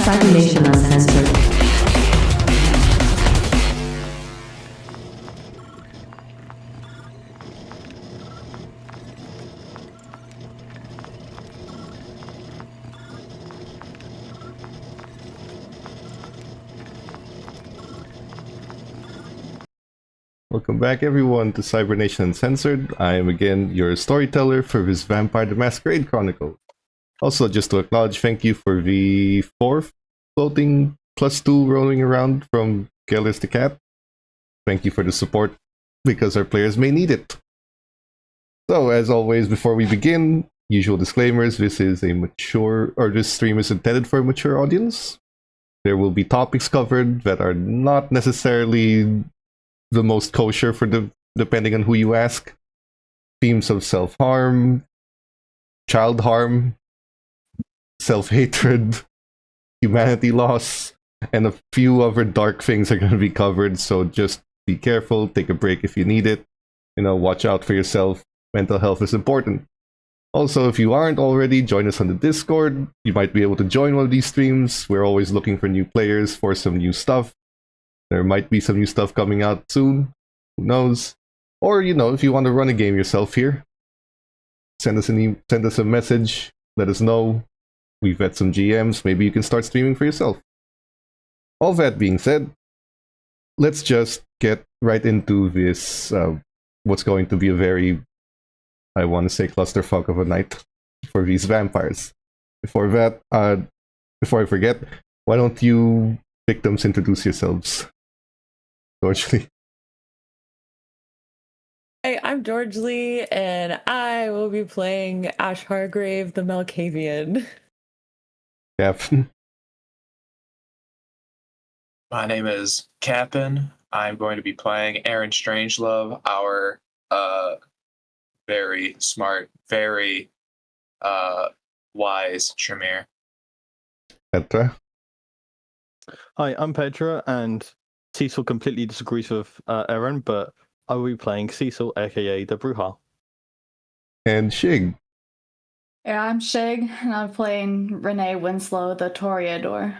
Cybernation Uncensored. Welcome back everyone to Cybernation Uncensored. I am again your storyteller for this Vampire the Masquerade Chronicle. Also, just to acknowledge, thank you for the 4th floating +2 rolling around from Gellis the Cat. Thank you for the support, because our players may need it. So, as always, before we begin, usual disclaimers, this is a mature, or this stream is intended for a mature audience. There will be topics covered that are not necessarily the most kosher for depending on who you ask. Themes of self-harm, child harm, self-hatred, humanity loss, and a few other dark things are going to be covered, so just be careful, take a break if you need it. Watch out for yourself. Mental health is important. Also, if you aren't already, join us on the Discord. You might be able to join one of these streams. We're always looking for new players for some new stuff. There might be some new stuff coming out soon. Who knows? Or, if you want to run a game yourself here, send us a message. Let us know. We've vet some GMs. Maybe you can start streaming for yourself. All that being said, let's just get right into this, what's going to be a very, I want to say, clusterfuck of a night for these vampires. Before I forget, why don't you victims introduce yourselves? George Lee. Hey, I'm George Lee, and I will be playing Ash Hargrave, the Malkavian. Captain. My name is Captain. I'm going to be playing Aaron Strangelove, our very smart, very wise Tremere. Petra. Hi, I'm Petra, and Cecil completely disagrees with Aaron, but I will be playing Cecil, aka the Bruja. And Shig. Yeah, I'm Shig, and I'm playing Renee Winslow, the Toreador.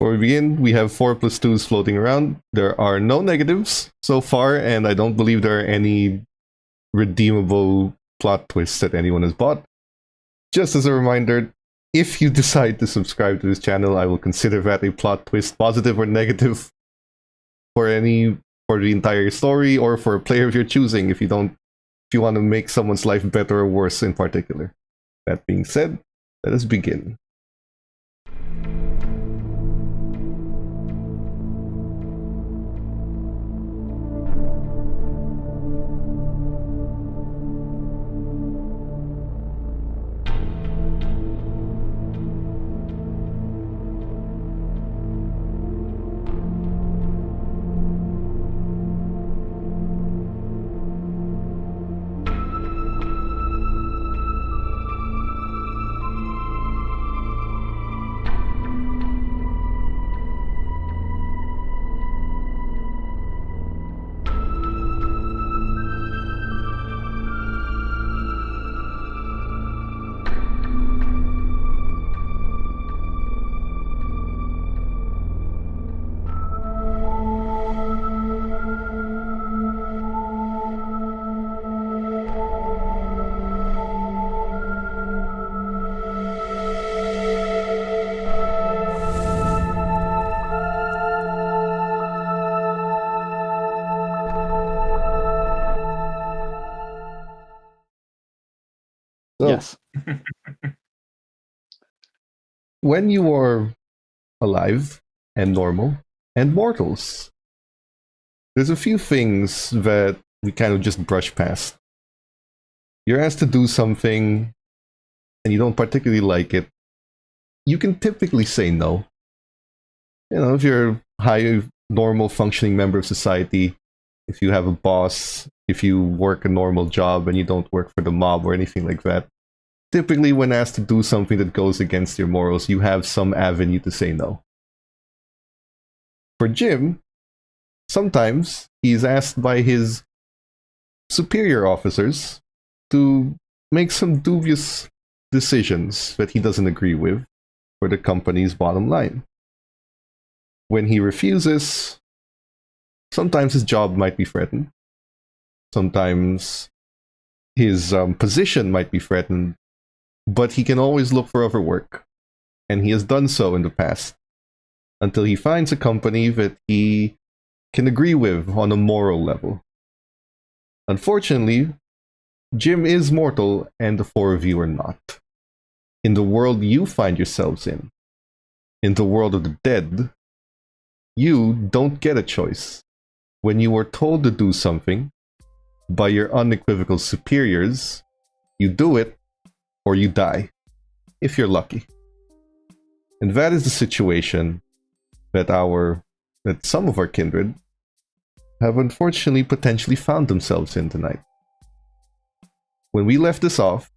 Before we begin, we have 4+2s floating around. There are no negatives so far, and I don't believe there are any redeemable plot twists that anyone has bought. Just as a reminder, if you decide to subscribe to this channel, I will consider that a plot twist, positive or negative, for the entire story, or for a player of your choosing, if you want to make someone's life better or worse in particular. That being said, let us begin. So, Yes. when you are alive and normal and mortals, there's a few things that we kind of just brush past. You're asked to do something and you don't particularly like it. You can typically say no. If you're a high, normal, functioning member of society, if you have a boss, if you work a normal job and you don't work for the mob or anything like that, typically when asked to do something that goes against your morals, you have some avenue to say no. For Jim, sometimes he's asked by his superior officers to make some dubious decisions that he doesn't agree with for the company's bottom line. When he refuses, sometimes his job might be threatened. Sometimes his position might be threatened, but he can always look for other work. And he has done so in the past, until he finds a company that he can agree with on a moral level. Unfortunately, Jim is mortal, and the four of you are not. In the world you find yourselves in the world of the dead, you don't get a choice. When you are told to do something by your unequivocal superiors, you do it or you die, if you're lucky. And that is the situation that some of our kindred have unfortunately potentially found themselves in tonight. When we left this off,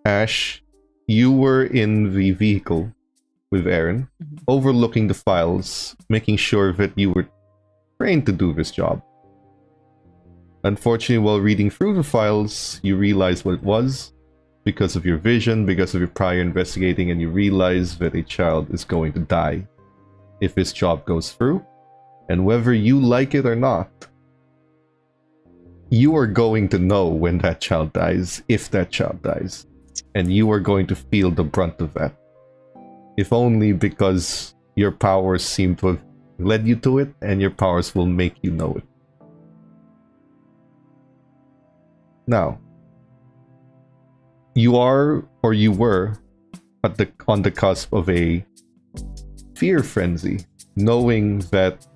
Ash, you were in the vehicle with Aaron, overlooking the files, making sure that you were trained to do this job. Unfortunately, while reading through the files, you realized what it was because of your vision, because of your prior investigating, and you realize that a child is going to die if this job goes through. And whether you like it or not, you are going to know when that child dies, if that child dies. And you are going to feel the brunt of that. If only because your powers seem to have led you to it, and your powers will make you know it. Now, you are, or you were, on the cusp of a fear frenzy, knowing that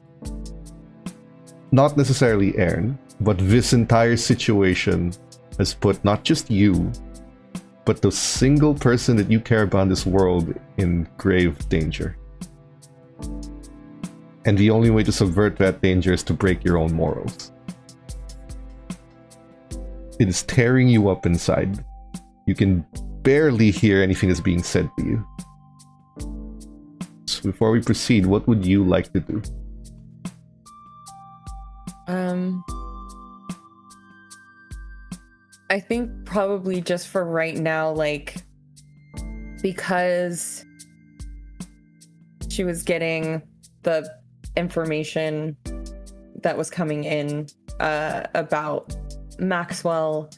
not necessarily Aaron, but this entire situation has put not just you, but the single person that you care about in this world in grave danger. And the only way to subvert that danger is to break your own morals. It is tearing you up inside. You can barely hear anything that's being said to you. So before we proceed, what would you like to do? I think probably just for right now, like, because she was getting the information that was coming in about Maxwell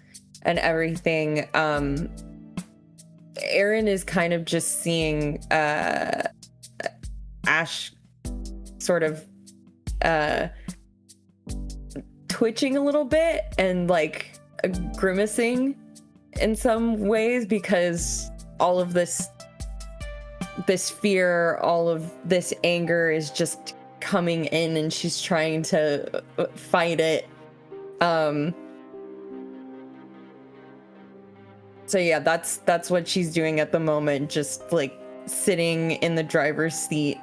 and everything, Aaron is kind of just seeing Ash sort of twitching a little bit and like grimacing in some ways, because all of this fear, all of this anger is just coming in, and she's trying to fight it. So yeah, that's what she's doing at the moment, just like sitting in the driver's seat.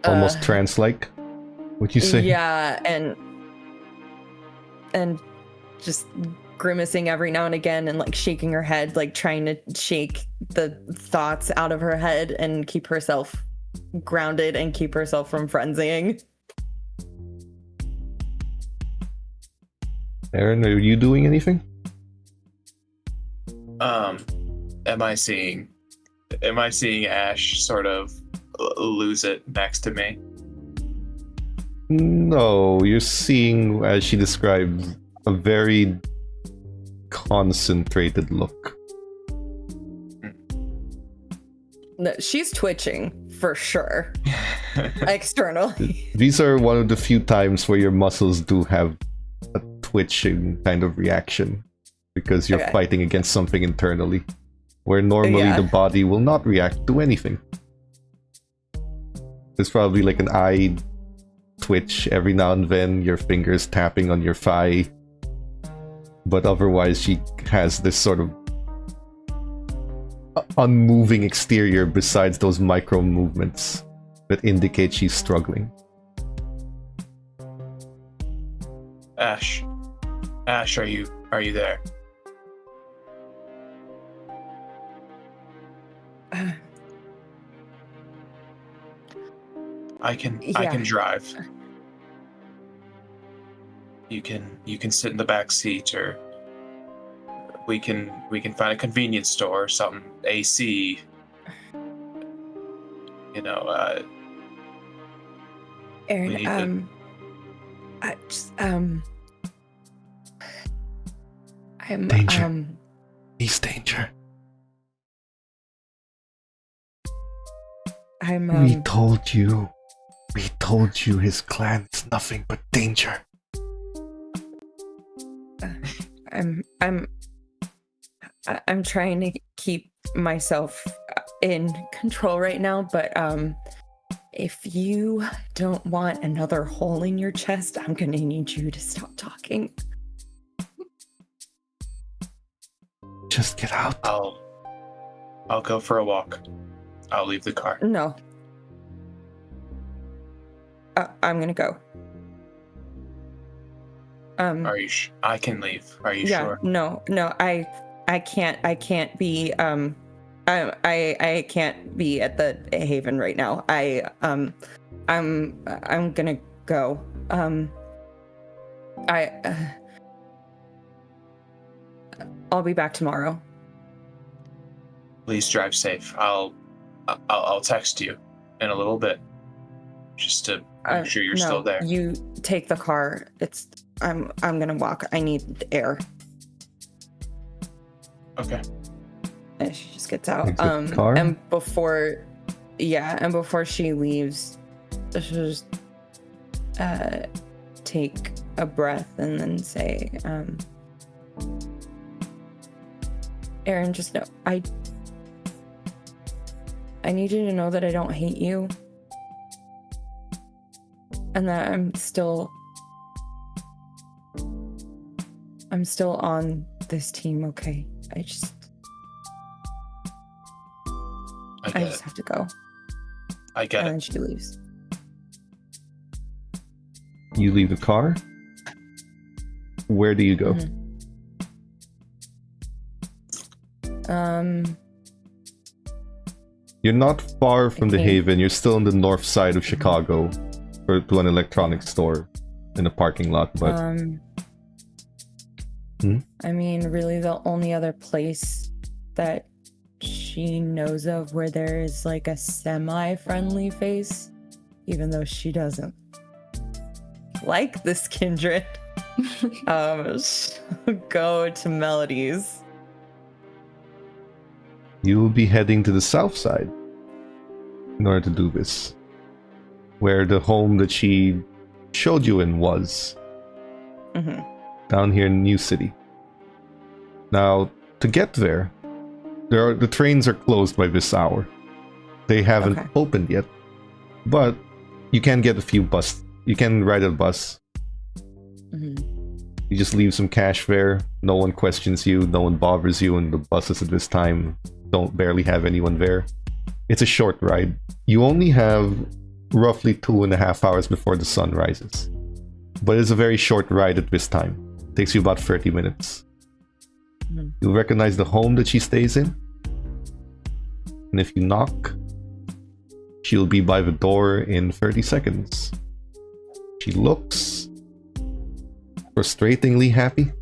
Almost trance-like, would you say? Yeah, and just grimacing every now and again, and like shaking her head, like trying to shake the thoughts out of her head and keep herself grounded and keep herself from frenzying. Aaron, are you doing anything? Am I seeing Ash sort of lose it next to me? No, you're seeing, as she describes, a very concentrated look. No, she's twitching for sure. Externally. These are one of the few times where your muscles do have a twitching kind of reaction, because you're fighting against something internally, where normally the body will not react to anything. There's probably like an eye twitch every now and then, your fingers tapping on your thigh, but otherwise she has this sort of unmoving exterior besides those micro movements that indicate she's struggling. Ash, are you there? I can drive. You can sit in the back seat, or we can find a convenience store or something. AC. you know, we need to- Aaron, I'm Danger. He's danger. I'm We told you. We told you his clan is nothing but danger. I'm trying to keep myself in control right now, but if you don't want another hole in your chest, I'm gonna need you to stop talking. Just get out. I'll go for a walk. I'll leave the car. No. I'm gonna go. Are you I can leave. Are you sure? No, I can't be I can't be at the Haven right now. I'm gonna go. I'll be back tomorrow. Please drive safe. I'll text you in a little bit, just to make sure you're still there. You take the car. I'm gonna walk. I need air. Okay. And she just gets out. Exit the car? And before she leaves, she'll just take a breath and then say, Aaron, just know I need you to know that I don't hate you. And that I'm still on this team, okay? I just have to go. I get And it. then she leaves. You leave the car. Where do you go? You're not far from the Okay. Haven. You're still on the north side of Chicago, or to an electronics store in a parking lot. But I mean, really, the only other place that she knows of where there is like a semi-friendly face, even though she doesn't like this kindred, go to Melody's. you will be heading to the south side in order to do this, where the home that she showed you in was. Down here in New City. Now, to get there, the trains are closed by this hour. They haven't Okay. opened yet, but you can get a few bus. You can ride a bus. You just leave some cash there. No one questions you. No one bothers you, and the buses at this time don't barely have anyone there. It's a short ride. You only have roughly 2.5 hours before the sun rises, but it's a very short ride at this time. Takes you about 30 minutes. You'll recognize the home that she stays in. And if you knock, she'll be by the door in 30 seconds. She looks frustratingly happy.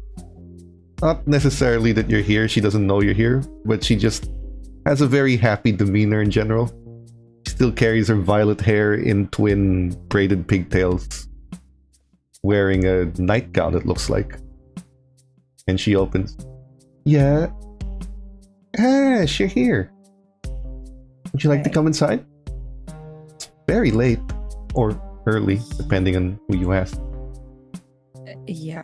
Not necessarily that you're here, she doesn't know you're here, but she just has a very happy demeanor in general. She still carries her violet hair in twin braided pigtails, wearing a nightgown, it looks like. And she opens. Yeah? Ash, you're here. Would you like to Right. come inside? It's very late. Or early, depending on who you ask. Yeah,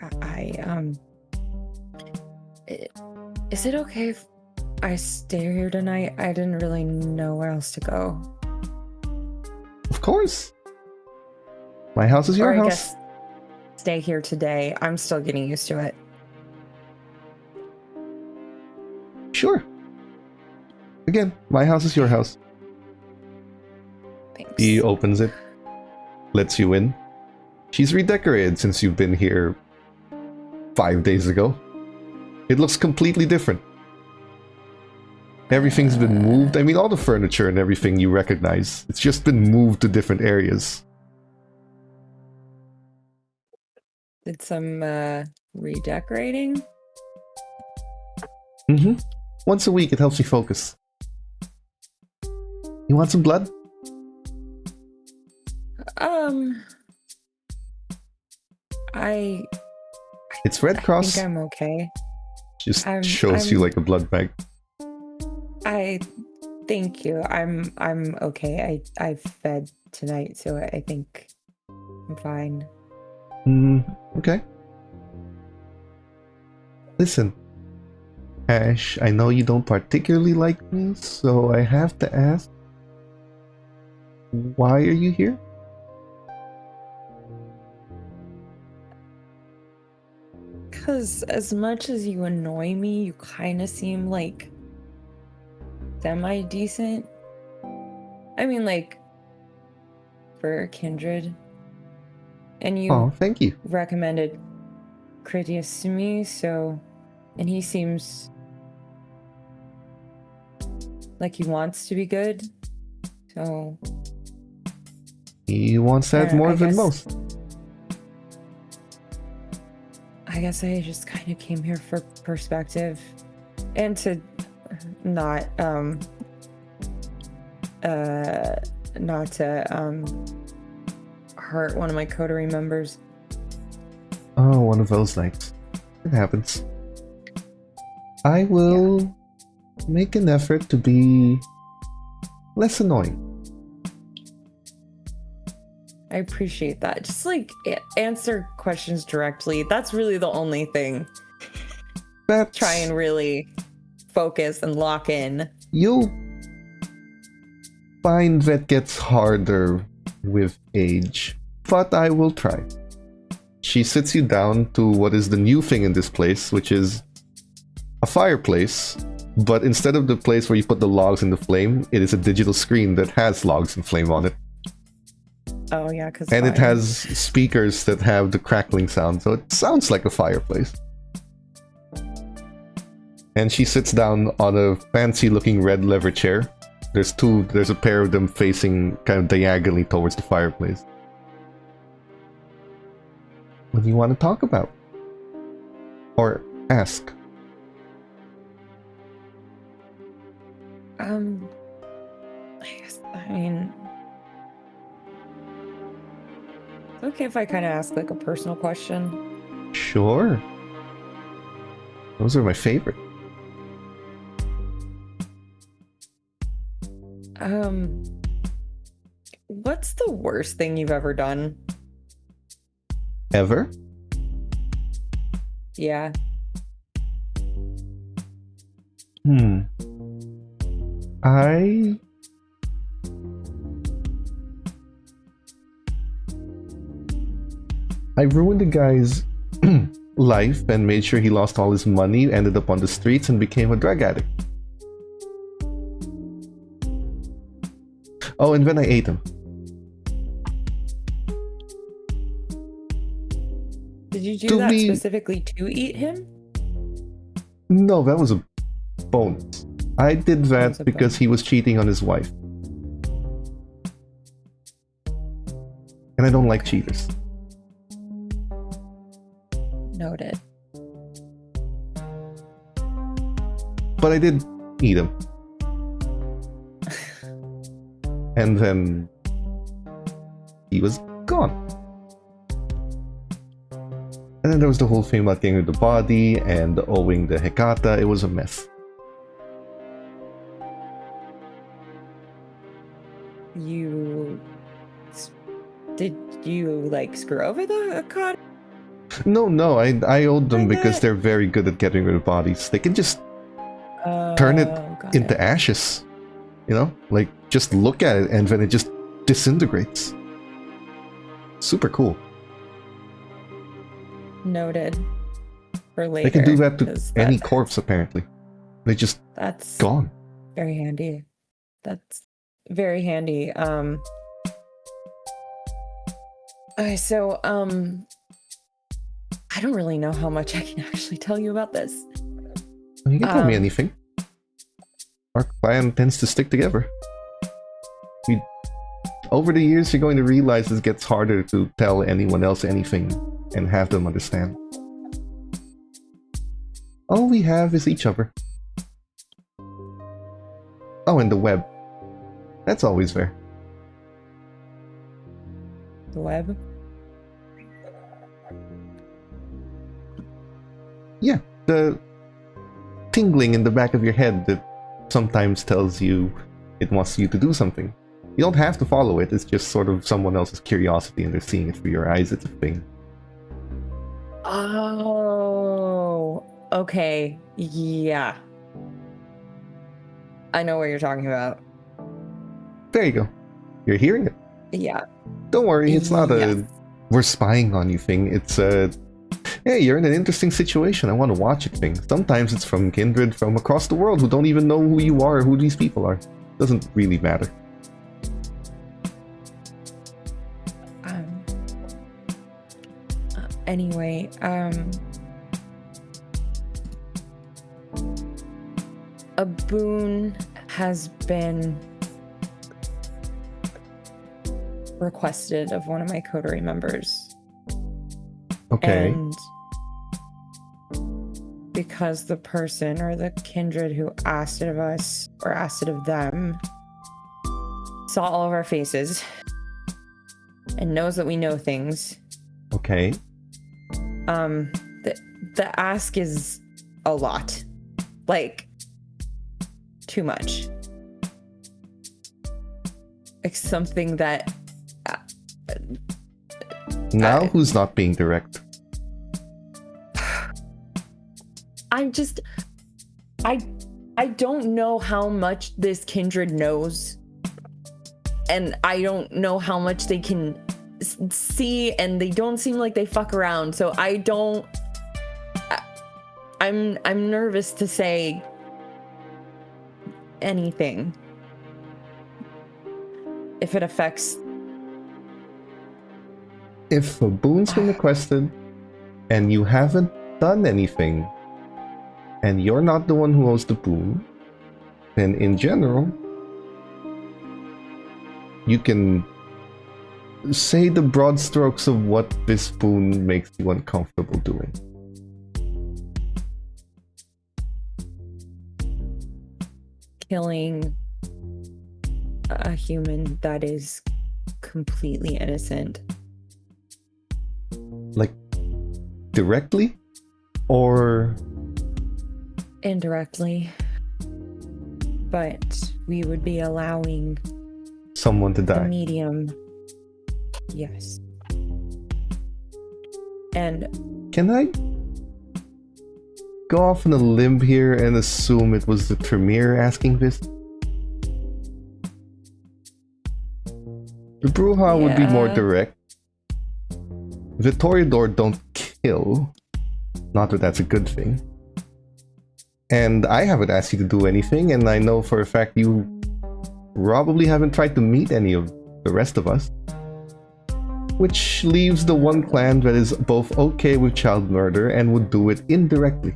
is it okay if I stay here tonight? I didn't really know where else to go. Of course. My house is your Or I house. guess stay here today. I'm still getting used to it. Sure. Again, my house is your house. Thanks. He opens it, lets you in. She's redecorated since you've been here 5 days ago. It looks completely different. Everything's been moved. I mean, all the furniture and everything you recognize. It's just been moved to different areas. Did some redecorating? Once a week, it helps me focus. You want some blood? I It's Red Cross. think I'm okay. Just I'm- shows you I'm- like a blood bag. Thank you. I'm okay. I fed tonight, so I think I'm fine. Okay. Listen, Ash, I know you don't particularly like me, so I have to ask, why are you here? Because as much as you annoy me, you kind of seem like semi-decent. I mean, like, for kindred. And you Oh, thank you. recommended Critias to me, so... And he seems like he wants to be good, so... He wants that Yeah, more I than guess- most. I guess I just kind of came here for perspective and to not hurt one of my coterie members. Oh, one of those nights. It happens. I will make an effort to be less annoying. I appreciate that. Just like answer questions directly. That's really the only thing. That's... Try and really focus and lock in. You'll find that gets harder with age, but I will try. She sits you down to what is the new thing in this place, which is a fireplace, but instead of the place where you put the logs in the flame, it is a digital screen that has logs and flame on it. Oh yeah, because And it has speakers that have the crackling sound, so it sounds like a fireplace. And she sits down on a fancy-looking red leather chair. There's a pair of them facing kind of diagonally towards the fireplace. What do you want to talk about? Or ask? I guess, I mean, it's okay if I kind of ask like a personal question. Sure. Those are my favorite. What's the worst thing you've ever done? Ever? Yeah. I ruined a guy's life and made sure he lost all his money, ended up on the streets, and became a drug addict. Oh, and then I ate him. Did you do To that me- specifically to eat him? No, that was a bonus. I did That was that a because bonus. he was cheating on his wife. And I don't like cheaters. Noted. But I did eat him. And then he was gone. And then there was the whole thing about getting rid of the body and owing the Hecata. It was a mess. Did you like screw over the cod? No, I owed them Like because that? they're very good at getting rid of bodies. They can just turn it Got into it. ashes. You know? Like, just look at it and then it just disintegrates. Super cool. Noted. For later. They can do that to 'cause any corpse, apparently. They just That's gone. very handy. That's very handy. Okay, so I don't really know how much I can actually tell you about this. You can tell me Um, anything. Our clan tends to stick together. Over the years, you're going to realize it gets harder to tell anyone else anything and have them understand. All we have is each other. Oh, and the web. That's always there. The web? Yeah, the tingling in the back of your head that sometimes tells you it wants you to do something. You don't have to follow it, it's just sort of someone else's curiosity and they're seeing it through your eyes. It's a thing. Oh, okay. Yeah. I know what you're talking about. There you go. You're hearing it. Yeah. Don't worry, it's not Yes. a we're spying on you thing. It's a hey, you're in an interesting situation. I want to watch it thing. Sometimes it's from kindred from across the world who don't even know who you are or who these people are. Doesn't really matter. Anyway, a boon has been requested of one of my coterie members. Okay. And because the person or the kindred who asked it of us or asked it of them saw all of our faces and knows that we know things, Okay. the ask is a lot. Like, too much. Like something that Now who's not being direct? I'm just I don't know how much this kindred knows, and I don't know how much they can see, and they don't seem like they fuck around, so I'm nervous to say anything if it affects. If a boon's been requested and you haven't done anything and you're not the one who owes the boon, then in general you can say the broad strokes of what this boon makes you uncomfortable doing. Killing a human that is completely innocent. Like, directly? Or Indirectly. But we would be allowing someone to the die? medium. Yes. And Can I go off on a limb here and assume it was the Tremere asking this? The Bruja would be more Yeah. direct. The Toreador don't kill. Not that that's a good thing. And I haven't asked you to do anything, and I know for a fact you probably haven't tried to meet any of the rest of us. Which leaves the one clan that is both okay with child murder and would do it indirectly.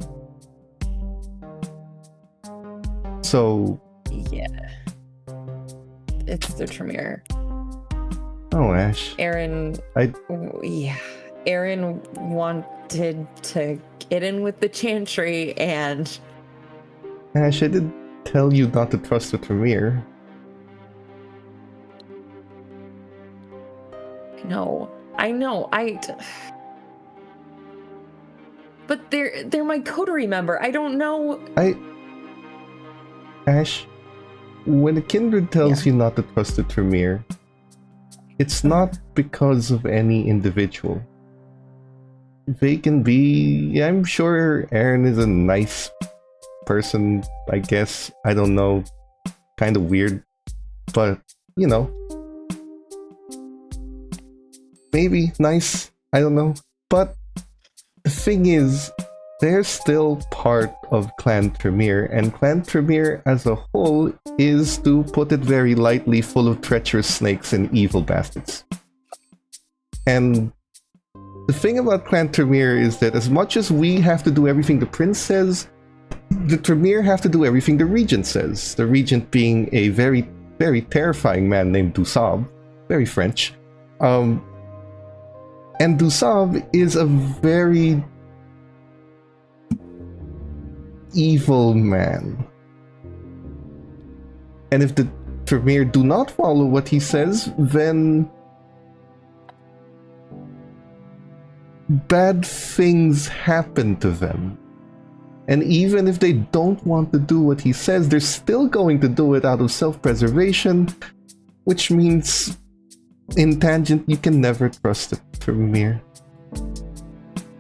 So, yeah. It's the Tremere. oh Ash, Aaron Aaron wanted to get in with the Chantry, and Ash, I did tell you not to trust the Tremere. no, I know, but they're my coterie member. I don't know. Ash, when a kindred tells Yeah. you not to trust the Tremere, it's not because of any individual. They can be... I'm sure Aaron is a nice person, I guess. I don't know. Kind of weird. But, you know. Maybe nice. I don't know. But the thing is, they're still part of Clan Tremere, and Clan Tremere as a whole is, to put it very lightly, full of treacherous snakes and evil bastards. And the thing about Clan Tremere is that as much as we have to do everything the prince says, the Tremere have to do everything the regent says. The regent being a very, very terrifying man named Dusab, very French. And Dusab is a very evil man. And if the Tremere do not follow what he says, then bad things happen to them. And even if they don't want to do what he says, they're still going to do it out of self-preservation, which means, in tangent, you can never trust it from Mir.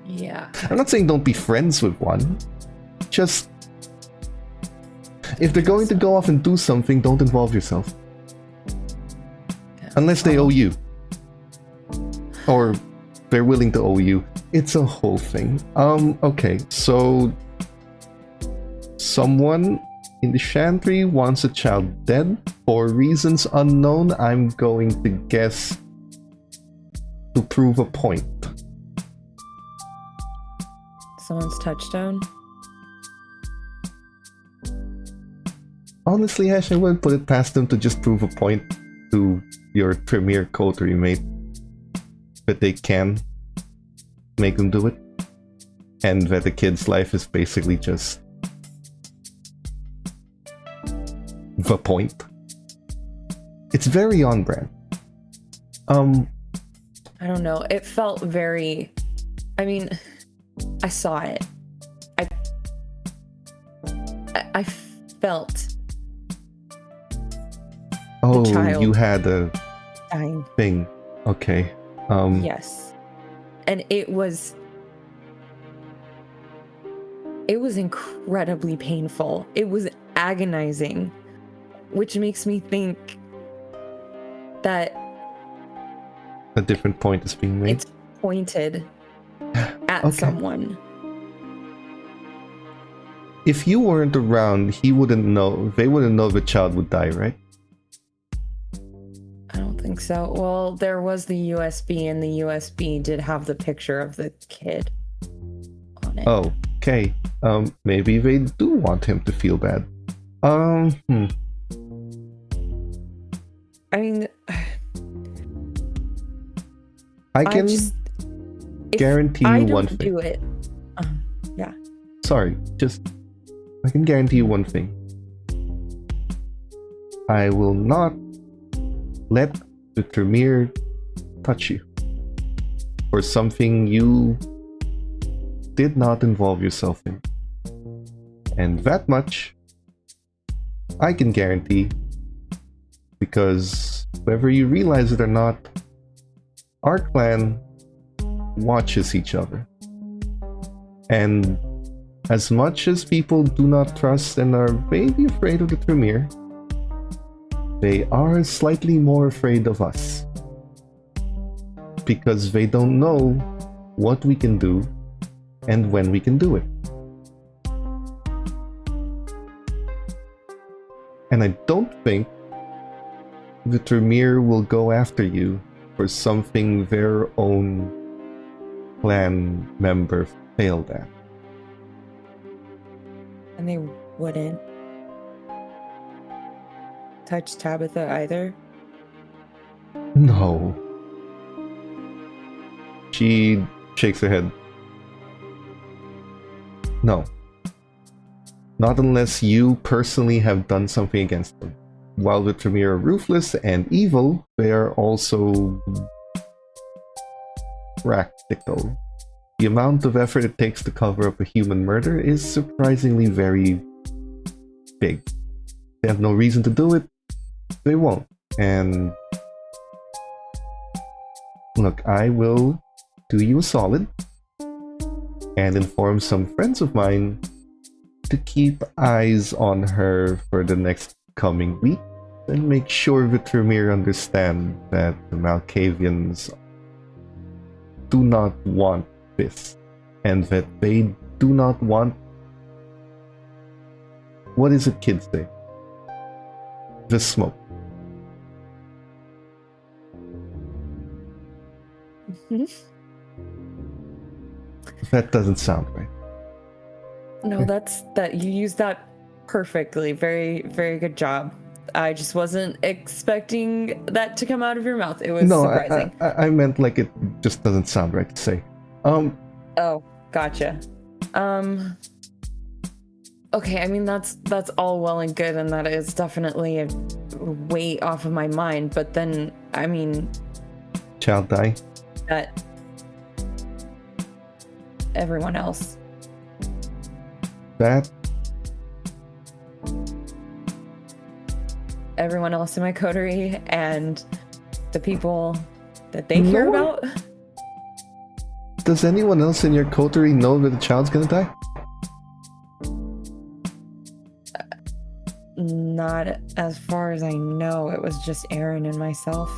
Yeah. I'm not saying don't be friends with one. Just, if they're going to go off and do something, don't involve yourself. Yeah. Unless they owe you. Or they're willing to owe you. It's a whole thing. Okay, so someone in the Chantry wants a child dead for reasons unknown. I'm going to guess to prove a point. Someone's touchstone. Honestly, Ash, I wouldn't put it past them to just prove a point to your premier coterie mate that they can make them do it, and that the kid's life is basically just the point. It's very on brand. I don't know. It felt very. I mean, I saw it. I felt. Oh, child you had a dying. thing. Okay. Yes. And it was incredibly painful. It was agonizing, which makes me think that a different point is being made. it's pointed at Okay. someone. If you weren't around, he wouldn't know. They wouldn't know the child would die, right? I don't think so. Well, there was the USB, and the USB did have the picture of the kid on it. Oh, okay. Maybe they do want him to feel bad. I mean, I can if guarantee I you don't one thing. do it. Sorry, I can guarantee you one thing. I will not let the Tremere touch you for something you did not involve yourself in. And that much I can guarantee, because whether you realize it or not, our clan watches each other. And as much as people do not trust and are maybe afraid of the Tremere, they are slightly more afraid of us. Because they don't know what we can do and when we can do it. And I don't think the Tremere will go after you for something their own clan member failed at. And they wouldn't touch Tabitha either. No. She shakes her head. No. Not unless you personally have done something against them. While the Tremere are ruthless and evil, they are also practical. The amount of effort it takes to cover up a human murder is surprisingly very big. They have no reason to do it, they won't. And look, I will do you a solid and inform some friends of mine to keep eyes on her for the next coming week and make sure the Tremere understand that the Malkavians do not want this, and that they do not want, what is it kids say? The smoke. That doesn't sound right. No, that you used that perfectly. Very, very good job. I just wasn't expecting that to come out of your mouth. It was surprising. I meant like it just doesn't sound right to say. Oh, gotcha. Okay, I mean that's all well and good, and that is definitely a weight off of my mind. But then, I mean, Child die. that everyone else. That Everyone else in my coterie and the people that they care No. about. Does anyone else in your coterie know that the child's gonna die? Not as far as I know. It was just Aaron and myself.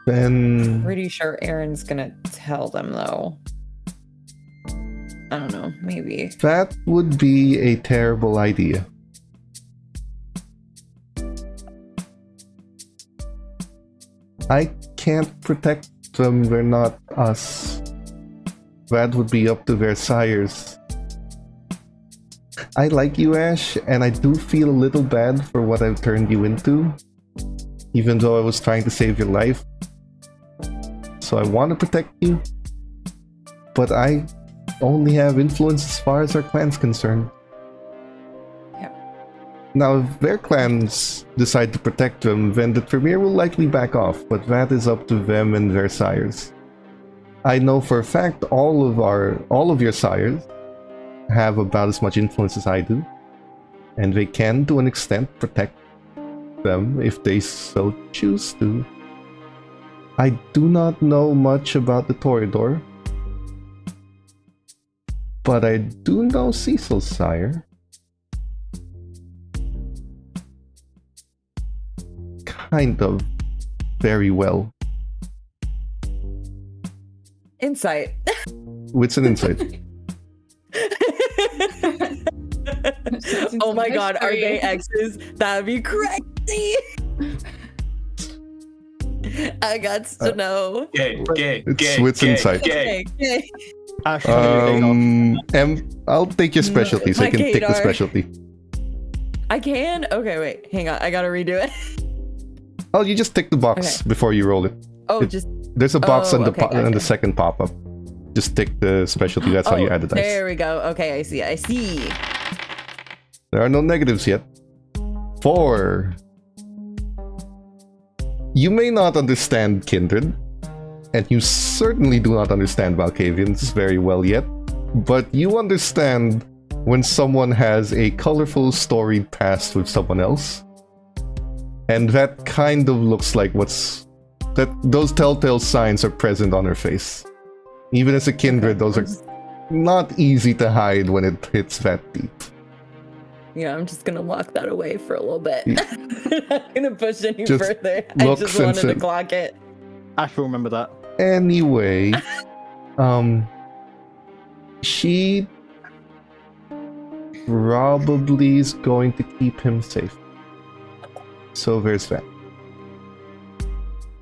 Then Pretty sure Aaron's gonna tell them though. I don't know, maybe. that would be a terrible idea. I can't protect them, they're not us. That would be up to their sires. I like you, Ash, and I do feel a little bad for what I've turned you into, even though I was trying to save your life. So I want to protect you, but I only have influence as far as our clan's concerned. Yep. Now, if their clans decide to protect them, then the Premier will likely back off, but that is up to them and their sires. I know for a fact all of your sires have about as much influence as I do, and they can, to an extent, protect them if they so choose to. I do not know much about the Toreador, but I do know Cecil's sire. Kind of. Very well. Insight. What's an insight? Oh my god, are Mystery. they exes? That'd be crazy. I got to know. Gay, gay, It's gay, wits gay, insight. gay. Okay. Ash, I'll take your specialty, so I My can pick the Kadar. specialty. I can? Okay, wait. Hang on. I gotta redo it. Oh, you just tick the box Okay. before you roll it. Oh, It- just There's a box Oh, on the okay, on the gotcha. second pop-up. Just tick the specialty, that's how you add the dice. There we go. Okay, I see. I see. There are no negatives yet. 4. You may not understand Kindred, and you certainly do not understand Valkavians very well yet, but you understand when someone has a colorful storied past with someone else, and that kind of looks like those telltale signs are present on her face. Even as a Kindred, those are not easy to hide when it hits that deep. Yeah, I'm just gonna lock that away for a little bit. Y- I'm not gonna push any Just further. I look just wanted to sensitive. clock it. Ash will remember that. Anyway, she probably is going to keep him safe. So there's that.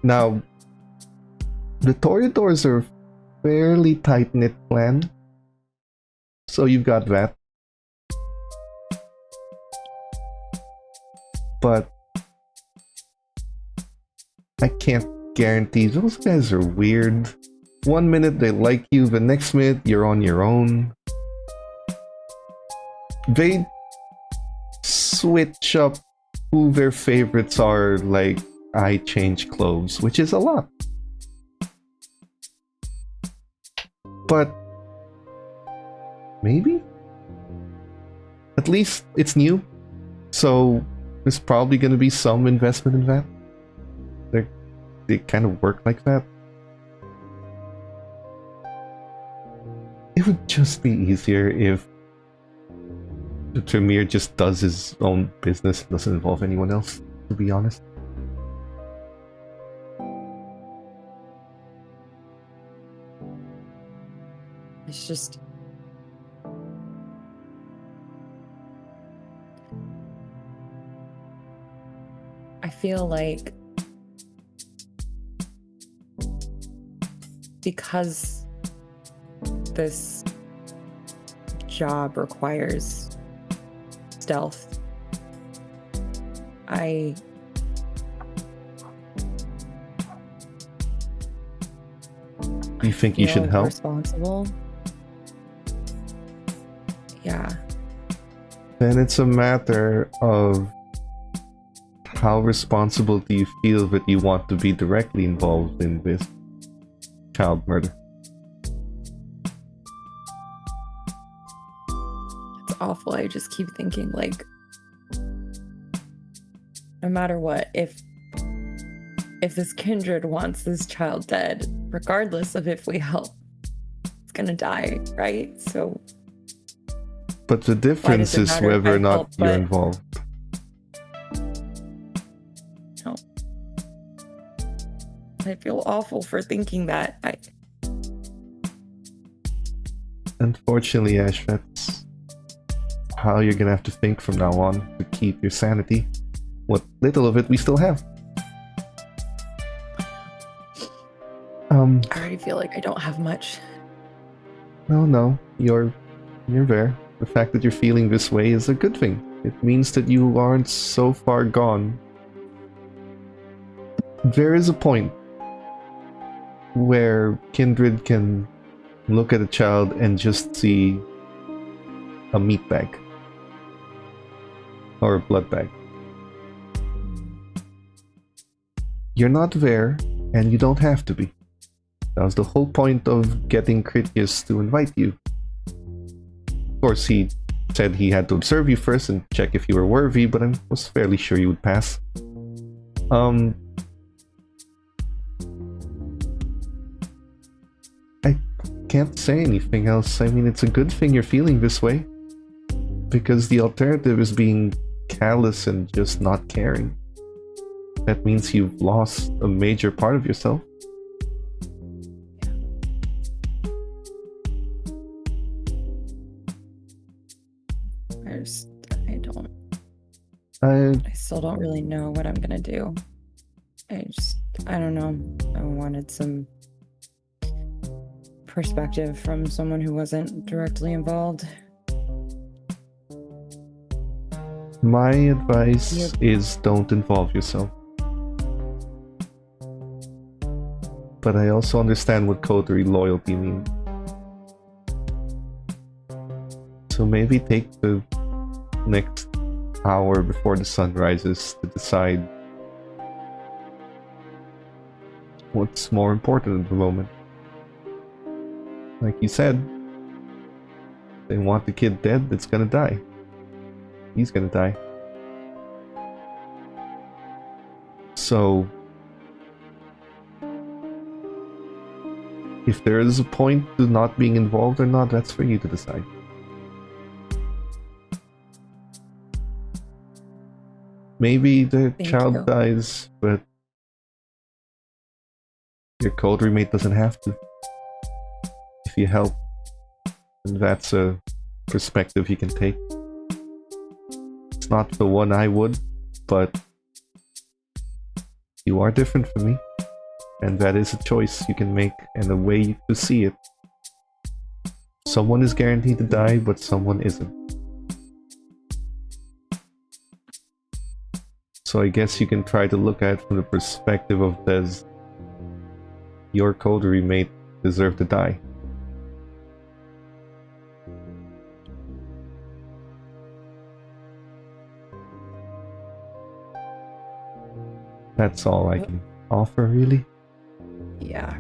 Now, the Toreadors are fairly tight-knit clan. So you've got that. But I can't guarantee. Those guys are weird. One minute they like you, the next minute you're on your own. They switch up who their favorites are, like I change clothes, which is a lot. But maybe? At least it's new. So there's probably going to be some investment in that. They kind of work like that. It would just be easier if the Tremere just does his own business and doesn't involve anyone else, to be honest. It's just. I feel like because this job requires stealth, I You think you should feel help? responsible. Yeah. Then it's a matter of how responsible do you feel that you want to be directly involved in this child murder? awful. I just keep thinking, like, no matter what, if this kindred wants this child dead, regardless of if we help, it's gonna die, right? So. But the difference is whether or not you're involved. No. I feel awful for thinking that. Unfortunately, Ash, that's how you're gonna have to think from now on to keep your sanity. What little of it we still have. I already feel like I don't have much. No, you're there. The fact that you're feeling this way is a good thing. It means that you aren't so far gone. There is a point where kindred can look at a child and just see a meat bag. Or a blood bag. You're not there, and you don't have to be. That was the whole point of getting Critias to invite you. Of course, he said he had to observe you first and check if you were worthy, but I was fairly sure you would pass. I can't say anything else. I mean, it's a good thing you're feeling this way. Because the alternative is being callous and just not caring. That means you've lost a major part of yourself. I still don't really know what I'm gonna do. I don't know. I wanted some perspective from someone who wasn't directly involved. My advice is don't involve yourself. But I also understand what coterie loyalty means. So maybe take the next hour before the sun rises to decide what's more important at the moment. Like you said, they want the kid dead, it's gonna die. He's gonna die. So if there is a point to not being involved or not, that's for you to decide. Maybe the child dies, but your code remate doesn't have to. If you help, then that's a perspective you can take. It's not the one I would, but you are different from me. And that is a choice you can make and a way to see it. Someone is guaranteed to die, but someone isn't. So I guess you can try to look at it from the perspective of does your coterie mate deserve to die? That's all I can offer, really. Yeah,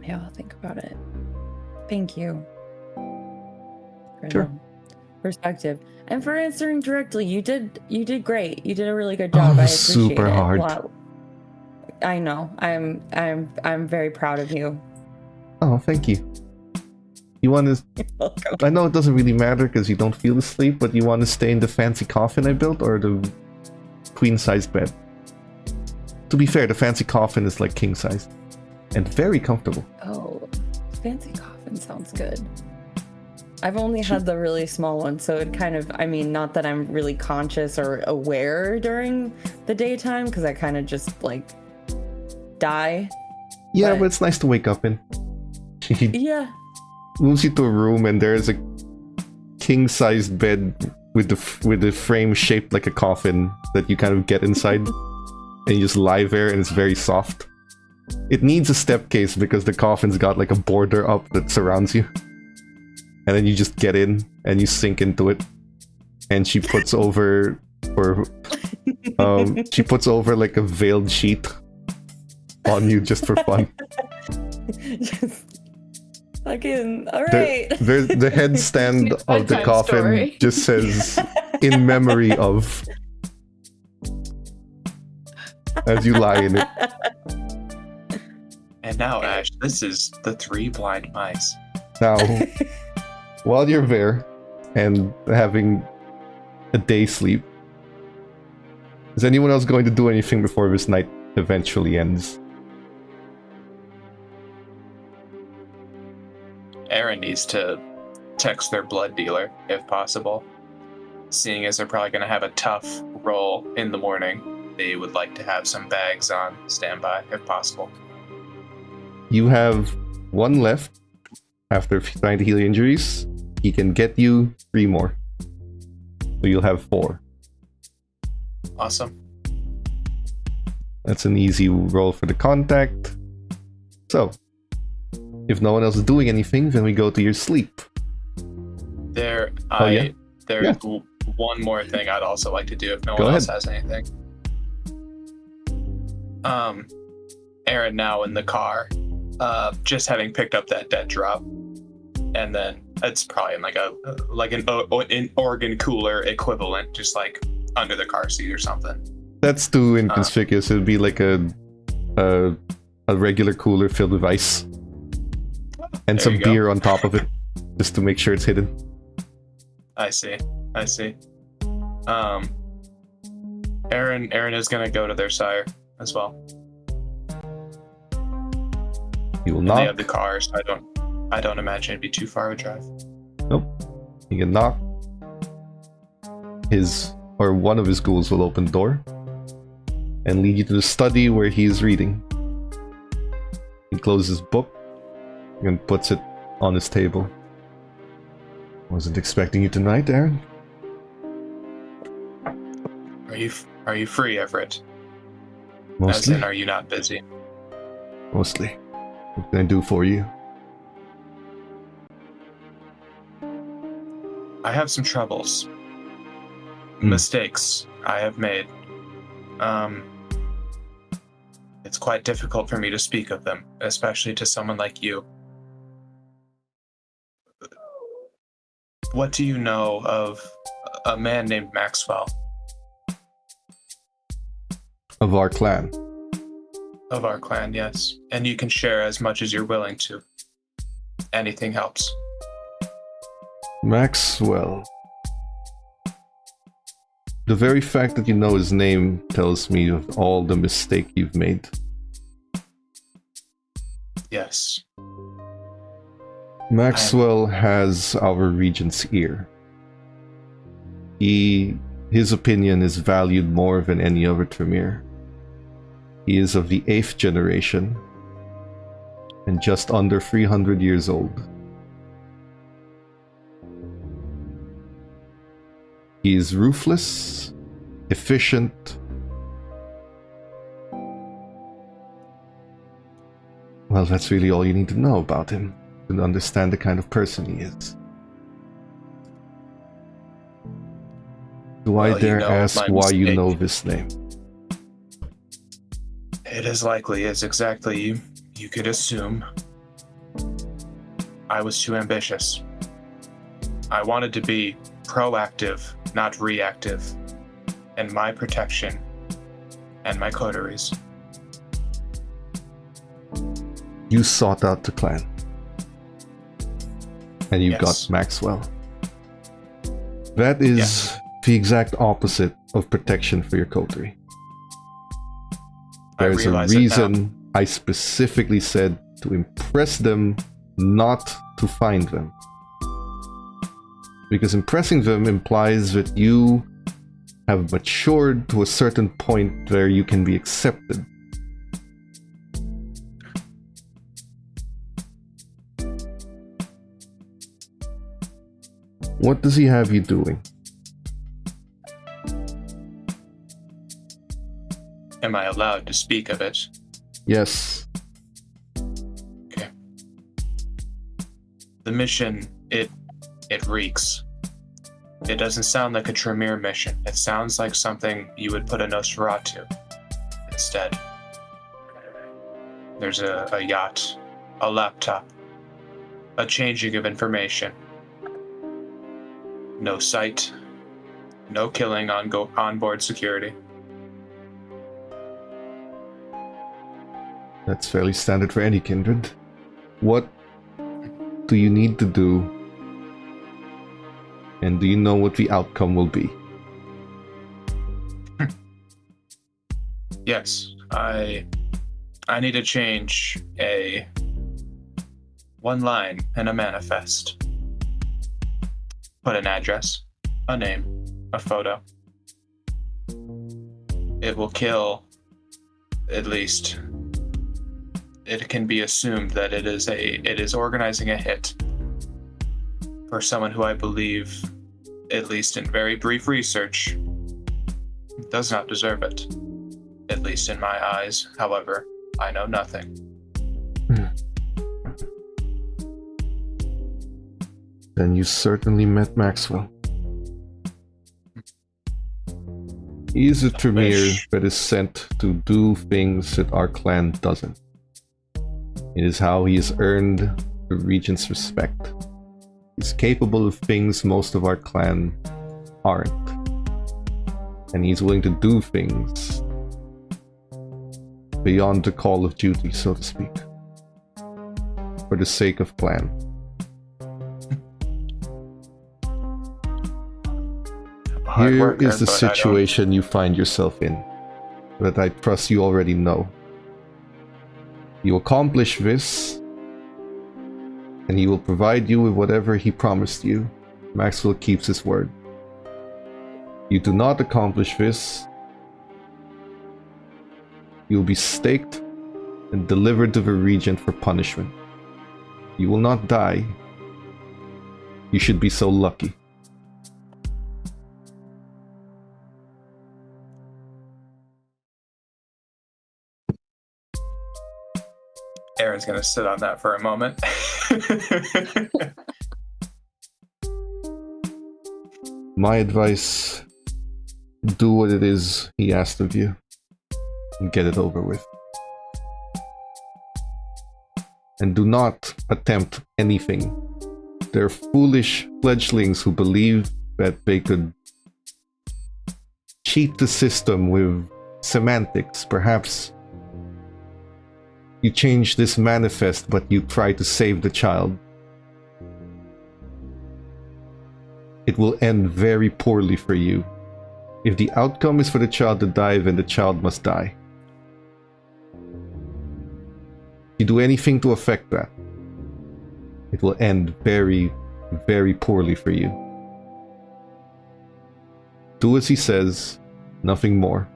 I'll think about it. Thank you for Sure. the perspective and for answering directly. You did great. You did a really good job. Oh, I it was appreciate super it. hard. Wow. I know. I'm very proud of you. Oh, thank you. You want to... You're welcome. I know it doesn't really matter because you don't feel the sleep, but you want to stay in the fancy coffin I built or the queen-sized bed? To be fair, the fancy coffin is like king-sized and very comfortable. Oh, fancy coffin sounds good. I've only had the really small one, so it kind of, I mean, not that I'm really conscious or aware during the daytime, because I kind of just, like, die. Yeah, but it's nice to wake up in. She Yeah. moves you to a room and there's a king-sized bed with the frame shaped like a coffin that you kind of get inside. And you just lie there and it's very soft. It needs a step case because the coffin's got like a border up that surrounds you. And then you just get in and you sink into it. And she puts over like a veiled sheet on you just for fun. Fucking all The, right. the headstand It's of the bedtime coffin story. just says, "In memory of," as you lie in it. And now, Ash, this is the 3 blind mice. Now, while you're there and having a day sleep, is anyone else going to do anything before this night eventually ends? Aaron needs to text their blood dealer, if possible. Seeing as they're probably going to have a tough roll in the morning, they would like to have some bags on standby, if possible. You have 1 left after trying to heal your injuries. He can get you 3 more. So you'll have 4. Awesome. That's an easy roll for the contact. So, if no one else is doing anything, then we go to your sleep. There's Yeah. one more thing I'd also like to do if no Go one ahead. else has anything. Aaron now in the car, just having picked up that dead drop, and then it's probably in an organ cooler equivalent, just like under the car seat or something. That's too inconspicuous. It would be like a regular cooler filled with ice. And There some you go. beer on top of it, just to make sure it's hidden. I see. Aaron is gonna go to their sire as well. He will And they have knock. the car, so I don't imagine it'd be too far of a drive. He can knock. One of his ghouls will open the door and lead you to the study where he is reading. He closes his book and puts it on his table. Wasn't expecting you tonight, Aaron. Are you free, Everett? As Mostly. in, are you not busy? Mostly. What can I do for you? I have some troubles. Mistakes I have made. It's quite difficult for me to speak of them, especially to someone like you. What do you know of a man named Maxwell Of our clan. of our clan? Yes. And you can share as much as you're willing to. Anything helps. Maxwell. The very fact that you know his name tells me of all the mistake you've made. Yes. Maxwell has our regent's ear. His opinion is valued more than any other Tremere. He is of the 8th generation and just under 300 years old. He is ruthless, efficient. Well, that's really all you need to know about him to understand the kind of person he is. Do I Well, you dare know ask my why you mistake. know this name? It is likely as exactly you could assume. I was too ambitious. I wanted to be proactive, not reactive, in my protection and my coteries. You sought out the clan. And you Yes. got Maxwell. That is Yes. the exact opposite of protection for your coterie. I There's a realize it now. reason I specifically said to impress them, not to find them. Because impressing them implies that you have matured to a certain point where you can be accepted. What does he have you doing? Am I allowed to speak of it? Yes. Okay. The mission, it reeks. It doesn't sound like a Tremere mission. It sounds like something you would put a Nosferatu instead. There's a yacht, a laptop, a changing of information. No sight, no killing onboard security. That's fairly standard for any kindred. What do you need to do? And do you know what the outcome will be? Yes, I need to change one line in a manifest. Put an address, a name, a photo. It will kill, at least it can be assumed that it is organizing a hit for someone who I believe, at least in very brief research, does not deserve it. At least in my eyes. However, I know nothing. Then you certainly met Maxwell. He is a Tremere that is sent to do things that our clan doesn't. It is how he has earned the Regent's respect. He's capable of things most of our clan aren't. And he's willing to do things beyond the call of duty, so to speak, for the sake of clan. Here is the situation you find yourself in, that I trust you already know. You accomplish this, and he will provide you with whatever he promised you. Maxwell keeps his word. You do not accomplish this, you will be staked and delivered to the Regent for punishment. You will not die. You should be so lucky. Aaron's gonna sit on that for a moment. My advice, do what it is he asked of you and get it over with. And do not attempt anything. They're foolish fledglings who believe that they could cheat the system with semantics. Perhaps you change this manifest, but you try to save the child. It will end very poorly for you. If the outcome is for the child to die, then the child must die. If you do anything to affect that, it will end very, very poorly for you. Do as he says, nothing more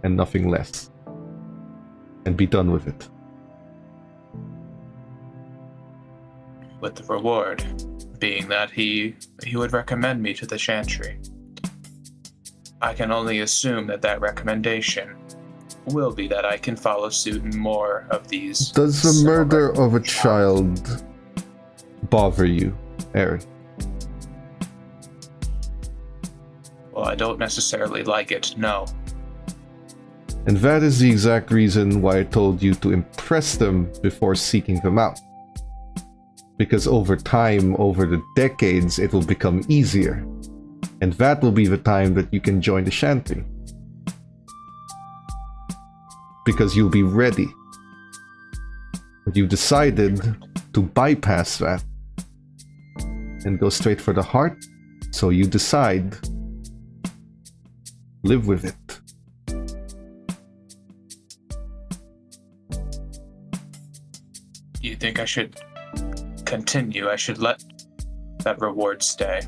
and nothing less, and be done with it. With the reward being that he would recommend me to the Chantry. I can only assume that recommendation will be that I can follow suit in more of these. Does the murder of a child bother you, Aaron? Well, I don't necessarily like it, no. And that is the exact reason why I told you to impress them before seeking them out. Because over time, over the decades, it will become easier. And that will be the time that you can join the Shanty. Because you'll be ready. But you've decided to bypass that and go straight for the heart, so you decide, live with it. You think I should continue? I should let that reward stay?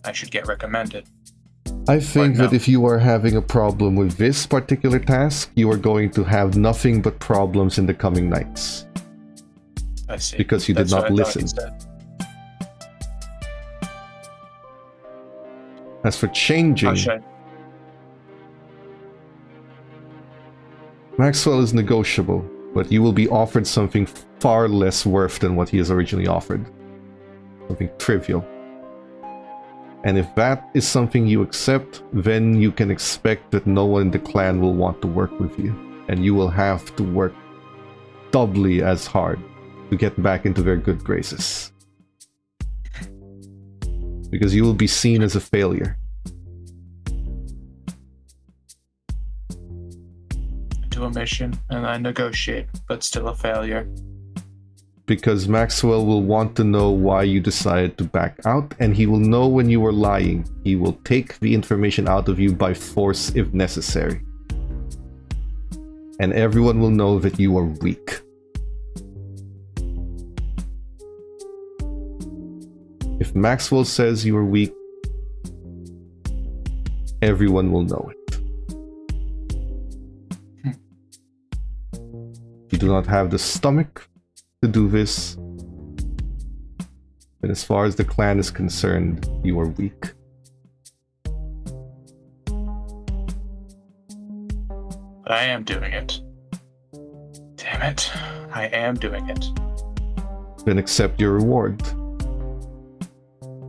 I should get recommended? I think that if you are having a problem with this particular task, you are going to have nothing but problems in the coming nights. I see. Because you did not listen. As for changing, Maxwell is negotiable, but you will be offered something far less worth than what he has originally offered. Something trivial. And if that is something you accept, then you can expect that no one in the clan will want to work with you. And you will have to work doubly as hard to get back into their good graces. Because you will be seen as a failure. Do a mission and I negotiate, but still a failure. Because Maxwell will want to know why you decided to back out, and he will know when you were lying. He will take the information out of you by force if necessary. And everyone will know that you are weak. If Maxwell says you are weak, everyone will know it. You do not have the stomach to do this, but as far as the clan is concerned, you are weak. But I am doing it. Damn it. I am doing it. Then accept your reward.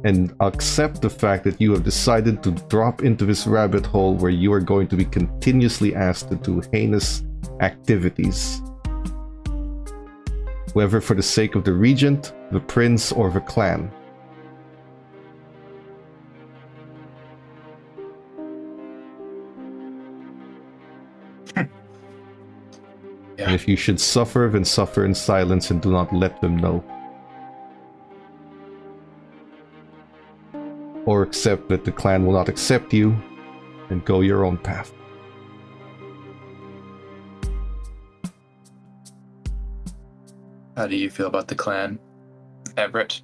And accept the fact that you have decided to drop into this rabbit hole where you are going to be continuously asked to do heinous activities. Whether for the sake of the regent, the prince, or the clan. Yeah. And if you should suffer, then suffer in silence and do not let them know. Or accept that the clan will not accept you and go your own path. How do you feel about the clan, Everett?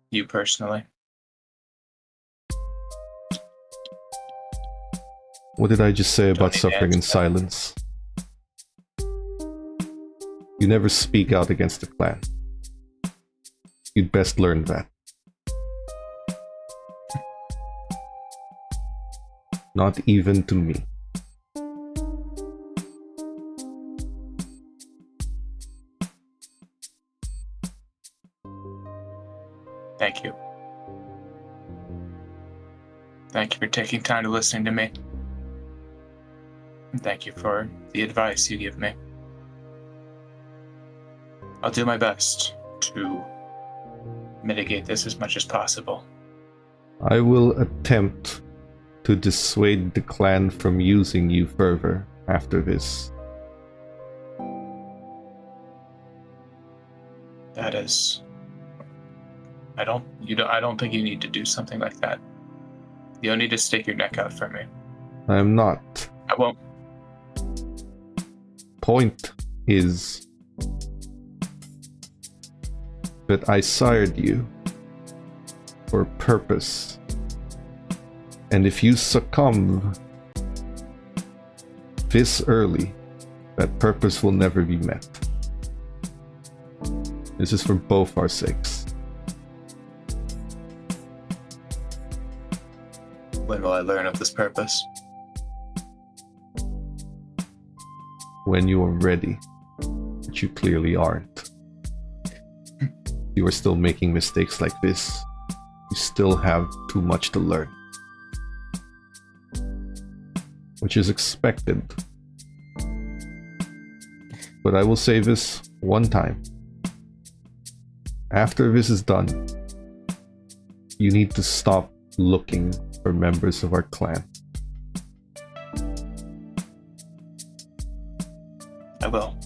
You personally? What did I just say about need to suffering in answer that. silence? You never speak out against the clan. You'd best learn that. Not even to me. Thank you. Thank you for taking time to listening to me. And thank you for the advice you give me. I'll do my best to mitigate this as much as possible. I will attempt to dissuade the clan from using you further after this. That is... I don't think you need to do something like that. You don't need to stick your neck out for me. I am not. I won't. Point is that I sired you for a purpose. And if you succumb this early, that purpose will never be met. This is for both our sakes. When will I learn of this purpose? When you are ready, but you clearly aren't. You are still making mistakes like this. You still have too much to learn. Which is expected. But I will say this one time. After this is done, you need to stop looking for members of our clan. I will.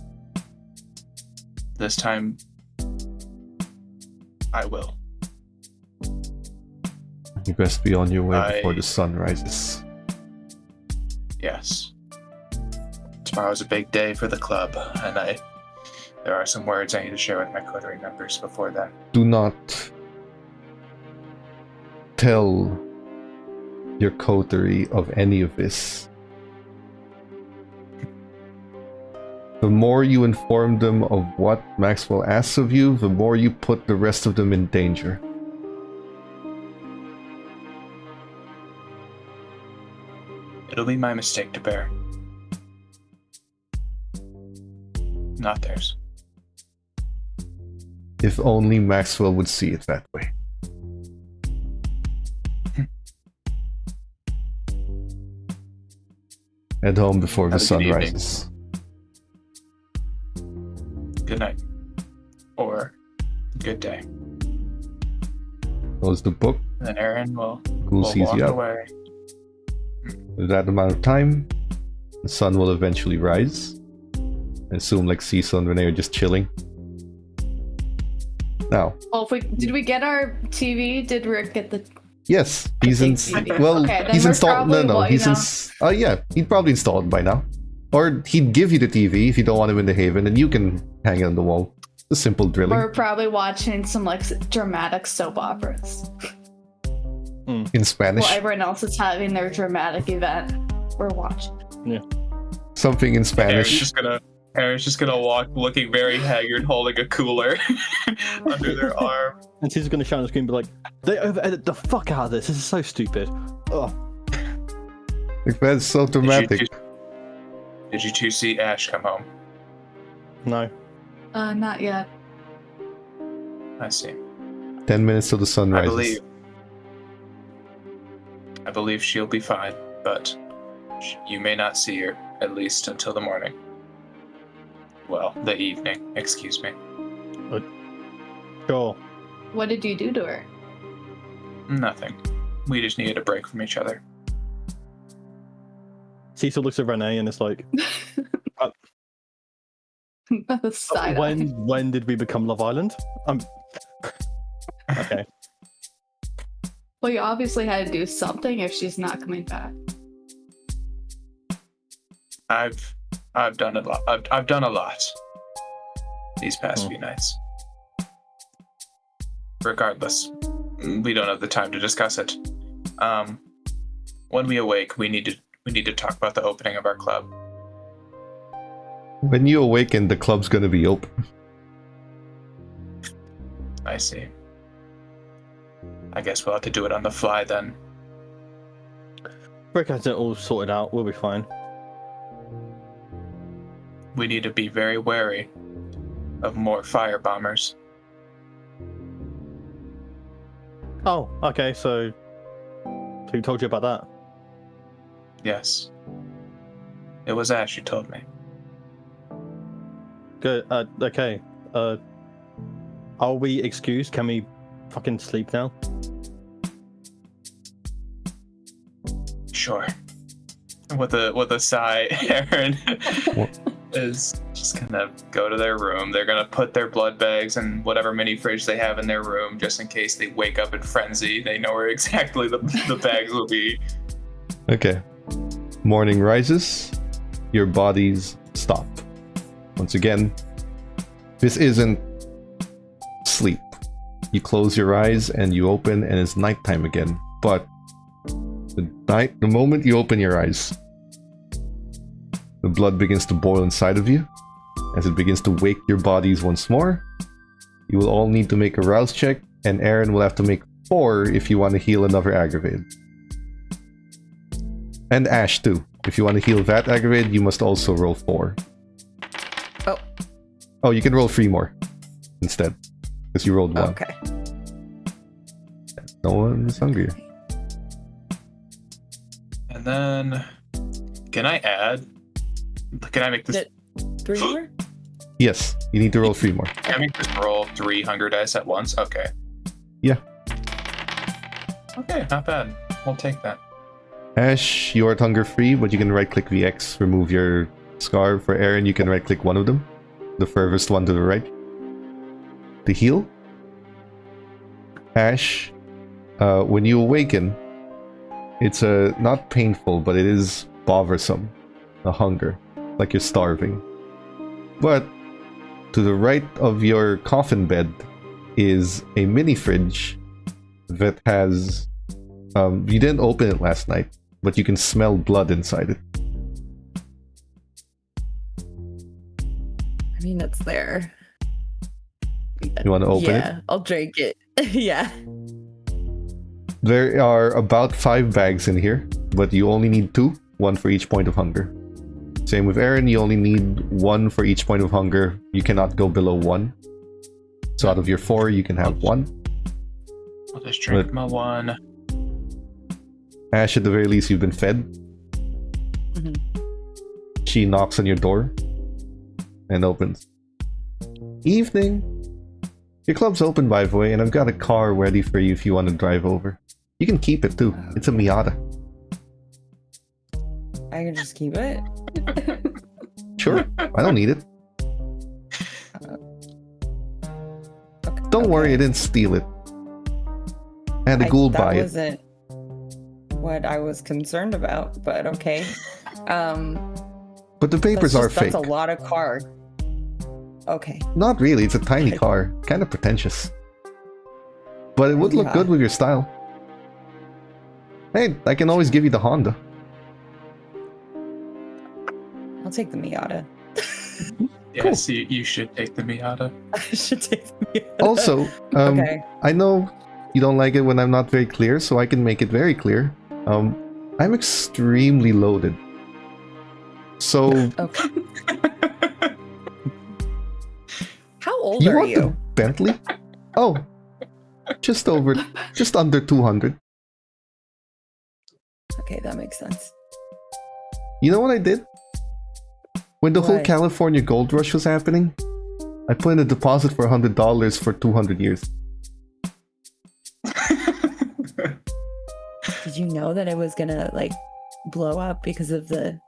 This time, I will. You best be on your way before the sun rises. Yes. Tomorrow's a big day for the club, and there are some words I need to share with my coterie members before then. Do not tell your coterie of any of this. The more you inform them of what Maxwell asks of you, the more you put the rest of them in danger. It'll be my mistake to bear. Not theirs. If only Maxwell would see it that way. Head home before the Have a good sun evening. rises. Good night. or good day. Close the book. And then Aaron will Sees walk you out. away. With that amount of time, the sun will eventually rise. I assume like Cecil and Renee are just chilling. Now, Well, did we get our TV? Did Rick get the? yes, he's in. Okay, Well, then he's we're installed. probably, No, he's you in. know. Yeah, he'd probably install it by now, or he'd give you the TV if you don't want him in the Haven, and you can hang it on the wall. It's a simple drilling We're probably watching some like dramatic soap operas. in Spanish. While everyone else is having their dramatic event, we're watching. Something in Spanish. Aaron's just gonna walk, looking very haggard, holding a cooler under their arm. And she's going to shout and scream, be like, they over-edit the fuck out of this. This is so stupid. Ugh. Like, that's so dramatic. Did you two see Ash come home? No. Not yet. I see. 10 minutes till the sun rises. I believe she'll be fine, but you may not see her, at least until the morning. Well, the evening, excuse me. Sure. What did you do to her? Nothing. We just needed a break from each other. Cecil looks at Renee and it's like, The side eye. when did we become Love Island? Okay. Well, you obviously had to do something if she's not coming back. I've done a lot. I've done a lot these past few nights. Regardless, we don't have the time to discuss it. When we awake, we need to talk about the opening of our club. When you awaken, the club's gonna be open. I see. I guess we'll have to do it on the fly then. Rick has it all sorted out. We'll be fine. We need to be very wary of more fire bombers. Oh, okay, so who told you about that? Yes. It was Ash who told me. Good, okay. Are we excused? Can we fucking sleep now? Sure. With a sigh, Aaron is just gonna go to their room. They're gonna put their blood bags and whatever mini fridge they have in their room, just in case they wake up in frenzy. They know where exactly the bags will be. Okay. Morning rises. Your bodies stop. Once again, this isn't sleep. You close your eyes and you open and it's nighttime again. But the moment you open your eyes, the blood begins to boil inside of you. As it begins to wake your bodies once more, you will all need to make a rouse check, and Aaron will have to make 4 if you want to heal another aggravated. And Ash too. If you want to heal that aggravated, you must also roll 4. Oh, you can roll 3 more instead, because you rolled 1. Okay. No one is hungrier. And then, can I make this? 3 more? Yes, you need to roll 3 more. Can I make this roll 3 hunger dice at once? Okay. Yeah. Okay, not bad. We'll take that. Ash, you are hunger free, but you can right click VX, remove your scar. For Aaron, you can right click one of them, the furthest one to the right, to heal. Ash, when you awaken, it's not painful, but it is bothersome. A hunger, like you're starving. But to the right of your coffin bed is a mini fridge that has. You didn't open it last night, but you can smell blood inside it. I mean, it's there. You want to open it? Yeah, I'll drink it. Yeah. There are about 5 bags in here, but you only need 2, 1 for each point of hunger. Same with Aaron, you only need 1 for each point of hunger. You cannot go below 1. So out of your 4, you can have 1. I'll just drink my 1. Ash, at the very least, you've been fed. Mhm. She knocks on your door and opens. Evening. Your club's open, by the way, and I've got a car ready for you if you want to drive over. You can keep it too. It's a Miata. I can just keep it. Sure, I don't need it. Okay, Don't worry, I didn't steal it. I had a ghoul buy That it. wasn't what I was concerned about, but okay. But the papers are fake. That's a lot of car. Okay. Not really, it's a tiny car. Kind of pretentious. But it would look Yeah. good with your style. Hey, I can always give you the Honda. I'll take the Miata. Yes, you should take the Miata. I should take the Miata. Also, okay. I know you don't like it when I'm not very clear, so I can make it very clear. I'm extremely loaded. So, Okay. How old you are want the you? Bentley? Oh, just under 200. Okay, that makes sense. You know what I did? When the whole What? California gold rush was happening, I put in a deposit for $100 for 200 years. Did you know that it was gonna like blow up because of the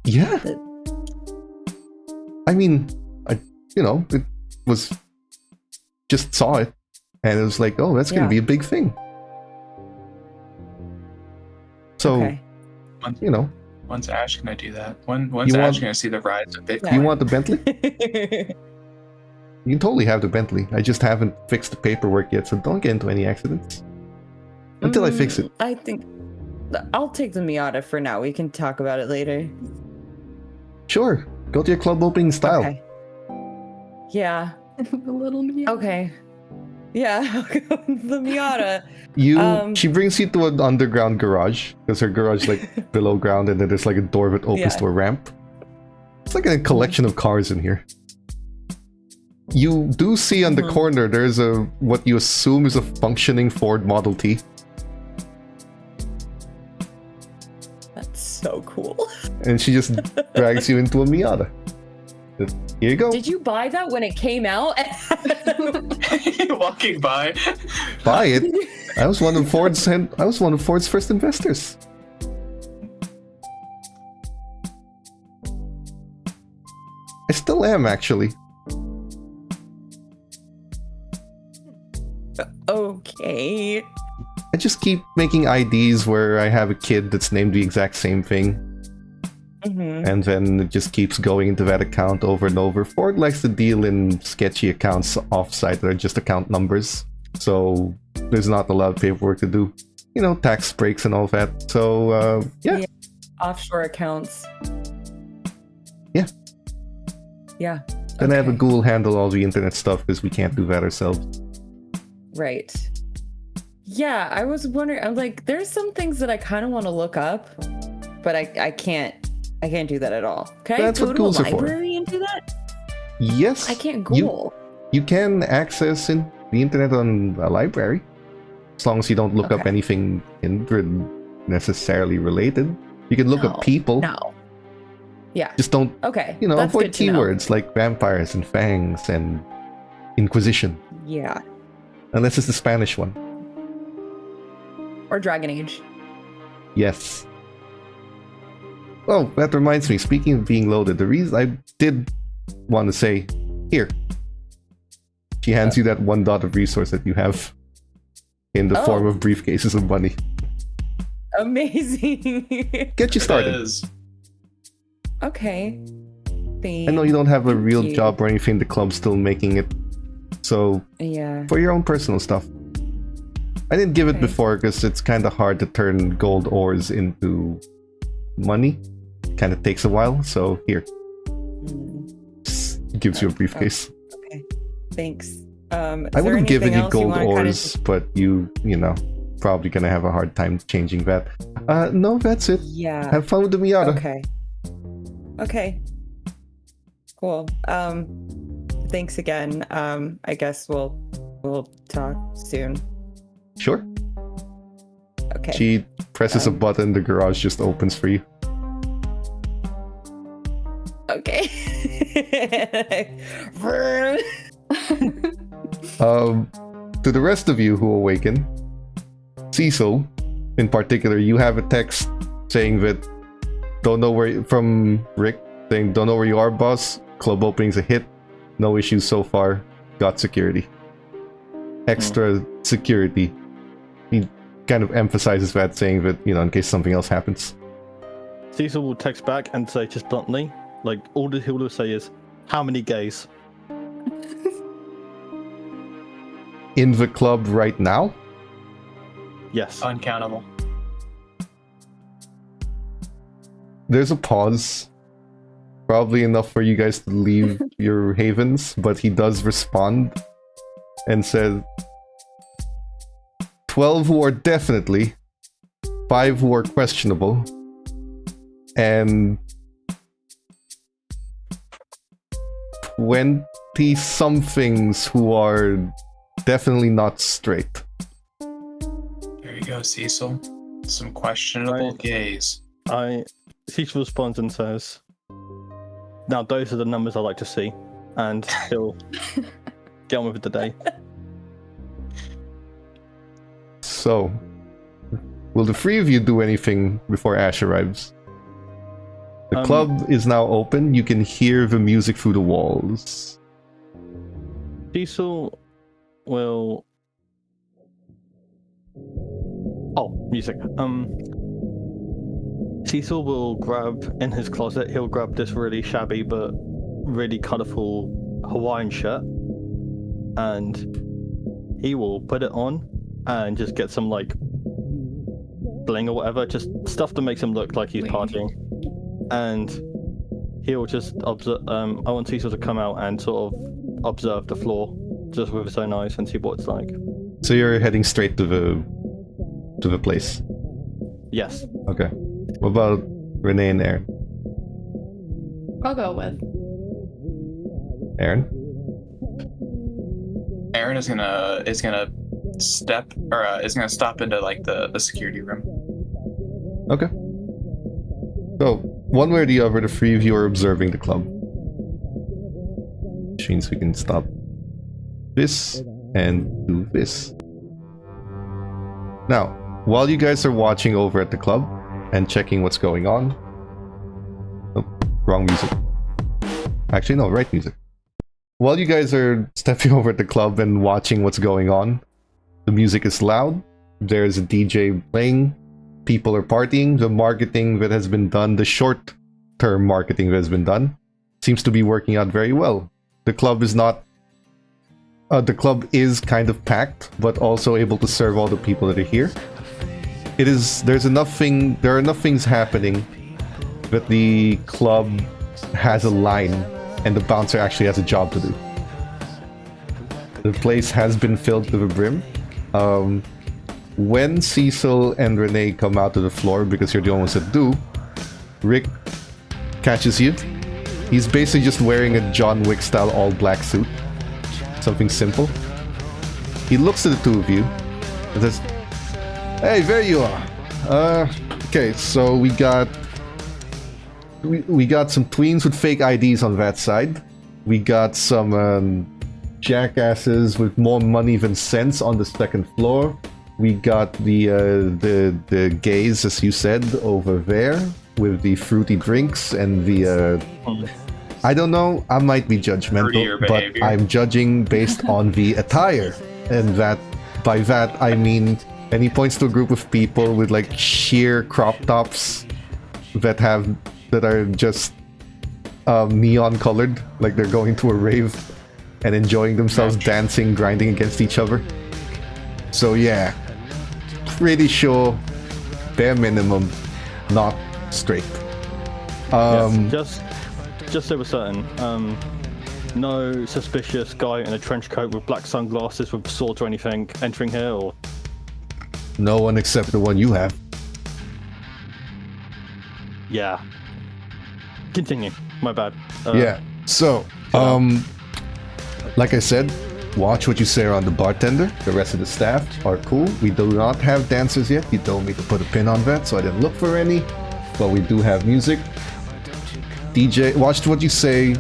Yeah. I mean, it was just saw it, and it was like, oh, that's Yeah. gonna be a big thing. So, Okay. When's Ash gonna do that? When's You Ash want- gonna see the rise of Bitcoin? you want the Bentley? You can totally have the Bentley. I just haven't fixed the paperwork yet, so don't get into any accidents. Until I fix it. I think I'll take the Miata for now. We can talk about it later. Sure, go to your club opening style. Okay. Yeah. The little me. Okay. Yeah. I'll go with the Miata. She brings you to an underground garage, because her garage is like below ground, and then there's like a door that opens Yeah. to a ramp. It's like a collection of cars in here. You do see on the Mhm. corner there's what you assume is a functioning Ford Model T. That's so cool. And she just drags you into a Miata. Here you go. Did you buy that when it came out? Walking by. Buy it. I was one of Ford's first investors. I still am, actually. Okay. I just keep making IDs where I have a kid that's named the exact same thing, hmm and then it just keeps going into that account over and over. Ford likes to deal in sketchy accounts offsite that are just account numbers, so there's not a lot of paperwork to do. Tax breaks and all that. So, yeah. Offshore accounts. Yeah. Yeah. Then I have a okay. ghoul handle all the internet stuff because we can't do that ourselves. Right. Yeah, I was wondering. I'm like, there's some things that I kind of want to look up, but I can't. I can't do that at all. Can That's I go what to a ghouls are for. library and do that? Yes. I can't You- Google. You can access the internet on a library, as long as you don't look up Okay. anything kindred necessarily related. You can look up people. No. Yeah. Just don't, Okay. that's avoid good to know. keywords like vampires and fangs and Inquisition, Yeah. unless it's the Spanish one. Or Dragon Age. Yes. Oh, that reminds me. Speaking of being loaded, the reason I did want to say, here. She hands you that one dot of resource that you have in the Oh. form of briefcases of money. Amazing. Get you That started. is. Okay. I know you don't have a Thank real you. job or anything. The club's still making it. So, Yeah. for your own personal stuff. I didn't give it Okay. before because it's kind of hard to turn gold ores into money. Kind of takes a while. So, here. Mm, Just gives you a briefcase. Okay. Thanks. Is I would there have given anything you else gold wanna kinda ores, but you probably gonna have a hard time changing that. No, that's it. Yeah. Have fun with the Miata. Okay. Okay. Cool. Thanks again. I guess we'll talk soon. Sure. Okay. She presses a button, the garage just opens for you. Okay. To the rest of you who awaken, Cecil, in particular, you have a text saying that from Rick saying, don't know where you are, boss. Club opening's a hit. No issues so far. Got security. Extra security. He kind of emphasizes that, saying that, in case something else happens. Cecil will text back and say just bluntly, like, all that he'll say is, how many gays? In the club right now? Yes. Uncountable. There's a pause. Probably enough for you guys to leave your havens, but he does respond and says 12 who are definitely, 5 who are questionable, and 20 somethings who are definitely not straight. There you go, Cecil. Some questionable gays. Cecil responds and says, now those are the numbers I like to see, and he'll get on with the day. So, will the three of you do anything before Ash arrives? The club is now open. You can hear the music through the walls. Cecil will... Oh, music. Cecil will grab, in his closet, he'll grab this really shabby but really colourful Hawaiian shirt, and he will put it on and just get some, like, bling or whatever, just stuff that makes him look like he's partying. And he'll just observe. I want Cecil to come out and sort of observe the floor just with his own eyes and see what it's like. So you're heading straight to the place? Yes. Okay. What about Renee and Aaron? I'll go with. Aaron? Aaron is gonna step or is gonna stop into like the security room. Okay. So, one way or the other, the three of you are observing the club. Which means we can stop this and do this. Now, while you guys are watching over at the club and checking what's going on... Oh, wrong music. Actually, no, right music. While you guys are stepping over at the club and watching what's going on, the music is loud, there's a DJ playing, people are partying, the marketing that has been done, the short-term marketing that has been done, seems to be working out very well. The club is not... the club is kind of packed, but also able to serve all the people that are here. There are enough things happening that the club has a line, and the bouncer actually has a job to do. The place has been filled to the brim. When Cecil and Renee come out to the floor, because you're the only ones that do, Rick catches you. He's basically just wearing a John Wick style all black suit. Something simple. He looks at the two of you and says, "Hey, there you are. Okay, so we got some tweens with fake IDs on that side. We got some jackasses with more money than sense on the second floor. We got the gays, as you said, over there with the fruity drinks and the I don't know, I might be judgmental, but I'm judging based on the attire. And by that I mean," and he points to a group of people with like sheer crop tops that are just neon colored, like they're going to a rave and enjoying themselves, dancing, grinding against each other. So yeah, pretty sure, bare minimum, not straight. Yes, just so we're certain, no suspicious guy in a trench coat with black sunglasses with swords or anything entering here, or? No one except the one you have. Yeah. Continue. My bad. Yeah. So, like I said, watch what you say around the bartender. The rest of the staff are cool. We do not have dancers yet. You told me to put a pin on that, so I didn't look for any. But we do have music. DJ, watch what you say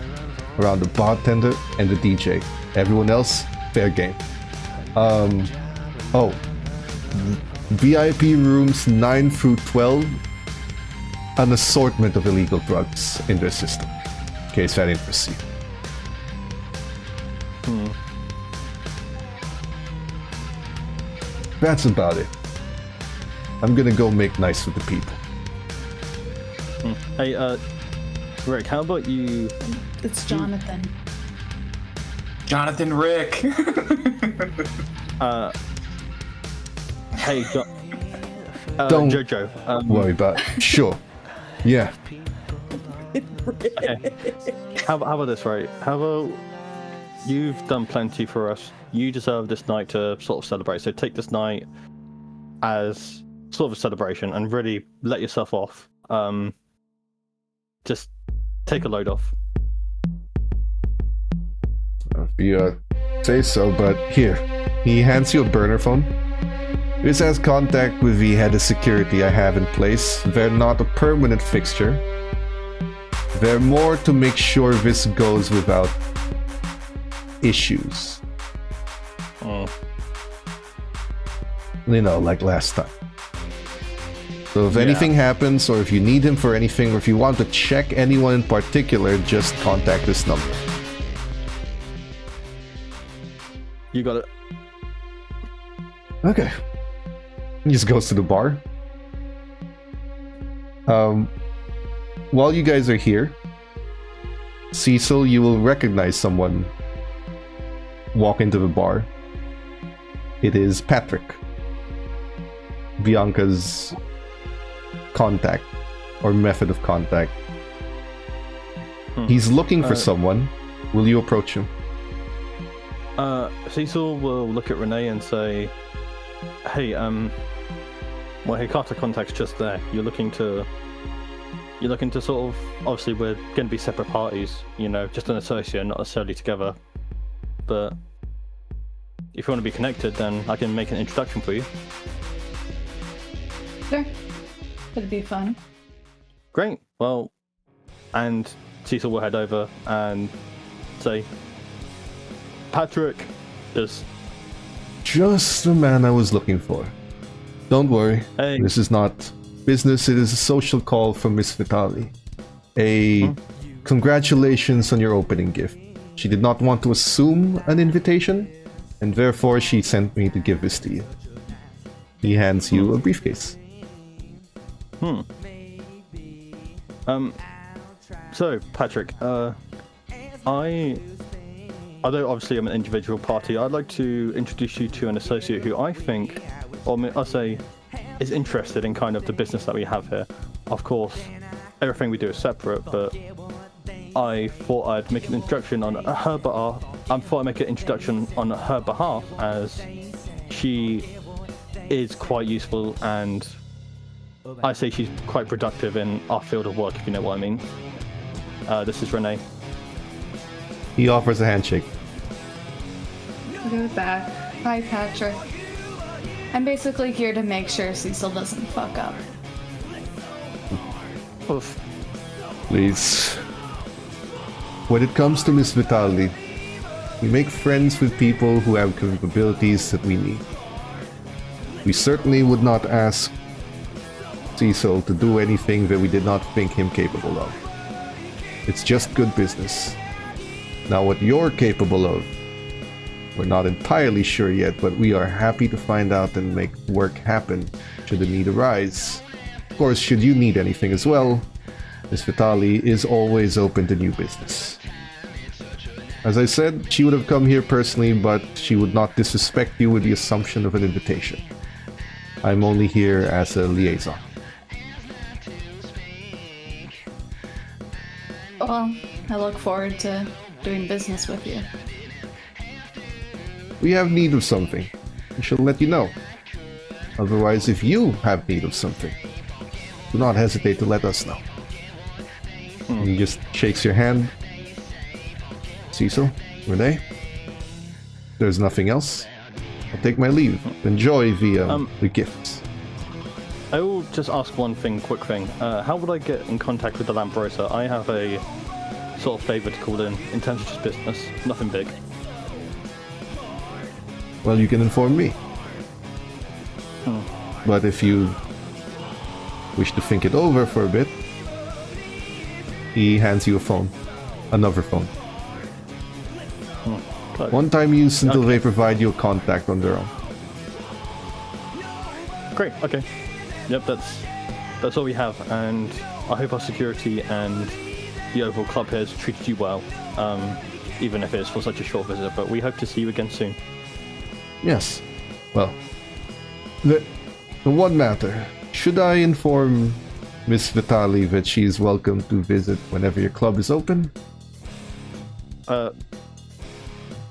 around the bartender and the DJ. Everyone else, fair game. Oh, VIP rooms 9 through 12, an assortment of illegal drugs in their system, in case that interests you. That's about it. I'm gonna go make nice with the people. Hey, Rick, how about you? It's Jonathan. Jonathan Rick. Hey, Don't Jojo. worry about it. Sure. Yeah. Okay. How about this, right? How about you've done plenty for us. You deserve this night to sort of celebrate. So take this night as sort of a celebration and really let yourself off. Just take a load off. If you say so, but here. He hands you a burner phone. This has contact with the head of security I have in place. They're not a permanent fixture. They're more to make sure this goes without issues. You know, like last time. So if anything happens, or if you need him for anything, or if you want to check anyone in particular, just contact this number. You got it. Okay. He just goes to the bar. While you guys are here, Cecil, you will recognize someone walk into the bar. It is Patrick, Bianca's contact or method of contact. He's looking for someone. Will you approach him? Cecil will look at Renee and say, "Hey, well, hey, Carter contact's just there. You're looking to sort of, obviously we're going to be separate parties, you know, just an associate, not necessarily together. But if you want to be connected, then I can make an introduction for you." Sure. It'd be fun. Great. Well, and Cecil will head over and say, "Patrick is..." Just the man I was looking for. Don't worry. Hey. This is not business. It is a social call from Miss Vitali. Congratulations on your opening gift. She did not want to assume an invitation, and therefore she sent me to give this to you. He hands you a briefcase. So, Patrick, although obviously I'm an individual party, I'd like to introduce you to an associate who I think, or I'll say, is interested in kind of the business that we have here. Of course, everything we do is separate, but I thought I'd make an introduction on her behalf. As she is quite useful, and I say she's quite productive in our field of work, if you know what I mean. This is Renee. He offers a handshake. I'll go with that. Hi, Patrick. I'm basically here to make sure Cecil doesn't fuck up. Oof. Please. When it comes to Miss Vitali, we make friends with people who have capabilities that we need. We certainly would not ask Cecil to do anything that we did not think him capable of. It's just good business. Now what you're capable of, we're not entirely sure yet, but we are happy to find out and make work happen should the need arise. Of course, should you need anything as well, Miss Vitali is always open to new business. As I said, she would have come here personally, but she would not disrespect you with the assumption of an invitation. I'm only here as a liaison. Well, I look forward to doing business with you. We have need of something. We shall let you know. Otherwise, if you have need of something, do not hesitate to let us know. He just shakes your hand. Cecil, Renee, there's nothing else. I'll take my leave. Enjoy the gifts. I will just ask one quick thing. How would I get in contact with the Lamperosa? I have a sort of favour to call in terms of just business, nothing big. well, you can inform me. But if you wish to think it over for a bit, he hands you a phone. Another phone. One time use until they provide you a contact on their own. Great. Okay. Yep. That's all we have, and I hope our security and the overall club here has treated you well, even if it's for such a short visit. But we hope to see you again soon. Yes. Well, the one matter. Should I inform Miss Vitali that she is welcome to visit whenever your club is open?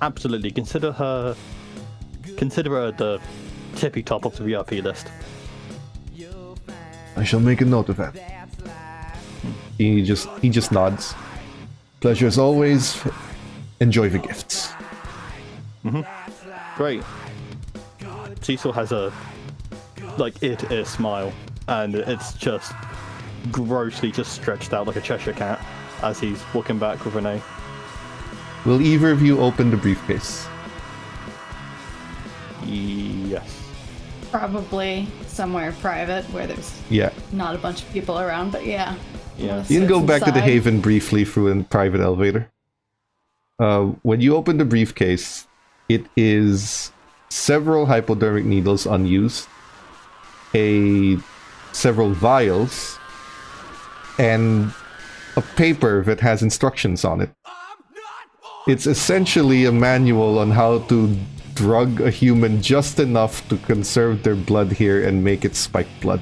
Absolutely. Consider her the tippy top of the VIP list. I shall make a note of that. He just nods. Pleasure as always. Enjoy the gifts. Great. Cecil has a ear-to-ear smile, and it's just grossly just stretched out like a Cheshire cat as he's walking back with Renee. Will either of you open the briefcase? Yes. Probably somewhere private where there's not a bunch of people around, but yeah. Yeah. You can go Sits back to the inside. Haven briefly through a private elevator. When you open the briefcase, it is several hypodermic needles unused, several vials, and a paper that has instructions on it. It's essentially a manual on how to drug a human just enough to conserve their blood here and make it spike blood.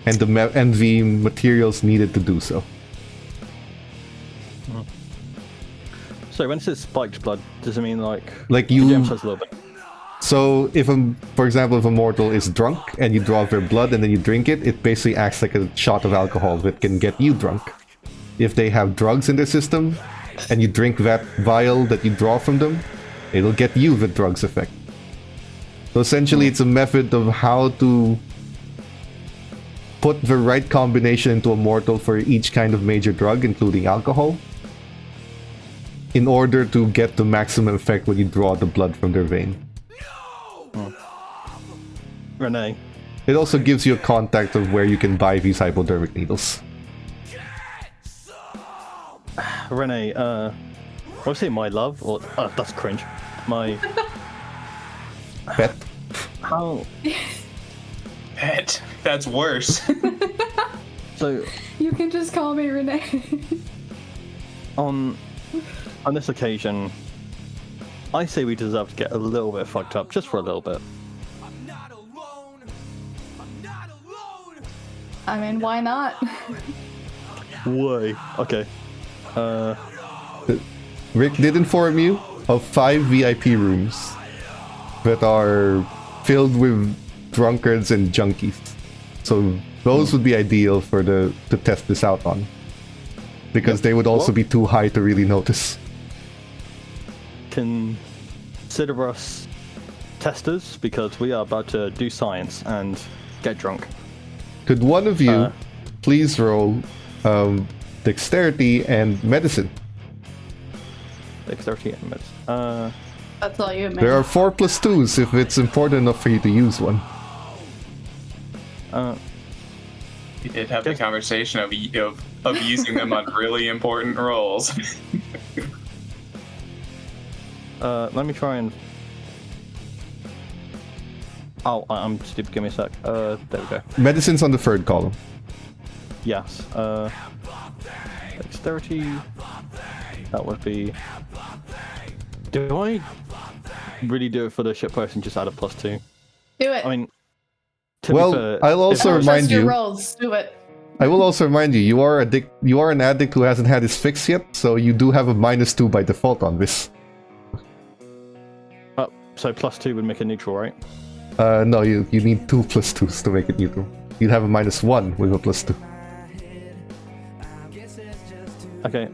And the materials needed to do so. So when it says spiked blood, does it mean like you? James says a little bit. So for example, if a mortal is drunk and you draw their blood and then you drink it, it basically acts like a shot of alcohol that can get you drunk. If they have drugs in their system and you drink that vial that you draw from them, it'll get you the drugs effect. So essentially it's a method of how to put the right combination into a mortal for each kind of major drug, including alcohol, in order to get the maximum effect when you draw the blood from their vein. Renee. It also gives you a contact of where you can buy these hypodermic needles. Renee, I would say my love, or that's cringe. My Pet? how? Pet. That's worse. So You can just call me Renee. on this occasion, I say we deserve to get a little bit fucked up, just for a little bit. I mean, why not? Way. Okay. Rick did inform you of 5 VIP rooms that are filled with drunkards and junkies. So those would be ideal for to test this out on. Because they would also be too high to really notice. Consider us testers, because we are about to do science and get drunk. Could one of you please roll dexterity and medicine? Dexterity and medicine. That's all you, man. There are 4 + 2s if it's important enough for you to use one. We did have the conversation of using them on really important roles. Let me try and. Oh, I'm stupid. Give me a sec. There we go. Medicine's on the 3rd column. Yes. Dexterity. That would be. Do I really do it for the shit person? Just add a +2. Do it. I mean. Well, I'll also Don't remind trust your you. rolls. Do it. I will also remind you. You are an addict who hasn't had his fix yet, so you do have a -2 by default on this. So +2 would make it neutral, right? No, you need 2 + 2s to make it neutral. You'd have a -1 with a +2. Okay.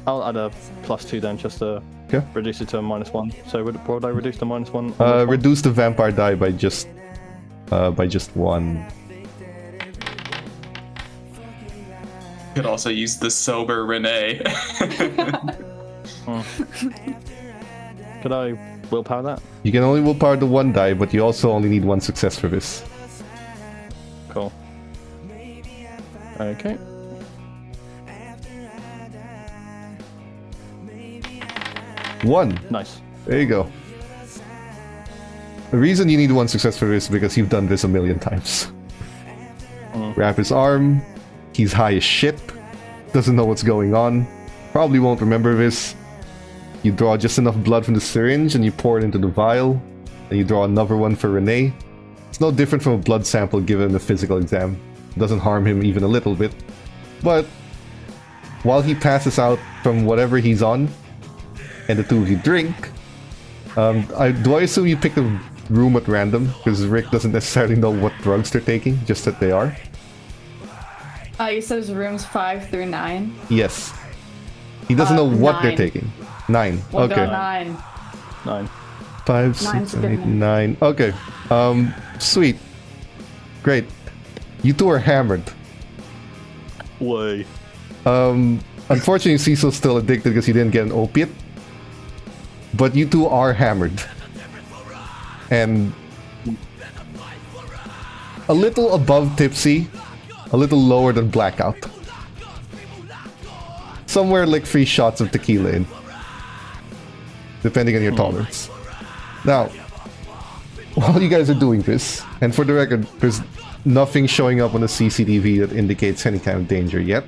I'll add a +2 then, just to reduce it to a -1. So what would I reduce to -1? Reduce the vampire die by just 1. Could also use the sober Renee. Could I willpower that? You can only willpower the one die, but you also only need one success for this. Cool. Okay. One. Nice. There you go. The reason you need one success for this is because you've done this a million times. Wrap his arm. He's high as shit. Doesn't know what's going on. Probably won't remember this. You draw just enough blood from the syringe and you pour it into the vial. And you draw another one for Renee. It's no different from a blood sample given a physical exam. It doesn't harm him even a little bit. But while he passes out from whatever he's on, and the two of you drink, do I assume you pick a room at random? Because Rick doesn't necessarily know what drugs they're taking, just that they are. You said it's rooms 5 through 9? Yes. He doesn't know what 9. they're taking. 9. We'll Okay. go 9. 9. 5, Nine's 6, a 7, good 8, 9. Okay. Sweet. Great. You two are hammered. Way. Unfortunately, Cecil's still addicted because he didn't get an opiate. But you two are hammered. And a little above tipsy, a little lower than blackout. Somewhere like 3 shots of tequila in. Depending on your tolerance. Now, while you guys are doing this, and for the record, there's nothing showing up on the CCTV that indicates any kind of danger yet.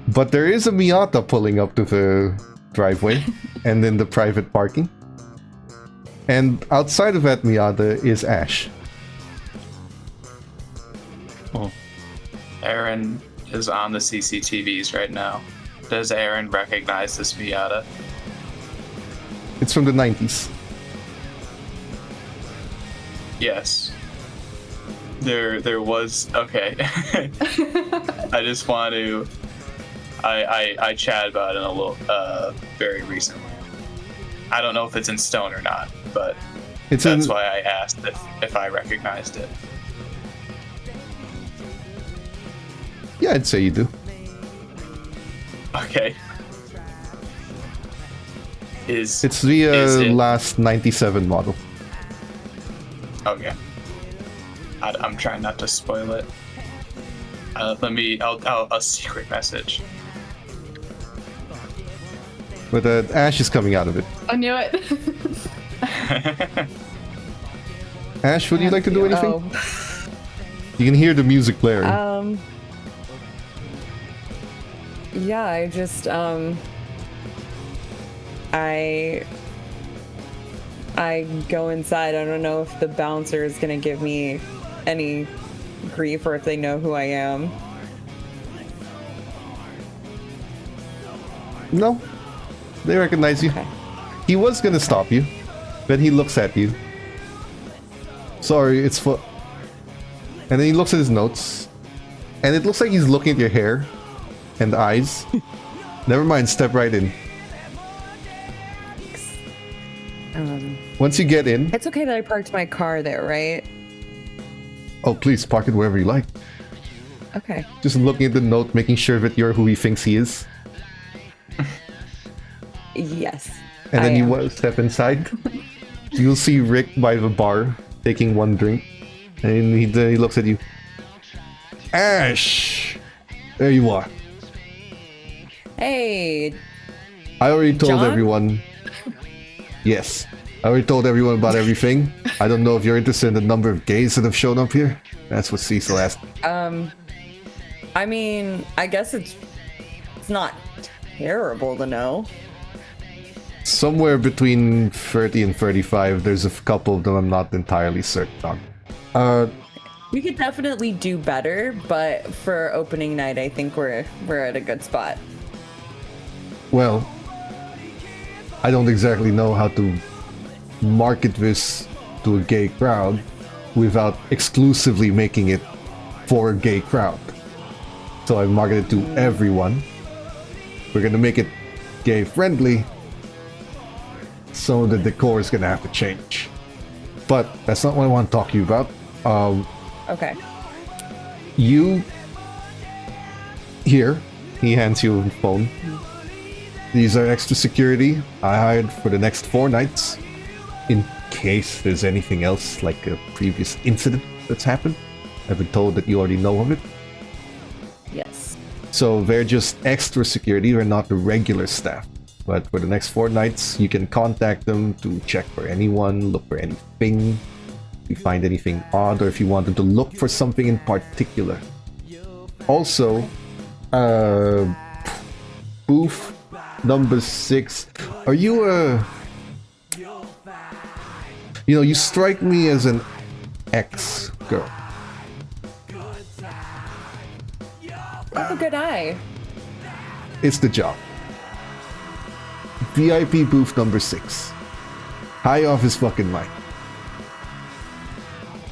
But there is a Miata pulling up to the driveway and in the private parking. And outside of that Miata is Ash. Oh. Aaron is on the CCTVs right now. Does Aaron recognize this Miata? It's from the 90s. Yes. There was okay. I just want to I chatted about it a little very recently. I don't know if it's in stone or not, but that's why I asked if I recognized it. Yeah, I'd say you do. Okay. It's the last 97 model. Okay. I'm trying not to spoil it. I'll a secret message. But Ash is coming out of it. I knew it. Ash, would you like to do anything? Oh. You can hear the music blaring. Yeah, I just I go inside. I don't know if the bouncer is gonna give me any grief or if they know who I am. No. They recognize you. Okay. He was gonna stop you. Then he looks at you. Sorry, it's for... And then he looks at his notes. And it looks like he's looking at your hair. And eyes. Never mind, step right in. Once you get in... It's okay that I parked my car there, right? Oh, please, park it wherever you like. Okay. Just looking at the note, making sure that you're who he thinks he is. Yes. And then I you am. step inside. You'll see Rick by the bar, taking one drink. And he looks at you. Ash! There you are. Hey, I already told John? everyone. Yes. I already told everyone about everything. I don't know if you're interested in the number of gays that have shown up here. That's what Cecil asked. I mean, I guess it's not terrible to know. Somewhere between 30 and 35, there's a couple of them I'm not entirely certain on. We could definitely do better, but for opening night, I think we're at a good spot. Well, I don't exactly know how to market this to a gay crowd without exclusively making it for a gay crowd. So I market it to everyone. We're gonna make it gay friendly, so the decor is gonna have to change. But that's not what I want to talk to you about. Okay. You here, he hands you a phone. These are extra security I hired for the next 4 nights, in case there's anything else like a previous incident that's happened. I've been told that you already know of it. Yes. So they're just extra security, they're not the regular staff. But for the next 4 nights, you can contact them to check for anyone, look for anything, if you find anything odd, or if you want them to look for something in particular. Also, booth number 6, are you you strike me as an ex-girl. Have a good eye. It's the job. VIP booth number 6. High off his fucking mind.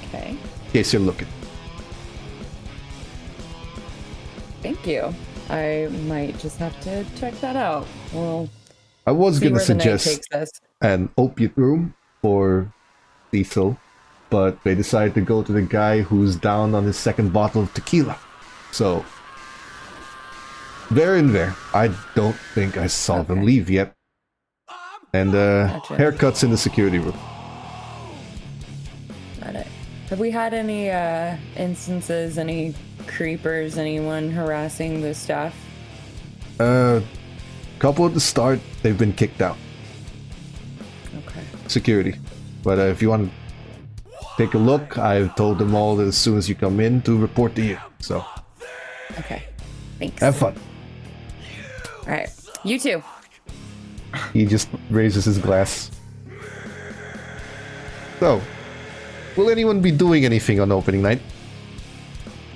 Okay. In case you're looking. Thank you. I might just have to check that out. Well, I was see gonna where the night suggest takes us. an opiate room for Cecil, but they decided to go to the guy who's down on his 2nd bottle of tequila. So they're in there. I don't think I saw them Okay. leave yet. And Gotcha. haircuts in the security room. Got it. Have we had any instances, any creepers, anyone harassing the staff? Couple at the start, they've been kicked out. Okay. Security. But if you want to take a look, I've told them all that as soon as you come in to report to you. So Okay. Thanks. have fun. All right. You too. He just raises his glass. So, will anyone be doing anything on opening night?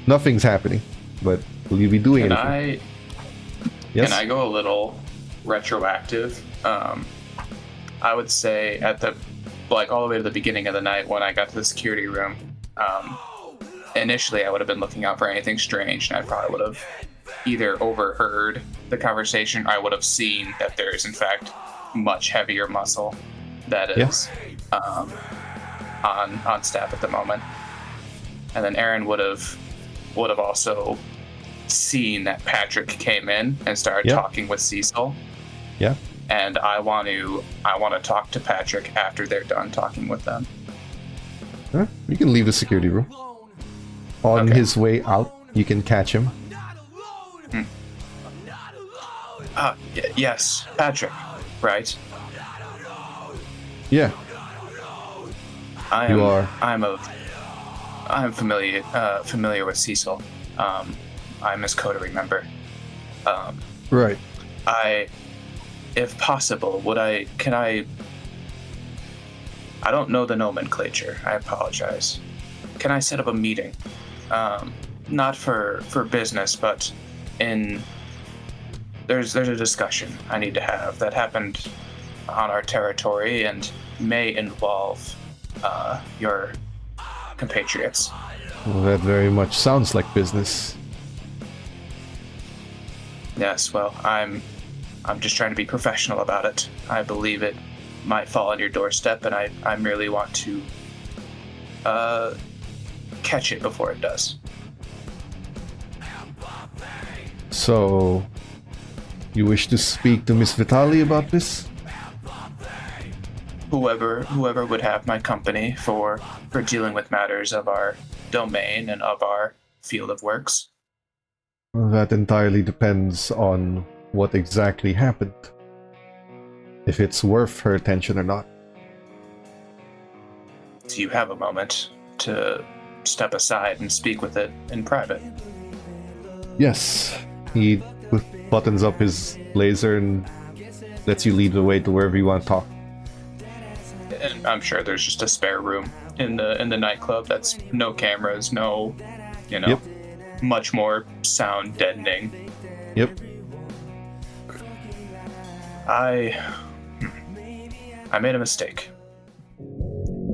Nothing's happening, but will you be doing Can anything? Can I go a little retroactive? I would say at the all the way to the beginning of the night when I got to the security room. Initially, I would have been looking out for anything strange, and I probably would have either overheard the conversation, or I would have seen that there is in fact much heavier muscle that is on staff at the moment. And then Aaron would have also seen that Patrick came in and started talking with Cecil. Yeah. And I want to talk to Patrick after they're done talking with them. Huh? You can leave the security room. On Okay. his way out, you can catch him. Yes, Patrick, right? Yeah. You are. I'm familiar with Cecil. I'm his coterie member. Right. If possible, I don't know the nomenclature. I apologize. Can I set up a meeting? Not for business, but there's a discussion I need to have that happened on our territory and may involve your compatriots. Well, that very much sounds like business. Yes, well, I'm just trying to be professional about it. I believe it might fall on your doorstep, and I merely want to catch it before it does. So, you wish to speak to Miss Vitali about this? Whoever would have my company for dealing with matters of our domain and of our field of works. Well, that entirely depends on what exactly happened. If it's worth her attention or not. Do you have a moment to step aside and speak with it in private? Yes. He buttons up his blazer and lets you lead the way to wherever you want to talk. And I'm sure there's just a spare room in the nightclub that's no cameras, no, Yep. much more sound deadening. Yep. I made a mistake.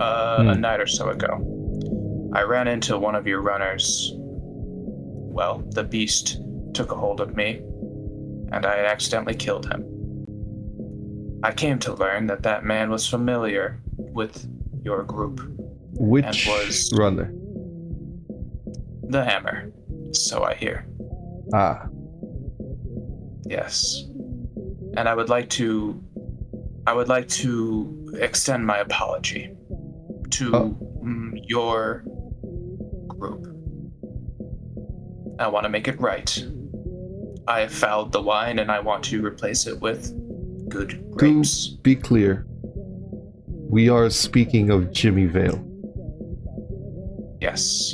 A night or so ago, I ran into one of your runners. Well, the beast took a hold of me, and I accidentally killed him. I came to learn that man was familiar with your group. Which And was- runner? The Hammer, so I hear. Ah. Yes. And I would like to extend my apology to your group. I want to make it right. I have fouled the wine and I want to replace it with good grapes. To be clear, we are speaking of Jimmy Vale. Yes.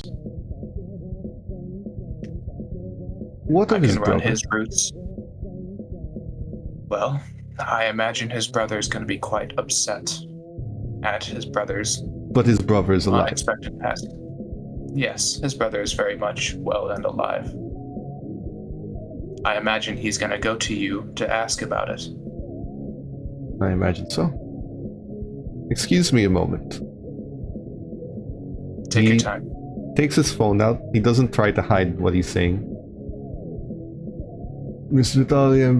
What I of his can run brother? his roots. Well, I imagine his brother is going to be quite upset at his brother's But his brother is alive. unexpected passing. Yes, his brother is very much well and alive. I imagine he's going to go to you to ask about it. I imagine so. Excuse me a moment. Take your He time. takes his phone out. He doesn't try to hide what he's saying. Mr. Vitali, I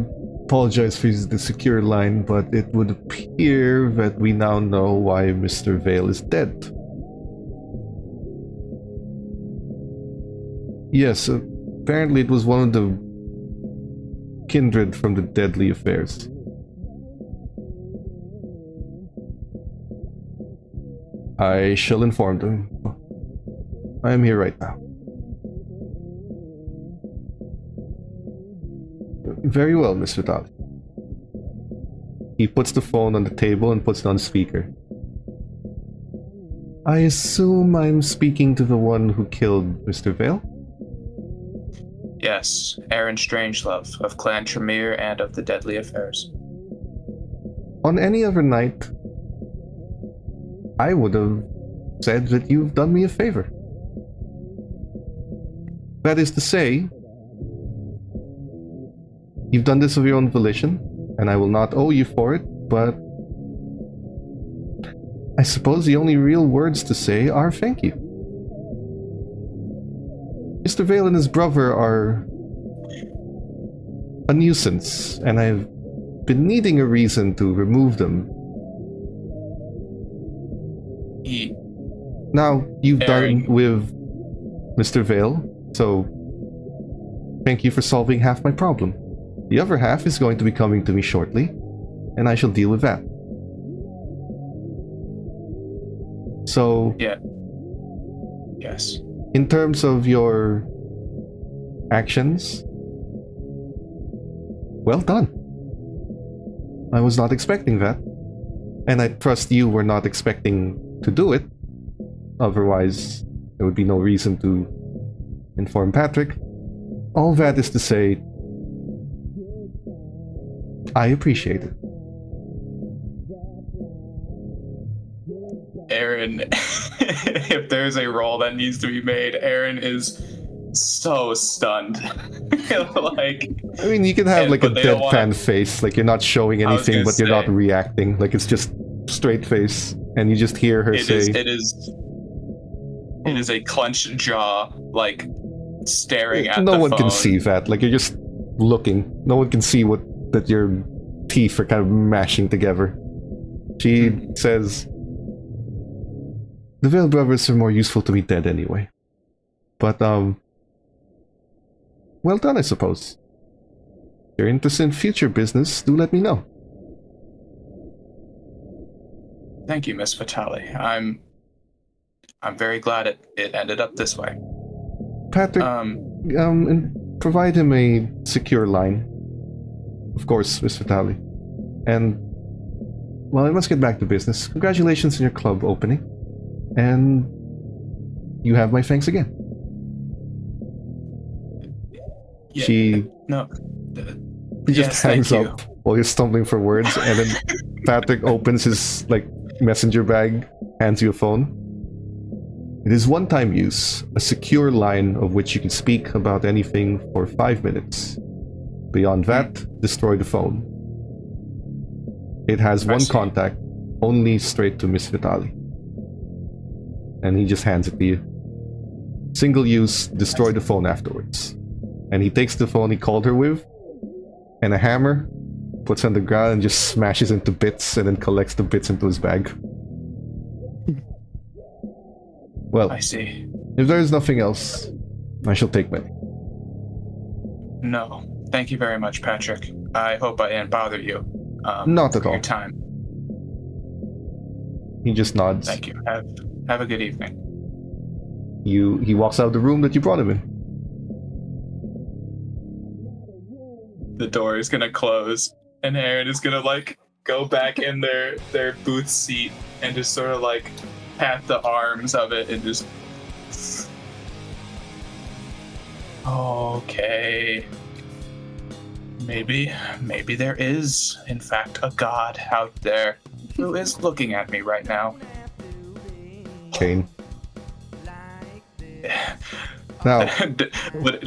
apologize for using the secure line, but it would appear that we now know why Mr. Vale is dead. Yes, apparently it was one of the kindred from the deadly affairs. I shall inform them. I am here right now. Very well, Miss Vitali. He puts the phone on the table and puts it on speaker. I assume I'm speaking to the one who killed Mr. Vale? Yes, Aaron Strangelove of Clan Tremere and of the Deadly Affairs. On any other night, I would have said that you've done me a favor. That is to say, you've done this of your own volition, and I will not owe you for it, but I suppose the only real words to say are thank you. Mr. Vale and his brother are a nuisance, and I've been needing a reason to remove them. Now, you've done with Mr. Vale, so thank you for solving half my problem. The other half is going to be coming to me shortly, and I shall deal with that. So, Yeah. Yes. in terms of your actions, well done. I was not expecting that, and I trust you were not expecting to do it. Otherwise, there would be no reason to inform Patrick. All that is to say, I appreciate it. Aaron, if there's a roll that needs to be made, Aaron is so stunned. Like, I mean, you can have like a but they don't deadpan face, like you're not showing I was anything, gonna but you're not say. reacting. Like it's just straight face, and you just hear her say, it is a clenched jaw, like staring at no the one phone. can see that. Like you're just looking. No one can see that your teeth are kind of mashing together. She says, the Vale brothers are more useful to me dead anyway. But, well done, I suppose. If you're interested in future business, do let me know. Thank you, Miss Vitali. I'm very glad it ended up this way. Patrick, and provide him a secure line. Of course, Miss Vitali. And, well, I must get back to business. Congratulations on your club opening. And you have my thanks again. Yeah, She no. just Yes, thank hangs you. up while you're stumbling for words, and then Patrick opens his messenger bag, hands you a phone. It is one-time use, a secure line of which you can speak about anything for 5 minutes. Beyond that, destroy the phone. It has I one see. contact, only straight to Miss Vitali. And he just hands it to you. Single use, destroy the phone afterwards. And he takes the phone he called her with, and a hammer, puts on the ground and just smashes into bits, and then collects the bits into his bag. Well, I see. if there is nothing else, I shall take my leave. No. Thank you very much, Patrick. I hope I didn't bother you. Not at for all. Your time. He just nods. Thank you. Have a good evening. He walks out of the room that you brought him in. The door is gonna close, and Aaron is gonna like go back in their booth seat and just sort of like pat the arms of it and just. Okay. Maybe there is, in fact, a god out there who is looking at me right now. Kane. Now,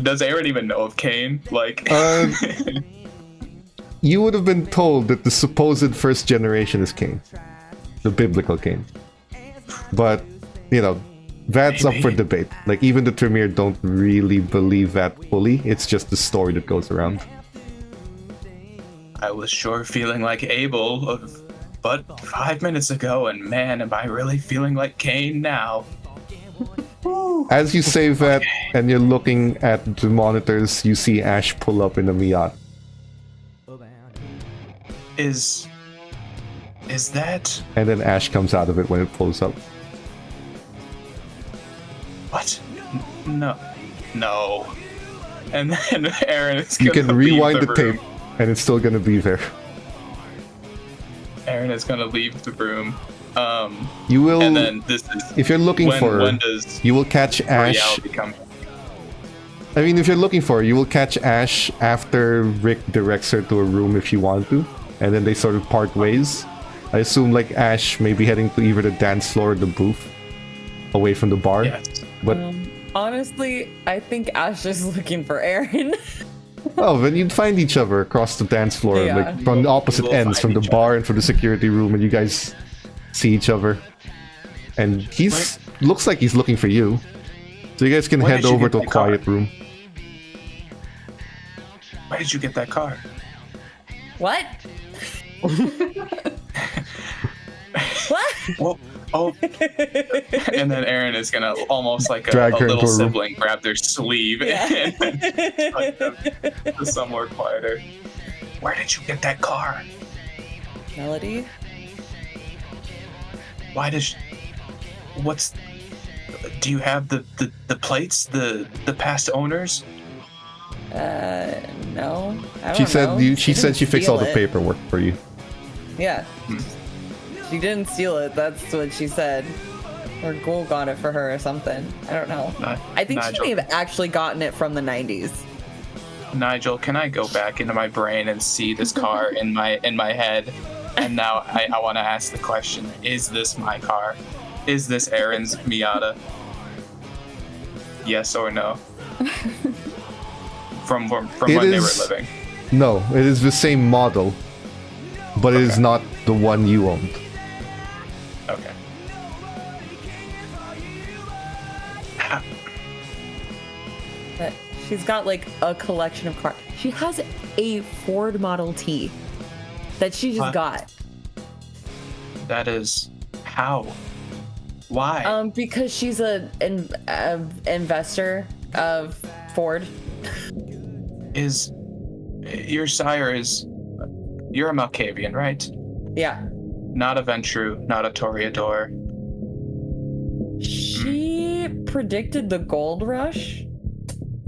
Does Aaron even know of Cain? Like, you would have been told that the supposed first generation is Cain, the biblical Cain. But that's up for Maybe. debate. Like, even the Tremere don't really believe that fully. It's just the story that goes around. I was sure feeling like Abel, but 5 minutes ago, and man, am I really feeling like Cain now. As you say that, and you're looking at the monitors, you see Ash pull up in a Miata. Is that And then Ash comes out of it when it pulls up. what? No. And then Aaron is You gonna can rewind leave the room. tape, and it's still gonna be there. Aaron is gonna leave the room. You will, And then this is if you're looking for her, when does you will catch Ash. reality come? I mean, if you're looking for her, you will catch Ash after Rick directs her to a room if you want to, and then they sort of part ways. I assume like Ash may be heading to either the dance floor or the booth, away from the bar. Yes. But Honestly, I think Ash is looking for Aaron. oh, then you'd find each other across the dance floor, Yeah. like from the opposite We will ends, find from the each bar and from the security room, and you guys see each other. And he's looks like he's looking for you, so you guys can When head did you over get to a that car? quiet room. Where did you get that car? What? What? Well, oh. And then Aaron is gonna almost like a Drag her little into a room. sibling grab their sleeve and then like to somewhere quieter. Where did you get that car? Melody? Why does? What's? Do you have the plates? The past owners? No. I don't She said know. she said didn't she fixed all steal the it. paperwork for you. Yeah. She didn't steal it, that's what she said. Or Ghoul got it for her or something. I don't know. I think Nigel. she may have actually gotten it from the 90s. Nigel, can I go back into my brain and see this car in my head? And now I want to ask the question: is this my car? Is this Aaron's Miata? Yes or no? From It when they were is- living. No, it is the same model, but it is Okay. not the one you owned. Okay. But she's got like a collection of cars. She has a Ford Model T that she just What? got. That is how. Why? Because she's a investor of Ford. Is your sire is you're a Malkavian, right? Yeah. Not a Ventru, not a Toreador. She predicted the gold rush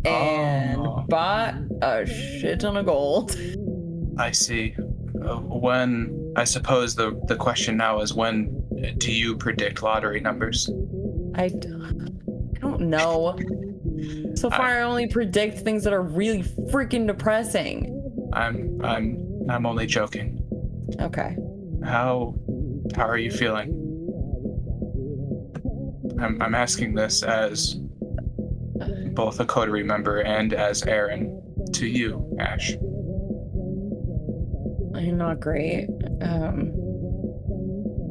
and Oh. bought a shit ton of gold. I see. When I suppose the question now is when do you predict lottery numbers? I don't know. So far, I only predict things that are really freaking depressing. I'm only joking. Okay. How are you feeling? I'm asking this as both a coterie member and as Aaron to you, Ash. I'm not great.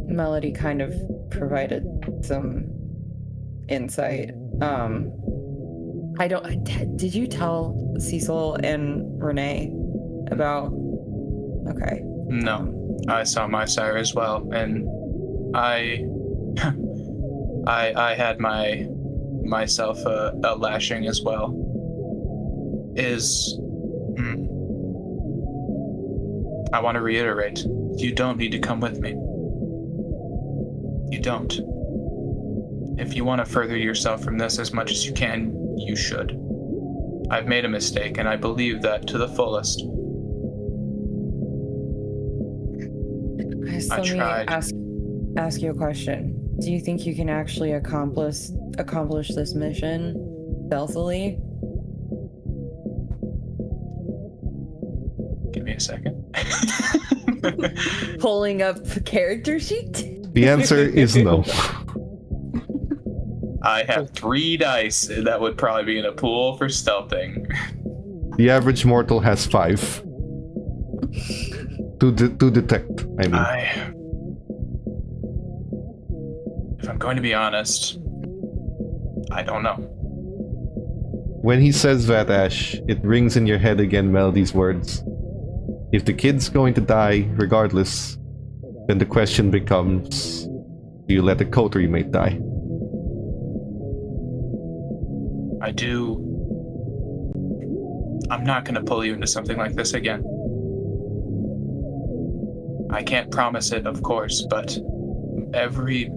Melody kind of provided some insight. I don't. Did you tell Cecil and Renee about? Okay. No, I saw my sire as well, and I had myself a lashing as well. I want to reiterate, you don't need to come with me. You don't. If you want to further yourself from this as much as you can, you should. I've made a mistake, and I believe that to the fullest. Let me ask you a question. Do you think you can actually accomplish this mission stealthily? Give me a second. Pulling up character sheet? The answer is no. I have 3 dice. That would probably be in a pool for stealthing. The average mortal has 5. To detect, I mean. If I'm going to be honest, I don't know. When he says that, Ash, it rings in your head again, Melody's words. If the kid's going to die regardless, then the question becomes, do you let the coterie mate die? I do. I'm not going to pull you into something like this again. I can't promise it, of course, but every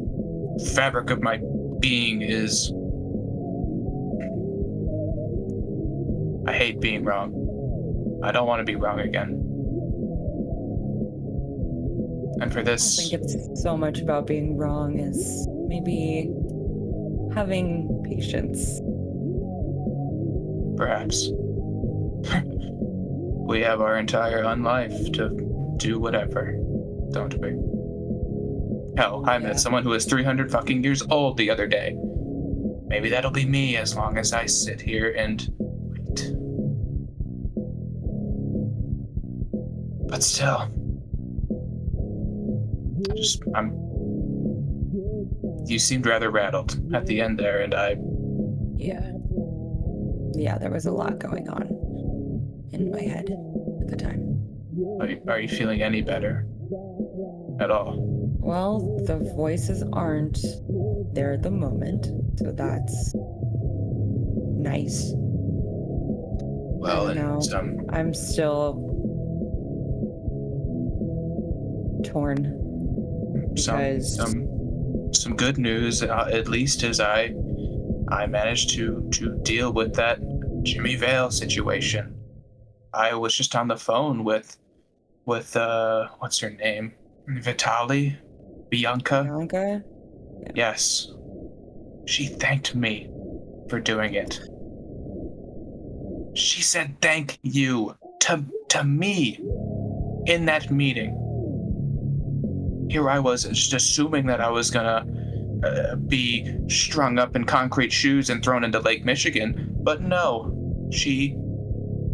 fabric of my being is... I hate being wrong. I don't want to be wrong again. And for I this... don't think it's so much about being wrong as maybe having patience. Perhaps. We have our entire unlife to do whatever, don't we? Hell, I met someone who was 300 fucking years old the other day. Maybe that'll be me as long as I sit here and wait. But still, you seemed rather rattled at the end there, and Yeah, there was a lot going on in my head at the time. Are you feeling any better? At all? Well, the voices aren't there at the moment, so that's nice. Well, and I'm still torn. Some good news, at least, is I managed to deal with that Jimmy Vale situation. I was just on the phone with what's her name? Bianca? Yeah. Yes. She thanked me for doing it. She said thank you to me in that meeting. Here I was just assuming that I was gonna be strung up in concrete shoes and thrown into Lake Michigan, but no, she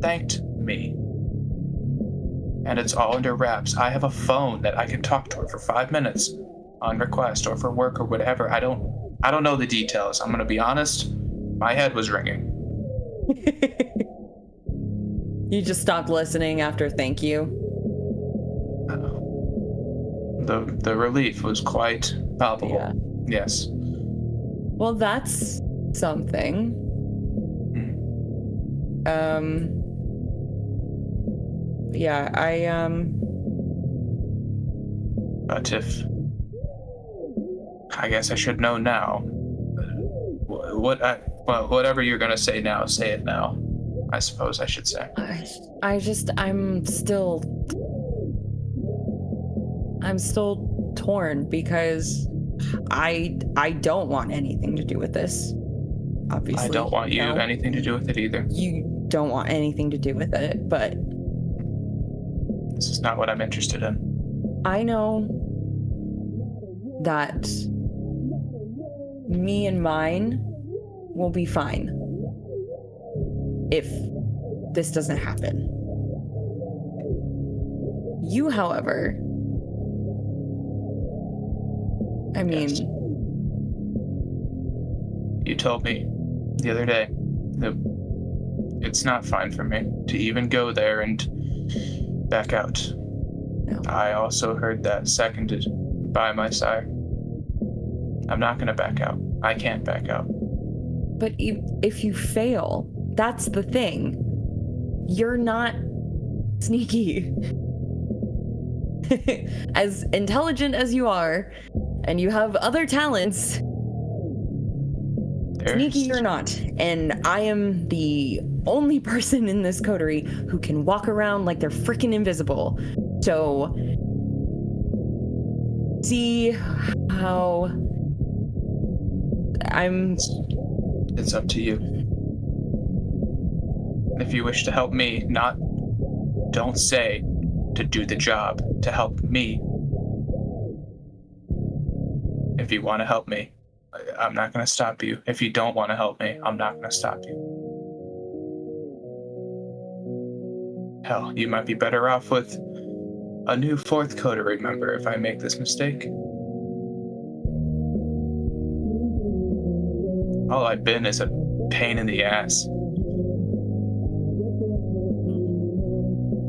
thanked me. And it's all under wraps. I have a phone that I can talk to her for 5 minutes on request or for work or whatever. I don't know the details. I'm gonna be honest. My head was ringing. You just stopped listening after thank you? The relief was quite palpable. Yeah. Yes. Well, that's something. Yeah, But I guess I should know now. Whatever you're gonna say now, say it now. I suppose I should say. I'm still torn because I don't want anything to do with this. Obviously. I don't want you anything to do with it either. You don't want anything to do with it, but this is not what I'm interested in. I know that me and mine will be fine if this doesn't happen. You, however, I mean... Yes. You told me the other day that it's not fine for me to even go there and back out. No. I also heard that seconded by my sire. I'm not going to back out. I can't back out. But if you fail, that's the thing. You're not sneaky. as intelligent as you are, and you have other talents, sneaky or not, and I am the only person in this coterie who can walk around like they're freaking invisible. So, see how I'm... It's up to you. If you wish to help me, don't say to do the job, to help me. If you want to help me, I'm not going to stop you. If you don't want to help me, I'm not going to stop you. Hell, you might be better off with a new fourth coterie member if I make this mistake. All I've been is a pain in the ass.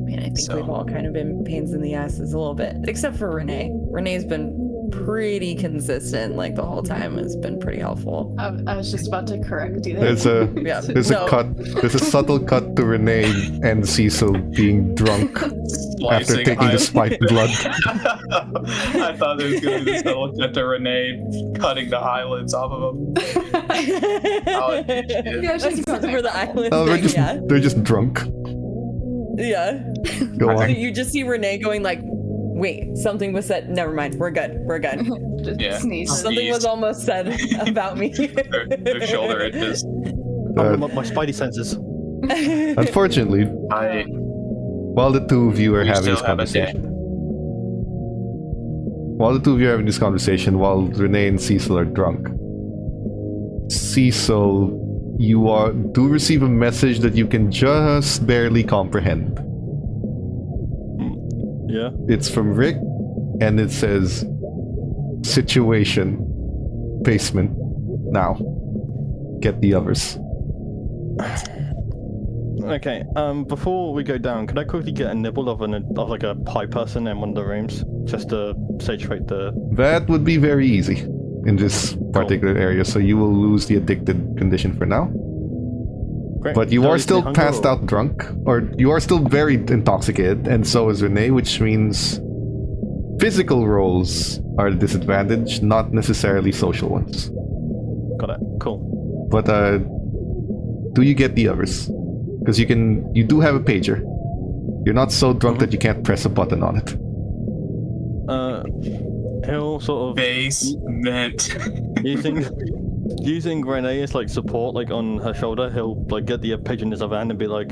Man, I think we've all kind of been pains in the asses a little bit, except for Renee. Renee's been pretty consistent, like the whole time. Has been pretty helpful. I was just about to correct you there. There's a Yeah. there's a cut. There's a subtle cut to Renee and Cecil being drunk after taking the spiked blood. I thought there was going to be this little cut to Renee cutting the eyelids off of him. Yeah, she's Except for the island. Oh, thing, they're just drunk. Yeah. Go on. You just see Renee going like, wait, something was said. Never mind. We're good. We're good. Just Yeah. sneeze. Something was almost said about me. Their shoulder edges. My spidey senses. Unfortunately, while the two of you are We having still this have a day. conversation, while Renee and Cecil are drunk, Cecil, you do receive a message that you can just barely comprehend. Yeah. It's from Rick, and it says, "Situation, basement, now. Get the others." Okay. Before we go down, can I quickly get a nibble of like a pie person in one of the rooms, just to saturate the? That would be very easy in this particular area, so you will lose the addicted condition for now. Great. But you So are is still the hunger passed or- out drunk, or you are still very intoxicated, and so is Renee, which means physical rolls are the disadvantage, not necessarily social ones. Got it. Cool. But do you get the others? Because you do have a pager. You're not so drunk that you can't press a button on it. He'll sort of Basement. using Renee as like support, like on her shoulder. He'll like get the pigeon in his hand and be like,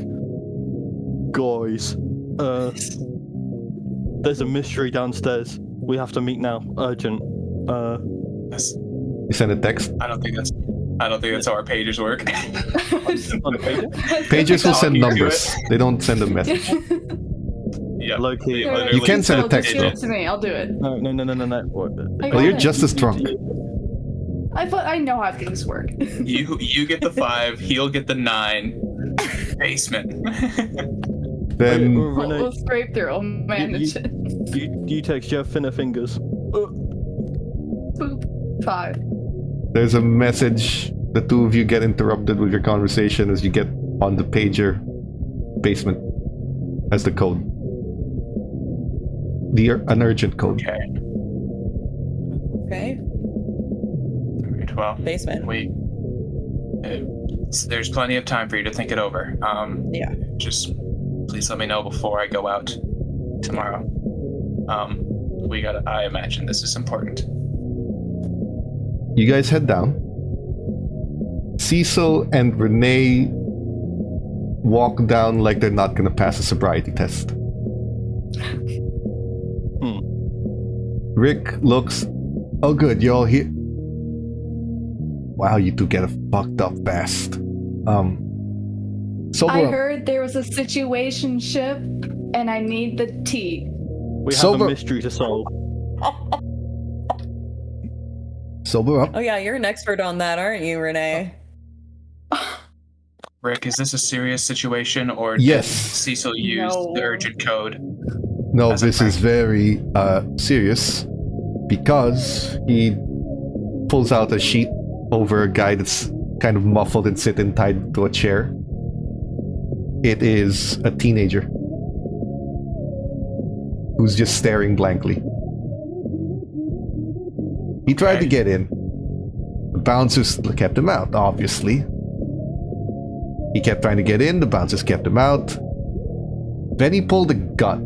"Guys, there's a mystery downstairs. We have to meet now, urgent." You send a text. I don't think that's how our pages work. On a pager? Pagers will send Talking to numbers. They don't send a message. Yeah. Low-key. You can send a text, Just give though. it to me. I'll do it. No. What? I Well, got you're it. just as drunk. I know how things work. You get the 5, he'll get the 9. Basement. Then We'll scrape through. I'll manage it. You text Jeff thinner fingers. Poop. 5. there's a message. The two of you get interrupted with your conversation as you get on the pager. Basement as the code. An urgent code. Okay. Okay. Alright, well, Basement. there's plenty of time for you to think it over. Yeah. Just please let me know before I go out tomorrow. I imagine this is important. You guys head down. Cecil and Renee walk down like they're not gonna pass a sobriety test. Rick looks, "Oh good, you all here." Wow, you two get fucked up fast. Sober I up. heard there was a situationship, and I need the tea. We have Sober- a mystery to solve. Sober up. Oh yeah, you're an expert on that, aren't you, Renee? Rick, is this a serious situation, or Yes. did Cecil use No. the urgent code? No, As a this is very serious because he pulls out a sheet over a guy that's kind of muffled and sitting tied to a chair. It is a teenager who's just staring blankly. He tried to get in. The bouncers kept him out, obviously. He kept trying to get in, the bouncers kept him out. Then he pulled a gun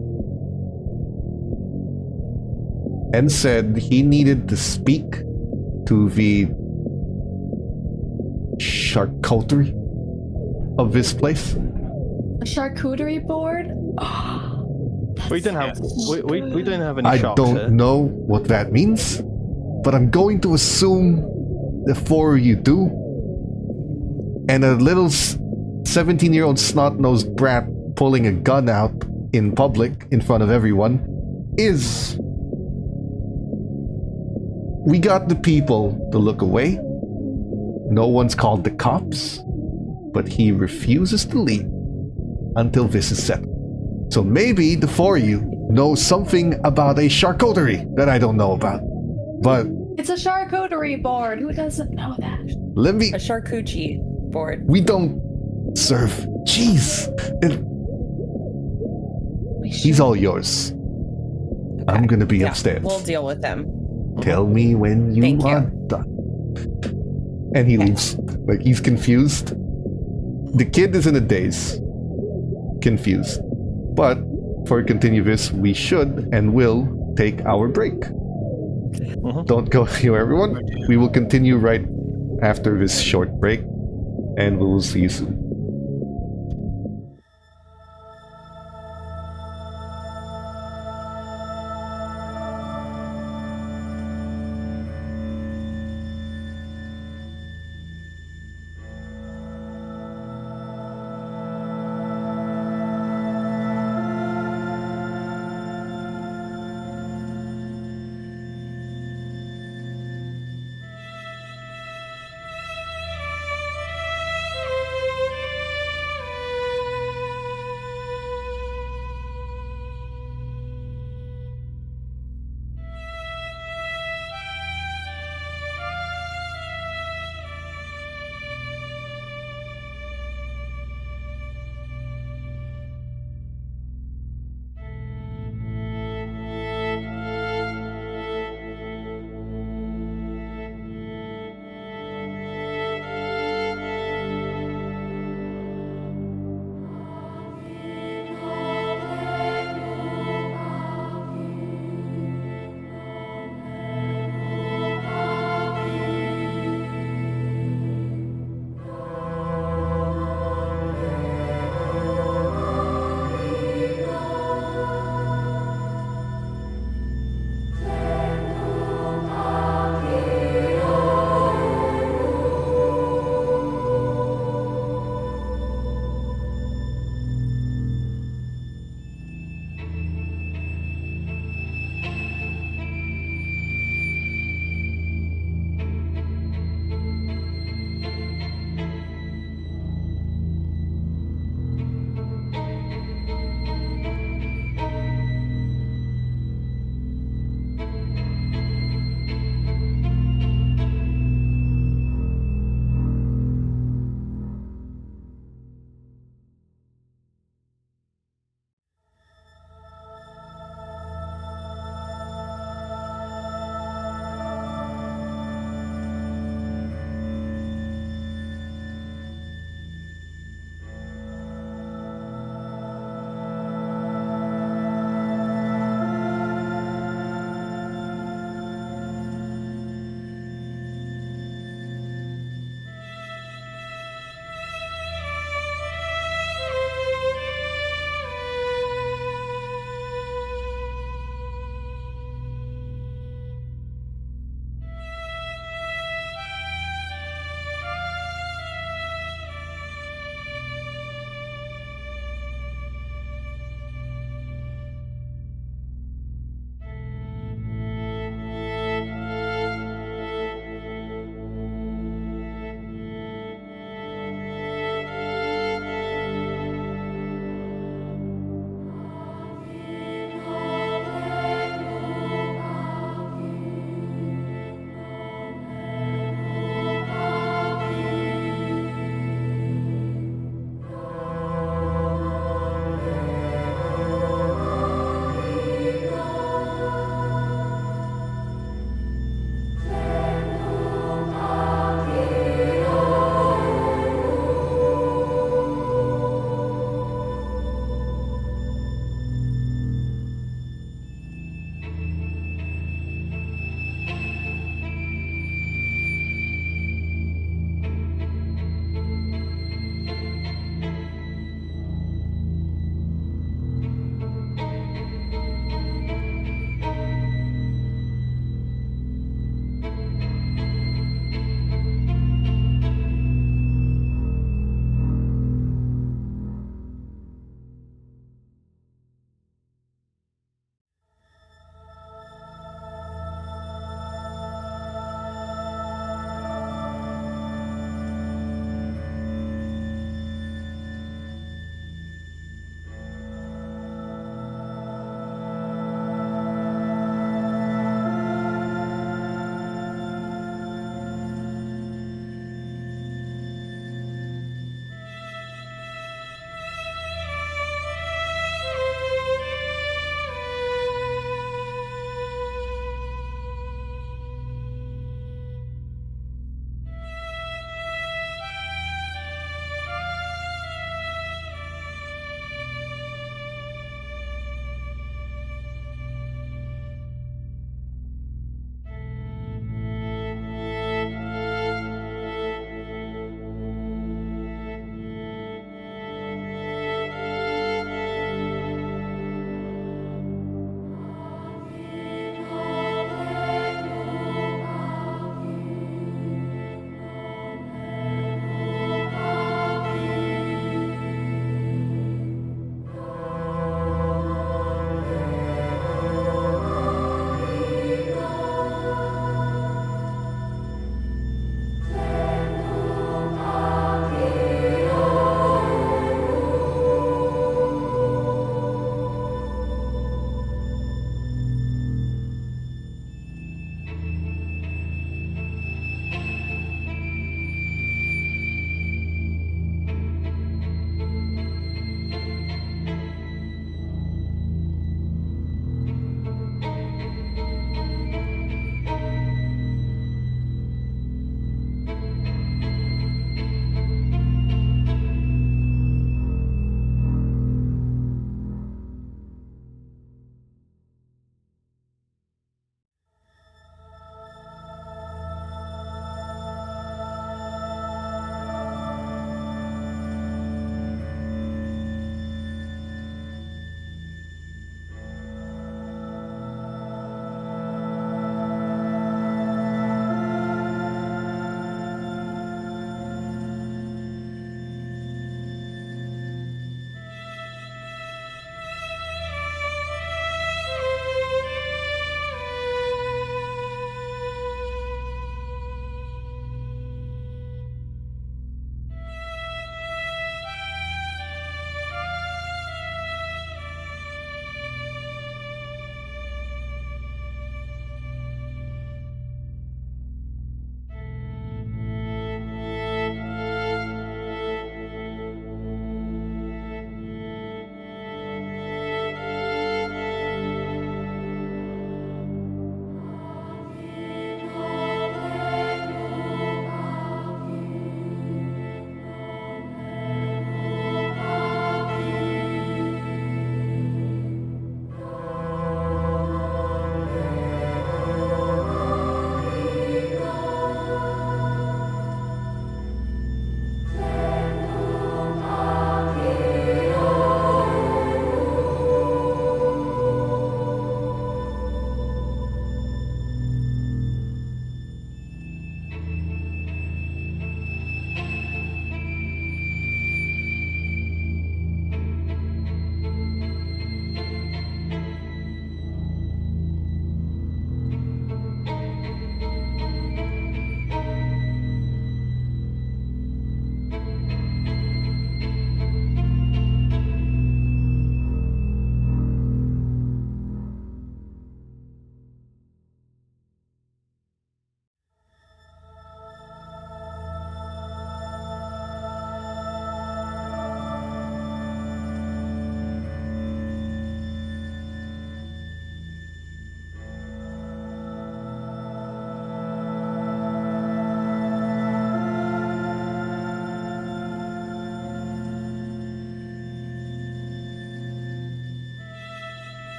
and said he needed to speak to the charcuterie of this place. A charcuterie board? We didn't have we didn't have any I sharks don't here. know what that means, but I'm going to assume the four of you do. And a little 17-year-old snot-nosed brat pulling a gun out in public in front of everyone is... We got the people to look away. No one's called the cops, but he refuses to leave until this is settled. So maybe the four of you know something about a charcuterie that I don't know about. But It's a charcuterie board. Who doesn't know that? let me... A charcuterie board. We don't serve cheese. We He's should. all yours. I'm gonna be Yeah, upstairs. we'll deal with them. Tell me when you Thank you. are done. And he leaves. Like, he's confused. The kid is in a daze. Confused. But for continue this, we should and will take our break. Don't go anywhere, everyone. We will continue right after this short break, and we will see you soon.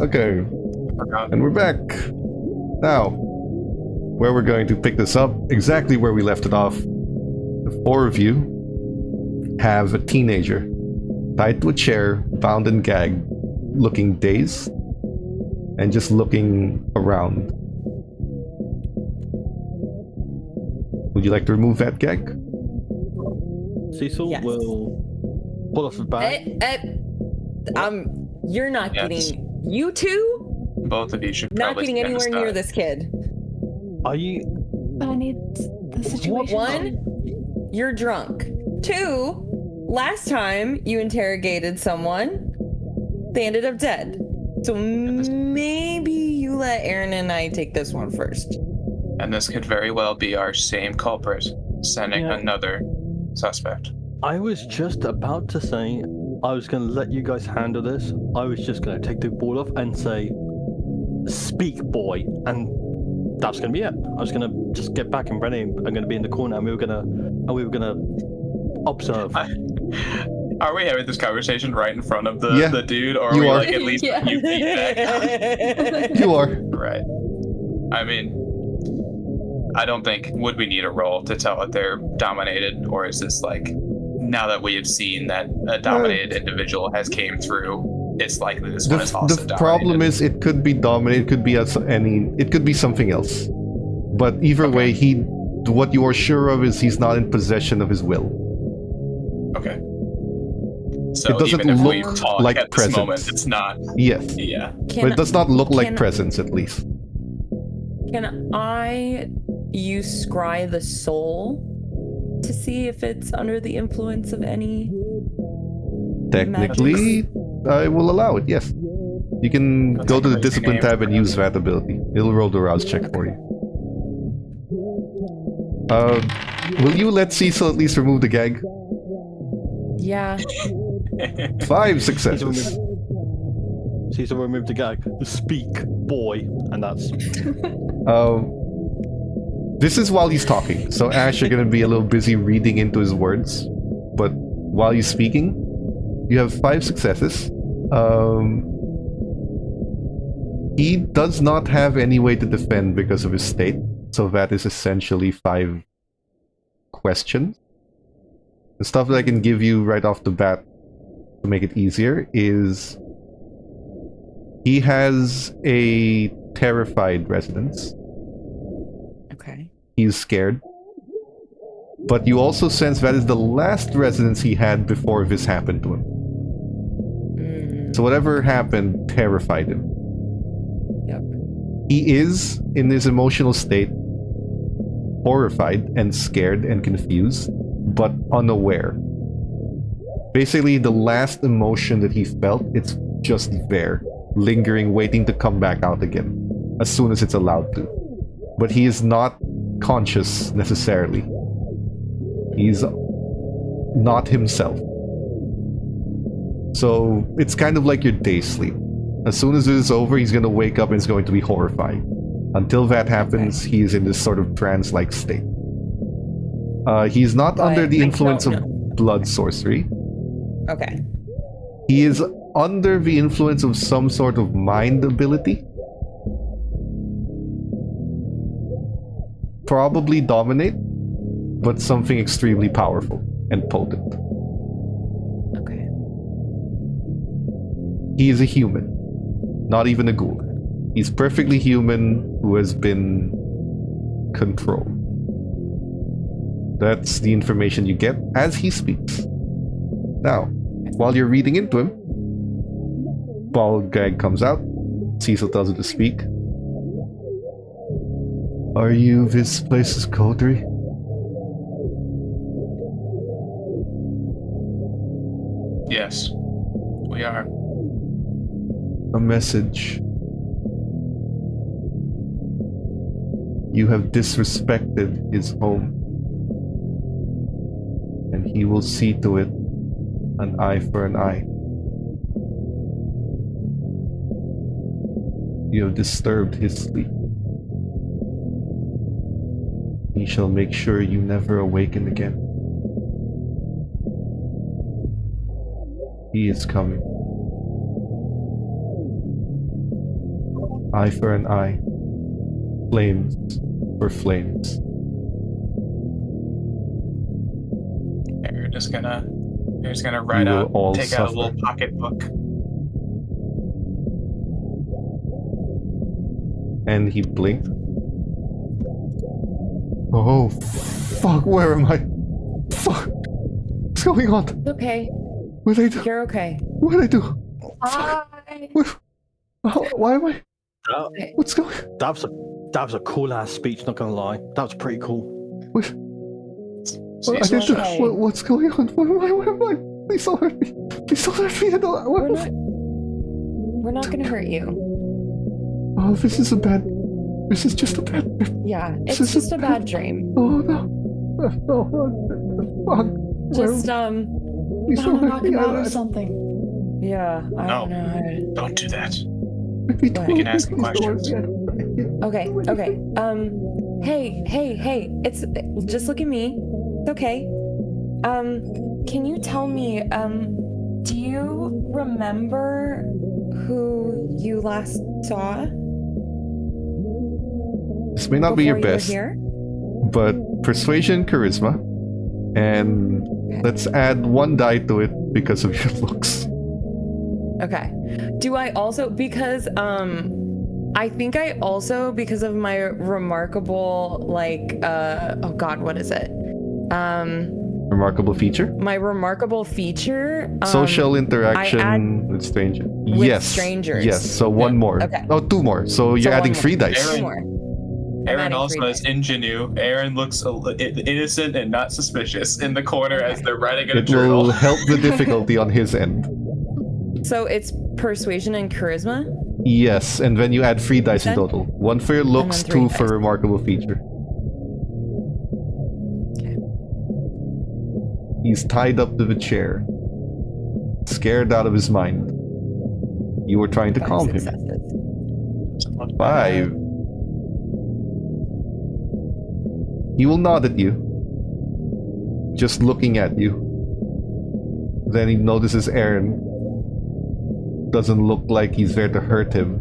Okay, Forgot. and we're back. Now, where we're going to pick this up, exactly where we left it off. The four of you have a teenager tied to a chair, bound and gagged, looking dazed, and just looking around. Would you like to remove that gag? Cecil Yes. will pull off his bag. You're not Yes. getting, you two, Both of you should not probably getting stand anywhere near aside. this kid. Are you? But I need the situation. One, you're drunk. Two, last time you interrogated someone, they ended up dead. So maybe you let Aaron and I take this one first. And this could very well be our same culprit sending Yeah. another suspect. I was just about to say I was going to let you guys handle this. I was just going to take the ball off and say, "Speak, boy," and that's going to be it. I was going to just get back and Rennie are going to be in the corner, and we were going to observe. Are we having this conversation right in front of Yeah, the dude, or are you we are. like at least Yeah. a few feet back? You are. Right. I mean, I don't think, would we need a roll to tell that they're dominated, or is this like, now that we have seen that a dominated individual has came through, it's likely this one is also The dominated? problem is, it could be dominated. It could be it could be something else. But either way, what you are sure of is he's not in possession of his will. Okay. So It doesn't even if we look talk like at this moment, presence. it's not. Yes, Yeah. but it does not look like can- presence, at least. Can I use scry the soul to see if it's under the influence of any? Technically, I will allow it. Yes, you can That's go a to the crazy discipline name. tab and use that ability. It'll roll the rouse check for you. Will you let Cecil at least remove the gag? Yeah. 5 successes. Cecil removed the gag. "Speak, boy," and that's This is while he's talking, so Ash, you're gonna be a little busy reading into his words. But while he's speaking, you have 5 successes. He does not have any way to defend because of his state, so that is essentially 5 questions. The stuff that I can give you right off the bat to make it easier is he has a terrified residence. Okay. He's scared. But you also sense that is the last residence he had before this happened to him. So whatever happened terrified him. Yep. He is, in his emotional state, horrified and scared and confused, but unaware. Basically, the last emotion that he felt, it's just there, lingering, waiting to come back out again, as soon as it's allowed to. But he is not conscious, necessarily. He's not himself. So, it's kind of like your day sleep. As soon as it is over, he's going to wake up and is going to be horrified. Until that happens, he is in this sort of trance-like state. He's not But under the I influence don't of blood sorcery. Okay. He is under the influence of some sort of mind ability. Probably dominate, but something extremely powerful and potent. Okay. He is a human, not even a ghoul. He's perfectly human who has been controlled. That's the information you get as he speaks. Now, while you're reading into him, ball gag comes out. Cecil tells her to speak. Are you this place's coterie? Yes, we are. A message. You have disrespected his home, and he will see to it, an eye for an eye. You have disturbed his sleep. He shall make sure you never awaken again. He is coming. Eye for an eye. Flames for flames. You're just gonna You write will out, all take out a little suffer. pocketbook. And he blinked. Oh, fuck, where am I? Fuck! What's going on? It's okay. What did I do? You're okay. What did I do? Hi. What? Why am I? That, What's going that was a cool ass speech, not gonna lie. That was pretty cool. What? So I he's didn't do- okay. What's going on? Why am I? Please don't hurt me. Please don't hurt me. I don't, We're not gonna hurt you. Oh, this is just a bad trip. Yeah, This it's is just a bad dream. Oh no. No, fuck. Just Please don't hurt knock me. him out or something. yeah, I No. don't know how to. Don't do that. We can ask him questions. Okay, okay. Hey, it's just look at me. It's okay. Can you tell me, do you remember who you last saw? This may not be your before you were best, here? but persuasion, charisma, and let's add 1 die to it because of your looks. Okay. Do I also, because I think I also, because of my remarkable, like, oh god, what is it? Remarkable feature. My remarkable feature. Social interaction add- with strangers. with Yes. strangers. Yes. So 1 more. Okay. Oh, 2 more. So you're So adding one 3 more. dice. Aaron- Two more. Aaron adding also 3 has dice. ingenue. Aaron looks innocent and not suspicious in the corner as they're writing in a It journal. will help the difficulty on his end. So it's persuasion and charisma? Yes, and then you add 3 dice in Then- total. 1 for your looks, then 3 2 for dice. remarkable feature. Okay. He's tied up to the chair, scared out of his mind. You were trying to 5 calm him. successes. 5. He will nod at you, just looking at you. Then he notices Aaron doesn't look like he's there to hurt him.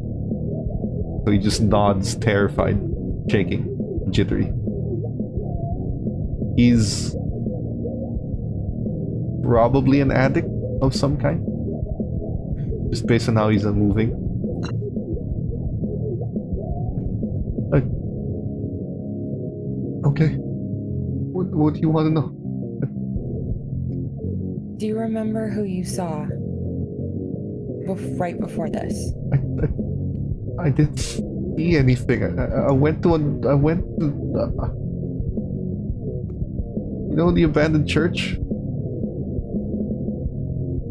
So he just nods, terrified, shaking, jittery. He's probably an addict of some kind, just based on how he's moving. Okay. What do you want to know? Do you remember who you saw right before this? I didn't see anything. I went to you know the abandoned church?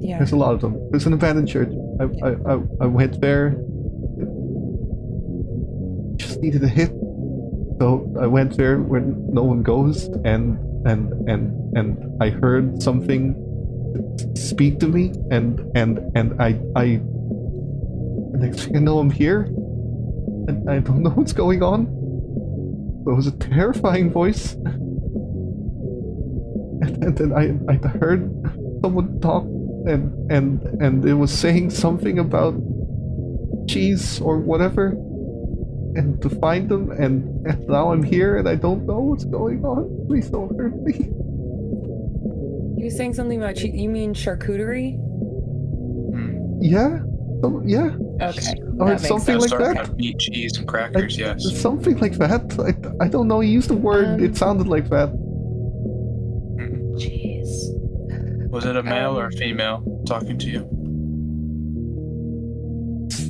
Yeah. There's a lot of them. There's an abandoned church. I went there. Just needed a hit. So I went there where no one goes, and I heard something speak to me, and I next thing I know I'm here, and I don't know what's going on. It was a terrifying voice, and then I heard someone talk, and it was saying something about cheese or whatever, and to find them, and now I'm here, and I don't know what's going on. Please don't hurt me. You were saying something about you mean charcuterie? Yeah, yeah. Okay. Or that makes something sense. like that. Meat, cheese, and crackers. Yes. Something like that. I don't know. He used the word. It sounded like that. Jeez. Was it a male or a female talking to you?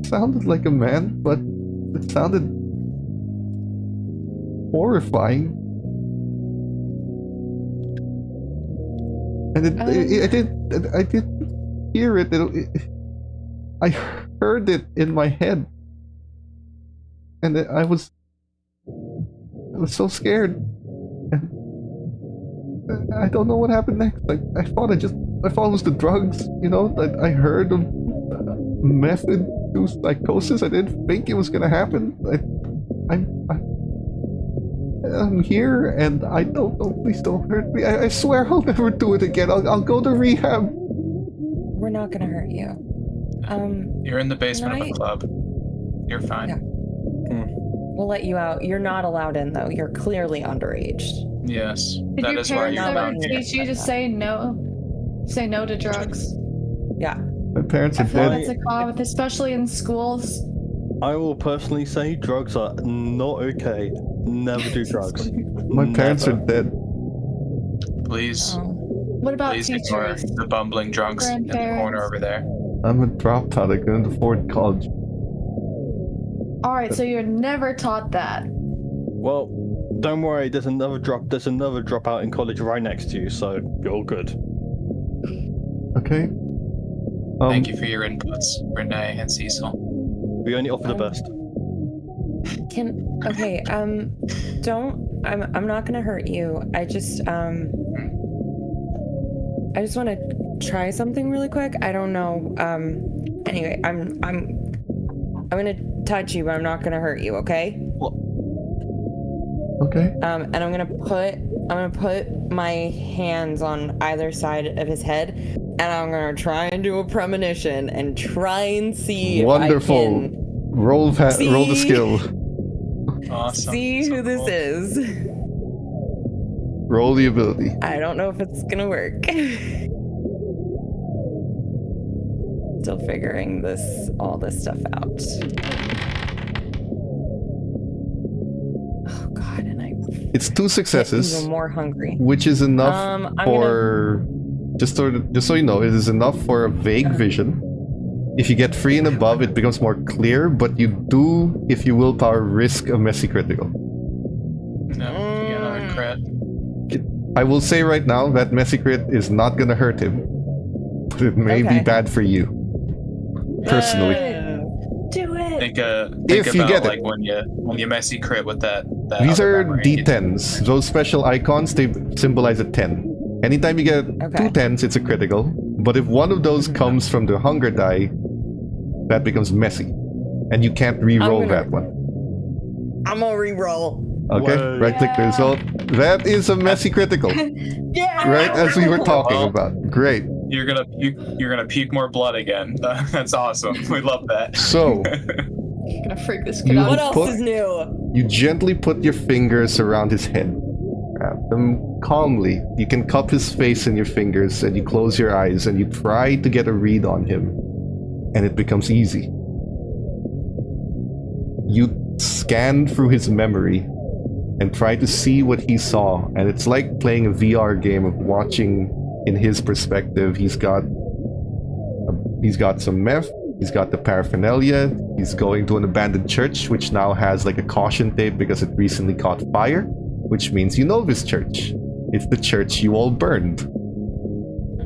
Sounded like a man, but it sounded horrifying. And I did hear it. I heard it in my head, and I was so scared. And I don't know what happened next. I thought it was the drugs. You know, I heard of meth-induced psychosis. I didn't think it was gonna happen. I'm here, and I don't know. Please don't hurt me. I swear I'll never do it again. I'll go to rehab. We're not gonna hurt you. You're in the basement of Can a club. You're fine. Yeah. We'll let you out. You're not allowed in, though. You're clearly underage. Yes, Did that your is why parents you're ever down here. teach you to say no? Say no to drugs? Yeah. My parents are I feel like dead. that's a common, especially in schools. I will personally say drugs are not okay. Never do drugs. My parents are Never. dead. Please, What about please ignore teachers? the bumbling drunks in the corner Grandparents. over there. I'm a dropout. I couldn't afford college. Alright, so you're never taught that. Well, don't worry. There's another dropout in college right next to you, so you're all good. Okay. Thank you for your inputs, Renee and Cecil. We only offer the best. I'm not gonna hurt you. I just want to try something really quick. I don't know. Anyway, I'm gonna touch you, but I'm not gonna hurt you. Okay. Okay. And I'm gonna put my hands on either side of his head, and I'm gonna try and do a premonition and try and see Wonderful. if I can Roll the skill. Awesome. see So who this cool. is. Roll the ability. I don't know if it's gonna work. Still figuring all this stuff out. Oh god, and I It's 2 get successes, even more hungry. which is enough I'm for just so you know, it is enough for a vague vision. If you get 3 and above, it becomes more clear, but you do, if you willpower, risk a messy critical. No, you get another crit. I will say right now that messy crit is not gonna hurt him, but it may be Okay. bad for you. Personally. Do it! Think If you about get it. like when you messy crit with that. These other are memory. D10s. Those special icons, they symbolize a 10. Anytime you get Okay. 2 10s, it's a critical. But if one of those comes from the hunger die, that becomes messy. And you can't re-roll I'm gonna- that one. I'm gonna re-roll. Okay, Whoa. right-click the result. That is a messy critical. Yeah! Right as we were talking Well. about. Great. You're gonna puke more blood again. That's awesome. We love that. So, You're gonna freak this kid You- out. What else put- is new? you gently put your fingers around his head. Wrap them calmly. You can cup his face in your fingers and you close your eyes and you try to get a read on him. And it becomes easy. You scan through his memory and try to see what he saw. And it's like playing a VR game of watching in his perspective. He's got some meth. He's got the paraphernalia. He's going to an abandoned church, which now has like a caution tape because it recently caught fire, which means you know this church. It's the church you all burned.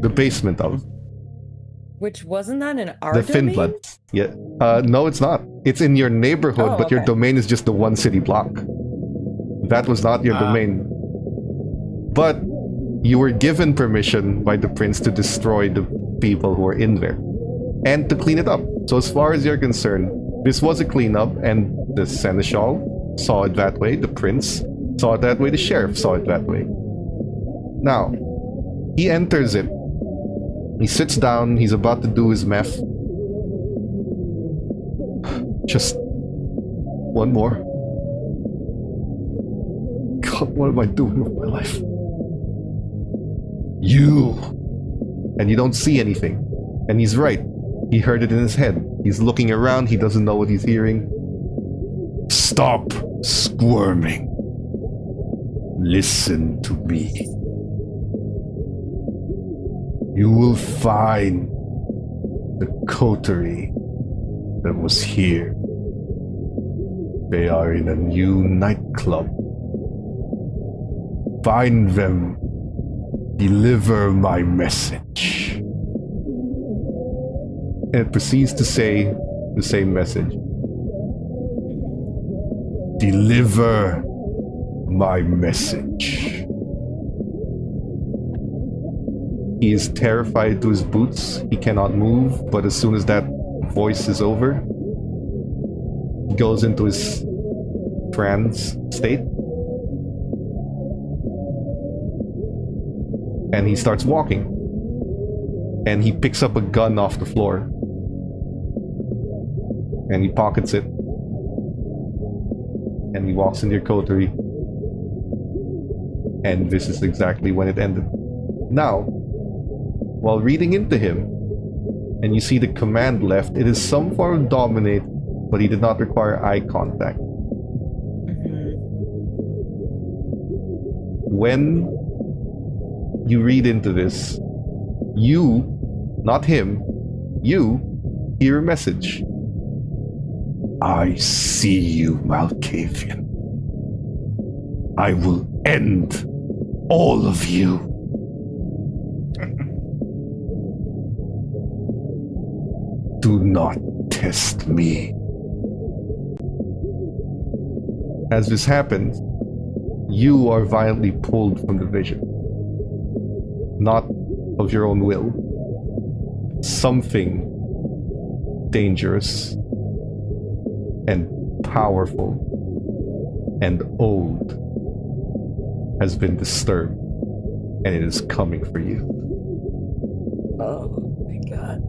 The basement of. Which wasn't that in our The domain? Finblood. Yeah. No, it's not. It's in your neighborhood, Oh, but your okay. domain is just the one city block. That was not your domain. But you were given permission by the prince to destroy the people who are in there and to clean it up. So as far as you're concerned, this was a cleanup, and the seneschal saw it that way, the prince saw it that way, the sheriff saw it that way. Now, he enters it. He sits down, he's about to do his meth. Just one more. God, what am I doing with my life? You! And you don't see anything. And he's right. He heard it in his head. He's looking around, he doesn't know what he's hearing. Stop squirming. Listen to me. You will find the coterie that was here. They are in a new nightclub. Find them. Deliver my message. And it proceeds to say the same message. Deliver my message. He is terrified to his boots. He cannot move, but as soon as that voice is over, he goes into his trance state. And he starts walking. And he picks up a gun off the floor. And he pockets it. and he walks into your coterie. And this is exactly when it ended. Now, while reading into him, and you see the command left, it is some form of dominate, but he did not require eye contact. When you read into this, you, not him, you hear a message. I see you, Malkavian. I will end all of you. Do not test me. As this happens, you are violently pulled from the vision. Not of your own will. Something dangerous and powerful and old has been disturbed, and it is coming for you. Oh my god.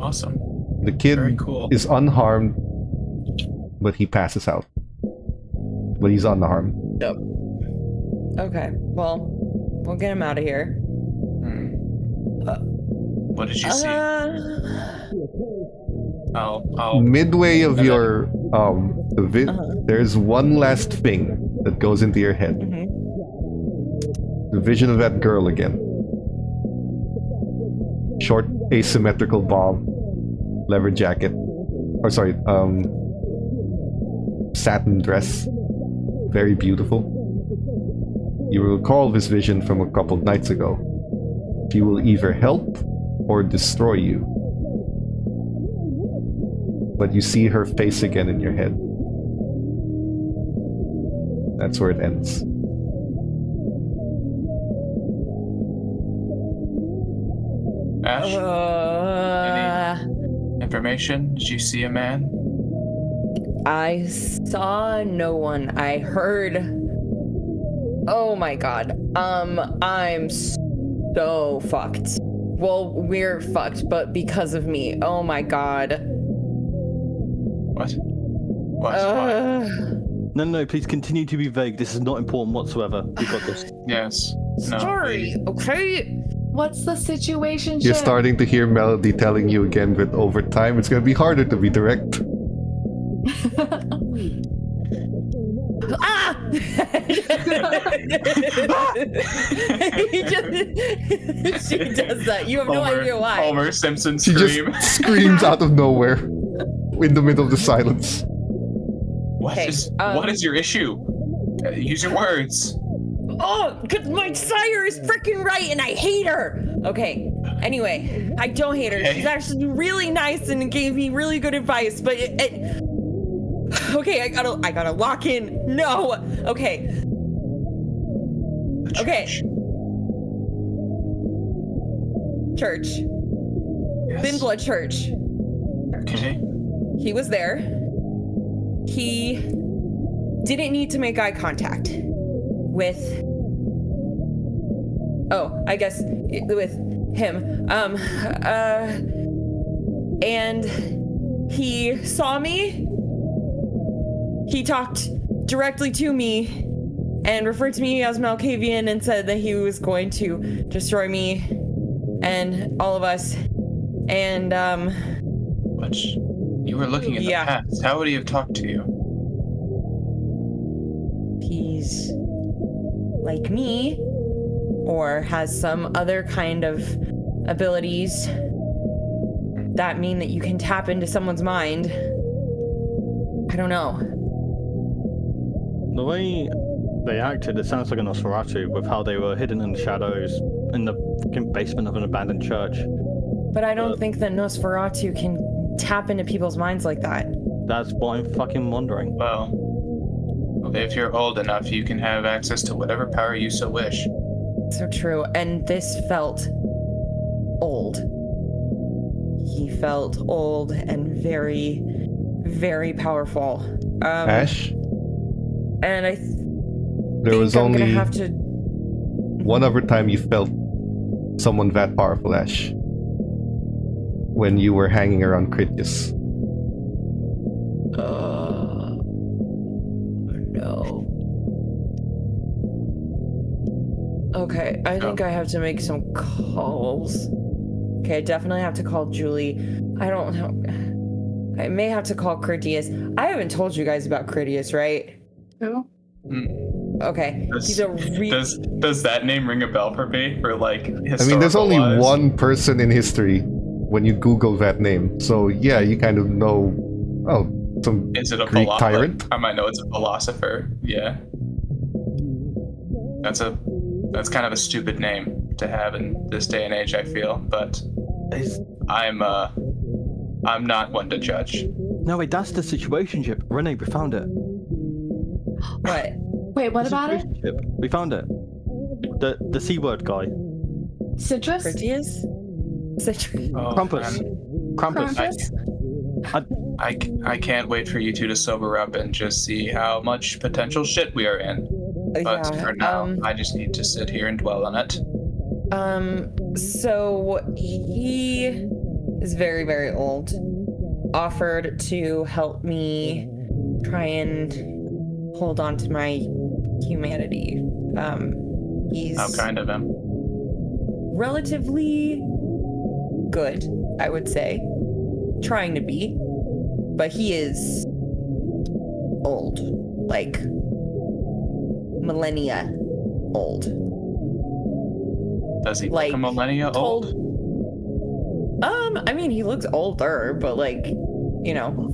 Awesome. The kid Very cool. is unharmed, but he passes out. But he's unharmed. Yep. Okay, well, we'll get him out of here. What did you see? I'll Midway of your there's one last thing that goes into your head. The vision of that girl again. Short asymmetrical bob, leather jacket, or sorry, satin dress, very beautiful. You will recall this vision from a couple nights ago. She will either help or destroy you. But you see her face again in your head. That's where it ends. Ash, any information? Did you see a man? I saw no one. I heard. Oh my god. I'm so fucked. Well, we're fucked, but because of me. Oh my god. What? Why? No, please continue to be vague. This is not important whatsoever. We got this. Yes. No. Sorry, okay? What's the situation? You're starting to hear Melody telling you again, but over time it's going to be harder to be direct. Ah! She does that. You have no idea why. Homer Simpson She scream. just screams out of nowhere in the middle of the silence. What is your issue? Use your words. Oh, because my sire is freaking right and I hate her. Okay, anyway, I don't hate her. Okay. She's actually really nice and gave me really good advice, but okay, I gotta lock in. No. Okay. Okay. Church. Yes. Thin Blood Church. Okay. He was there. He didn't need to make eye contact with, I guess with him. And he saw me. He talked directly to me and referred to me as Malkavian and said that he was going to destroy me and all of us. And But you were looking in the past. How would he have talked to you? he's like me or has some other kind of abilities that mean that you can tap into someone's mind. I don't know. The way they acted, it sounds like a Nosferatu with how they were hidden in the shadows in the fucking basement of an abandoned church. But I don't think that Nosferatu can tap into people's minds like that. That's what I'm fucking wondering. Well, if you're old enough, you can have access to whatever power you so wish. So true. And this felt old. He felt old and very, very powerful. Ash, And I there was I'm only gonna have to. one other time you felt someone that powerful, Ash. When you were hanging around Critias. no. Okay, I think I have to make some calls. Okay, I definitely have to call Julie. I don't know. I may have to call Critias. I haven't told you guys about Critias, right? Who? Okay, he's a does that name ring a bell for me? For like historical I mean, there's only wise? one person in history when you Google that name. So yeah, you kind of know. Oh, some Is it a Greek tyrant? I might know it's a philosopher. Yeah. That's kind of a stupid name to have in this day and age, I feel, but I'm not one to judge. No, wait, that's the situationship. Renee, we found it. What? Wait, what about it? Situationship. We found it. The C word guy. Citrus? Critias? Citrus. Oh, Krampus. man. Krampus. I can't wait for you two to sober up and just see how much potential shit we are in. But for now, I just need to sit here and dwell on it. So he is very, very old. Offered to help me try and hold on to my humanity. He's How kind of him. relatively good, I would say. Trying to be. But he is old. Like millennia old. Does he Like, look a millennia old? I mean, he looks older, but like,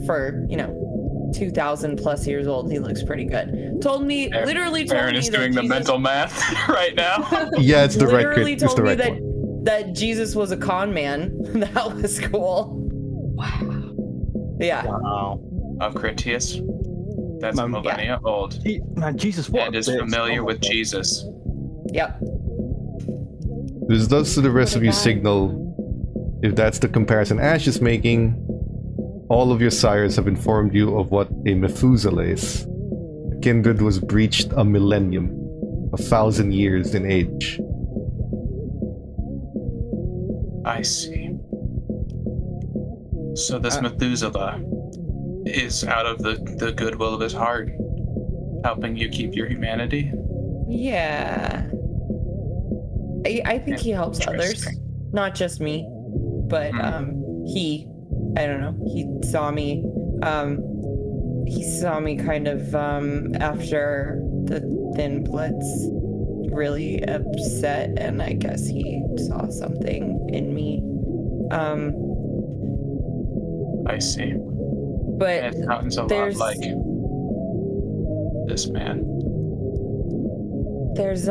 for 2,000 plus years old, he looks pretty good. Literally told Aaron me is that doing the Jesus, mental math right now. Yeah, it's the right literally crit. It's told the me right that one. that Jesus was a con man. That was cool. Yeah. Wow. Of Critias. That's Man, millennia old. Man, Jesus, what? And a is bitch. familiar Oh my with God. Jesus. Yep. This does to the rest What of you about- signal, if that's the comparison Ash is making, all of your sires have informed you of what a Methuselah is. Kindred was breached a millennium, 1,000 years in age. I see. So this Methuselah is out of the goodwill of his heart, helping you keep your humanity. Yeah. I think he helps others, Interesting. not just me, but I don't know. He saw me kind of after the Thin Blitz, really upset, and I guess he saw something in me. I see. But It sounds a lot there's like this man. there's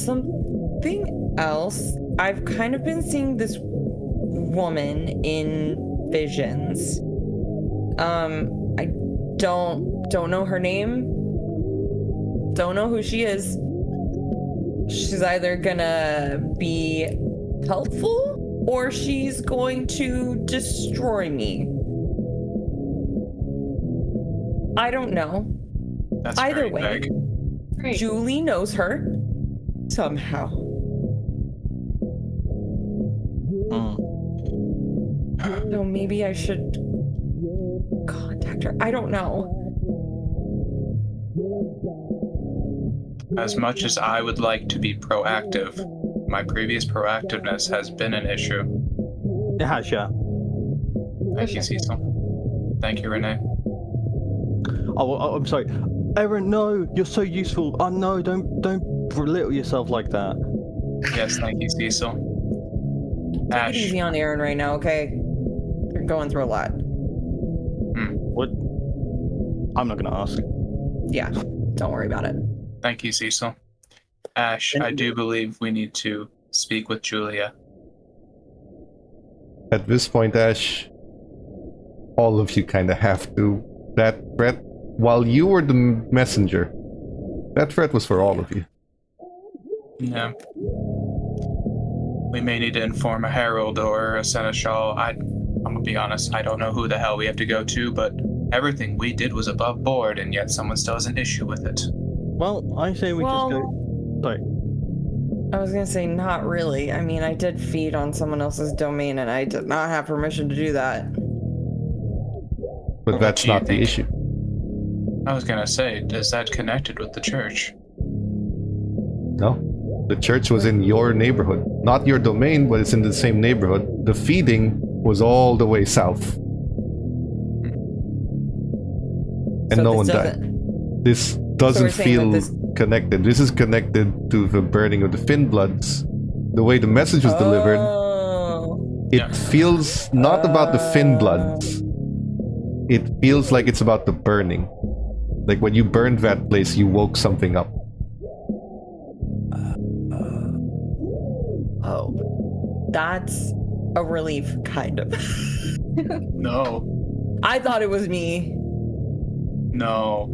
something else. I've kind of been seeing this woman in visions. I don't know her name. Don't know who she is. She's either gonna be helpful or she's going to destroy me. I don't know. That's Either very way. vague. Great. Julie knows her somehow. So maybe I should contact her. I don't know. As much as I would like to be proactive, my previous proactiveness has been an issue. It has, yeah. Thank you, Cecil. Thank you, Renee. Oh, I'm sorry. Aaron, no, you're so useful. Oh no, don't belittle yourself like that. Yes, thank you, Cecil. Take it Ash, easy on Aaron right now, okay? You're going through a lot. What? I'm not gonna ask. Yeah, don't worry about it. thank you, Cecil. Ash, I do believe we need to speak with Julia. At this point, Ash, all of you kind of have to. That threat, while you were the messenger, that threat was for all of you. Yeah. We may need to inform a herald or a seneschal. I'm gonna be honest, I don't know who the hell we have to go to, but everything we did was above board, and yet someone still has an issue with it. Well, I say we just go. Sorry. I was gonna say not really. I mean, I did feed on someone else's domain and I did not have permission to do that. But What that's do you not the think? issue. I was gonna say, is that connected with the church? No. The church was in your neighborhood. Not your domain, but it's in the same neighborhood. The feeding was all the way south. And So no this one died. This doesn't we're saying feel that this- connected. This is connected to the burning of the Finbloods. The way the message was delivered, Oh. it Yeah. feels not about the Finbloods. It feels like it's about the burning. Like when you burned that place, you woke something up. Oh. That's a relief, kind of. No. I thought it was me. No.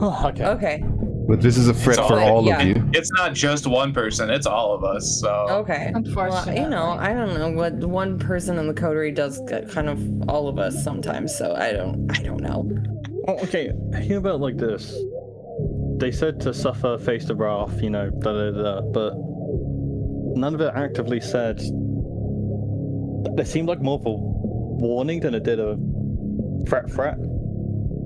Okay. Okay. But this is a threat all- for all yeah. of you. It's not just one person, it's all of us, so. Okay. Well, Unfortunately. I don't know what one person in the coterie does kind of all of us sometimes, so I don't know. Oh, okay, hear about like this. They said to suffer, face the wrath, you know, but none of it actively said. It seemed like more of a warning than it did a threat.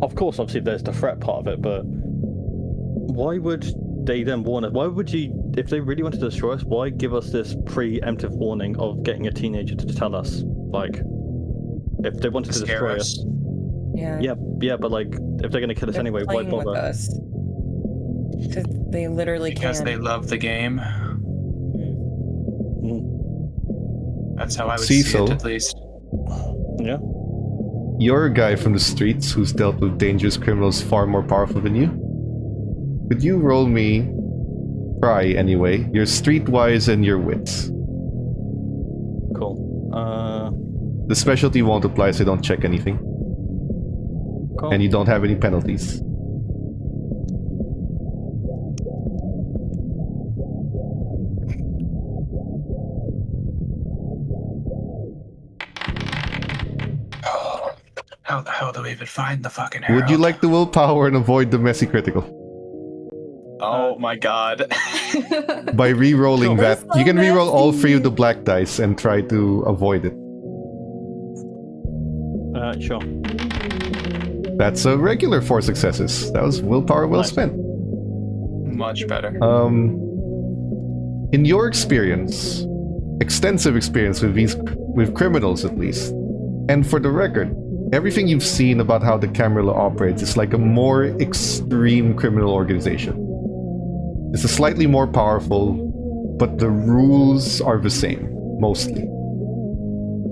Of course, obviously, there's the threat part of it, but why would they then warn us? Why would you, if they really wanted to destroy us, why give us this preemptive warning of getting a teenager to tell us? Like, if they wanted to Scare destroy us. us. Yeah. Yeah, but like, if they're gonna kill us They're anyway, why playing with bother? us. Because they literally Because can. they love the game. That's how I would see Cecil. it, at least. Yeah. You're a guy from the streets who's dealt with dangerous criminals far more powerful than you. Could you roll me, try anyway, your streetwise and your wits? Cool. The specialty won't apply, so don't check anything. Cool. And you don't have any penalties. How do we even find the fucking Would you herald? like the willpower and avoid the messy critical? Oh my god. By re-rolling Sure. that, We're so you can re-roll all messy. 3 of the black dice and try to avoid it. Sure. That's a regular 4 successes. That was willpower well Nice. spent. Much better. In your experience, extensive experience with criminals at least, and for the record, everything you've seen about how the Camarilla operates is like a more extreme criminal organization. It's a slightly more powerful, but the rules are the same, mostly.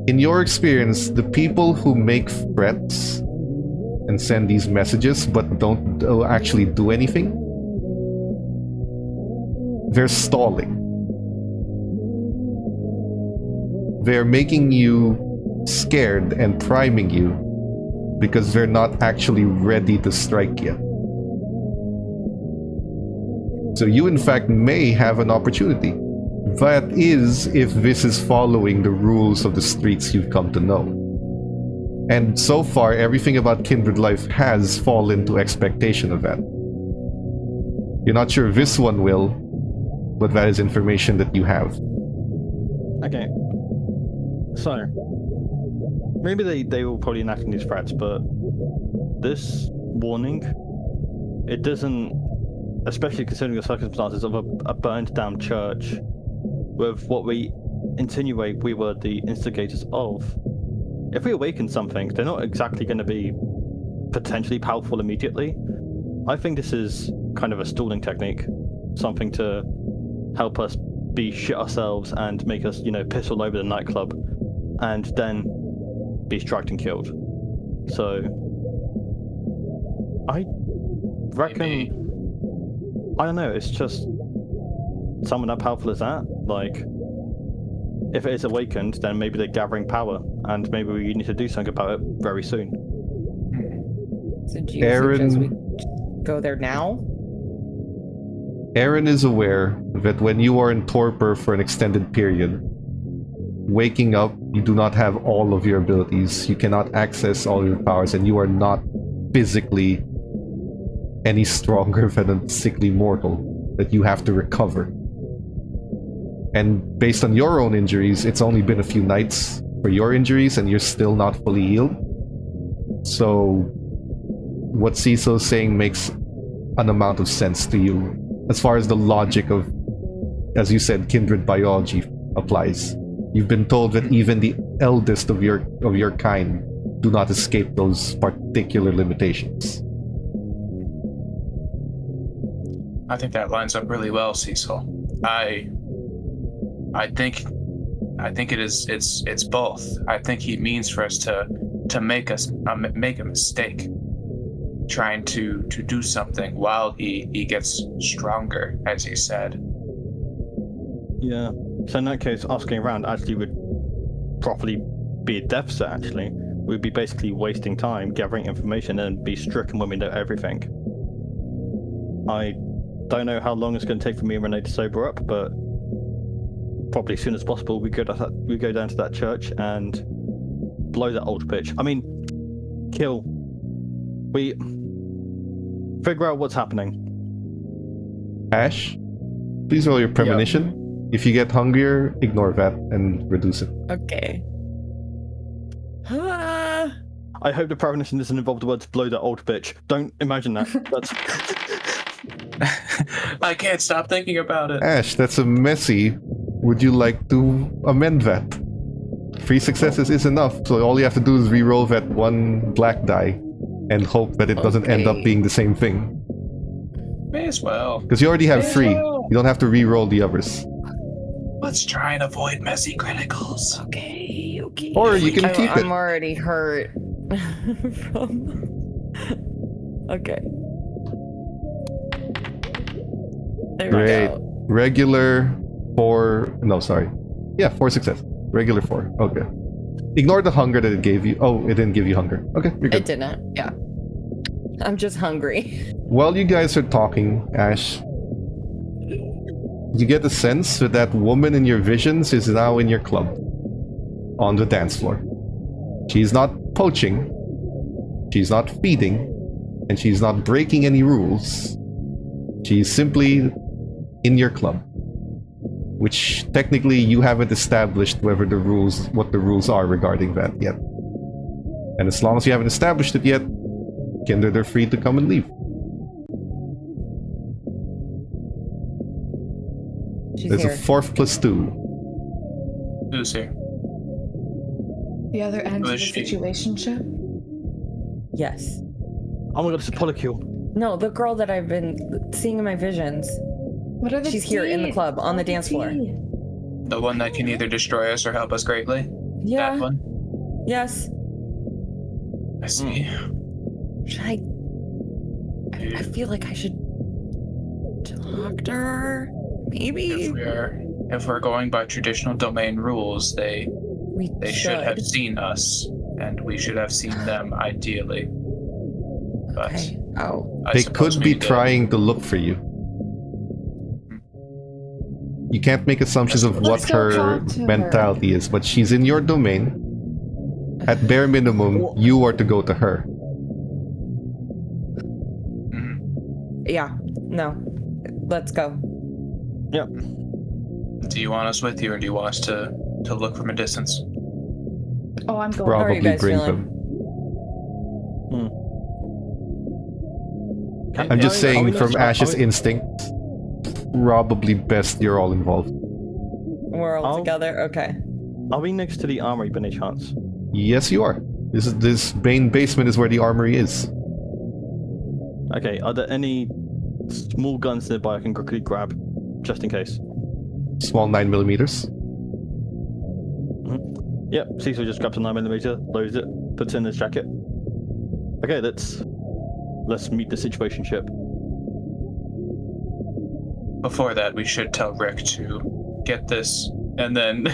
In your experience, the people who make threats and send these messages but don't actually do anything, they're stalling. They're making you scared and priming you because they're not actually ready to strike yet. So you in fact may have an opportunity. That is if this is following the rules of the streets you've come to know. And so far, everything about Kindred Life has fallen to expectation of that. You're not sure this one will, but that is information that you have. Okay. So, maybe they will probably enact these threats, but this warning, it doesn't, especially considering the circumstances of a burned down church, with what we insinuate we were the instigators of. If we awaken something, they're not exactly going to be potentially powerful immediately. I think this is kind of a stalling technique, something to help us be shit ourselves and make us, piss all over the nightclub, and then be struck and killed. So, I reckon, Maybe. I don't know, it's just someone that powerful as that, like, if it is awakened, then maybe they're gathering power, and maybe we need to do something about it very soon. So do you Aaron- suggest we go there now? Aaron is aware that when you are in torpor for an extended period, waking up, you do not have all of your abilities, you cannot access all your powers, and you are not physically any stronger than a sickly mortal that you have to recover. And based on your own injuries, it's only been a few nights for your injuries and you're still not fully healed. So what Cecil's saying makes an amount of sense to you, as far as the logic of, as you said, kindred biology applies. You've been told that even the eldest of your kind do not escape those particular limitations. I think that lines up really well, Cecil. I think it's both. I think he means for us to make a mistake, trying to do something while he gets stronger, as he said. Yeah. So in that case, asking around actually would properly be a deficit, actually. We'd be basically wasting time gathering information and be stricken when we know everything. I don't know how long it's going to take for me and Renee to sober up, but probably as soon as possible we go down to that church and blow that old pitch. I mean, kill. We figure out what's happening. Ash, please roll your premonition. Yeah. If you get hungrier, ignore that and reduce it. Okay. I hope the premonition doesn't involve the words blow that old bitch. Don't imagine that. That's I can't stop thinking about it. Ash, that's a messy. Would you like to amend that? 3 successes is enough, so all you have to do is re-roll that one black die and hope that it doesn't end up being the same thing. May as well. Because you already have 3. You don't have to re-roll the others. Let's try and avoid messy criticals. Okay. Or you can keep it. I'm already hurt from. Okay. There Great. we go. Regular 4. No, sorry. Yeah, 4 success. Regular 4. Okay. Ignore the hunger that it gave you. Oh, it didn't give you hunger. Okay, you're good. It didn't. Yeah. I'm just hungry. While you guys are talking, Ash, you get the sense that that woman in your visions is now in your club, on the dance floor. She's not poaching, she's not feeding, and she's not breaking any rules. She's simply in your club, which technically you haven't established what the rules are regarding that yet. And as long as you haven't established it yet, kindred are free to come and leave. She's There's here. a 4th plus 2. Who's here? The other end Who of is the she? situationship? Yes. oh my god, it's a polycule. No, the girl that I've been seeing in my visions. What are the She's here in the T's? club on the dance floor. The one that can either destroy us or help us greatly? That Yeah. one? Yes. I see. Should I feel like I should talk to her. Maybe If we're going by traditional domain rules, they should have seen us, and we should have seen them ideally. But Okay. Oh. I They suppose could we be need to- trying to look for you. You can't make assumptions of what Let's go her talk to her. mentality is, but she's in your domain. At bare minimum, you are to go to her. Mhm. Yeah. No. Let's go. Yep. Do you want us with you, or do you want us to look from a distance? Oh, I'm going. How are you Probably guys bring feeling? them. Can- I'm just are we saying, next from to- Ash's are we- instinct, probably best you're all involved. We're all Oh. together. Okay. Are we next to the armory by any chance? Yes, you are. This main basement is where the armory is. Okay, are there any small guns nearby I can quickly grab, just in case? Small 9mm. Yep, Cecil just grabs a 9mm, loads it, puts it in his jacket. Okay, let's meet the situation ship. Before that, we should tell Rick to get this, and then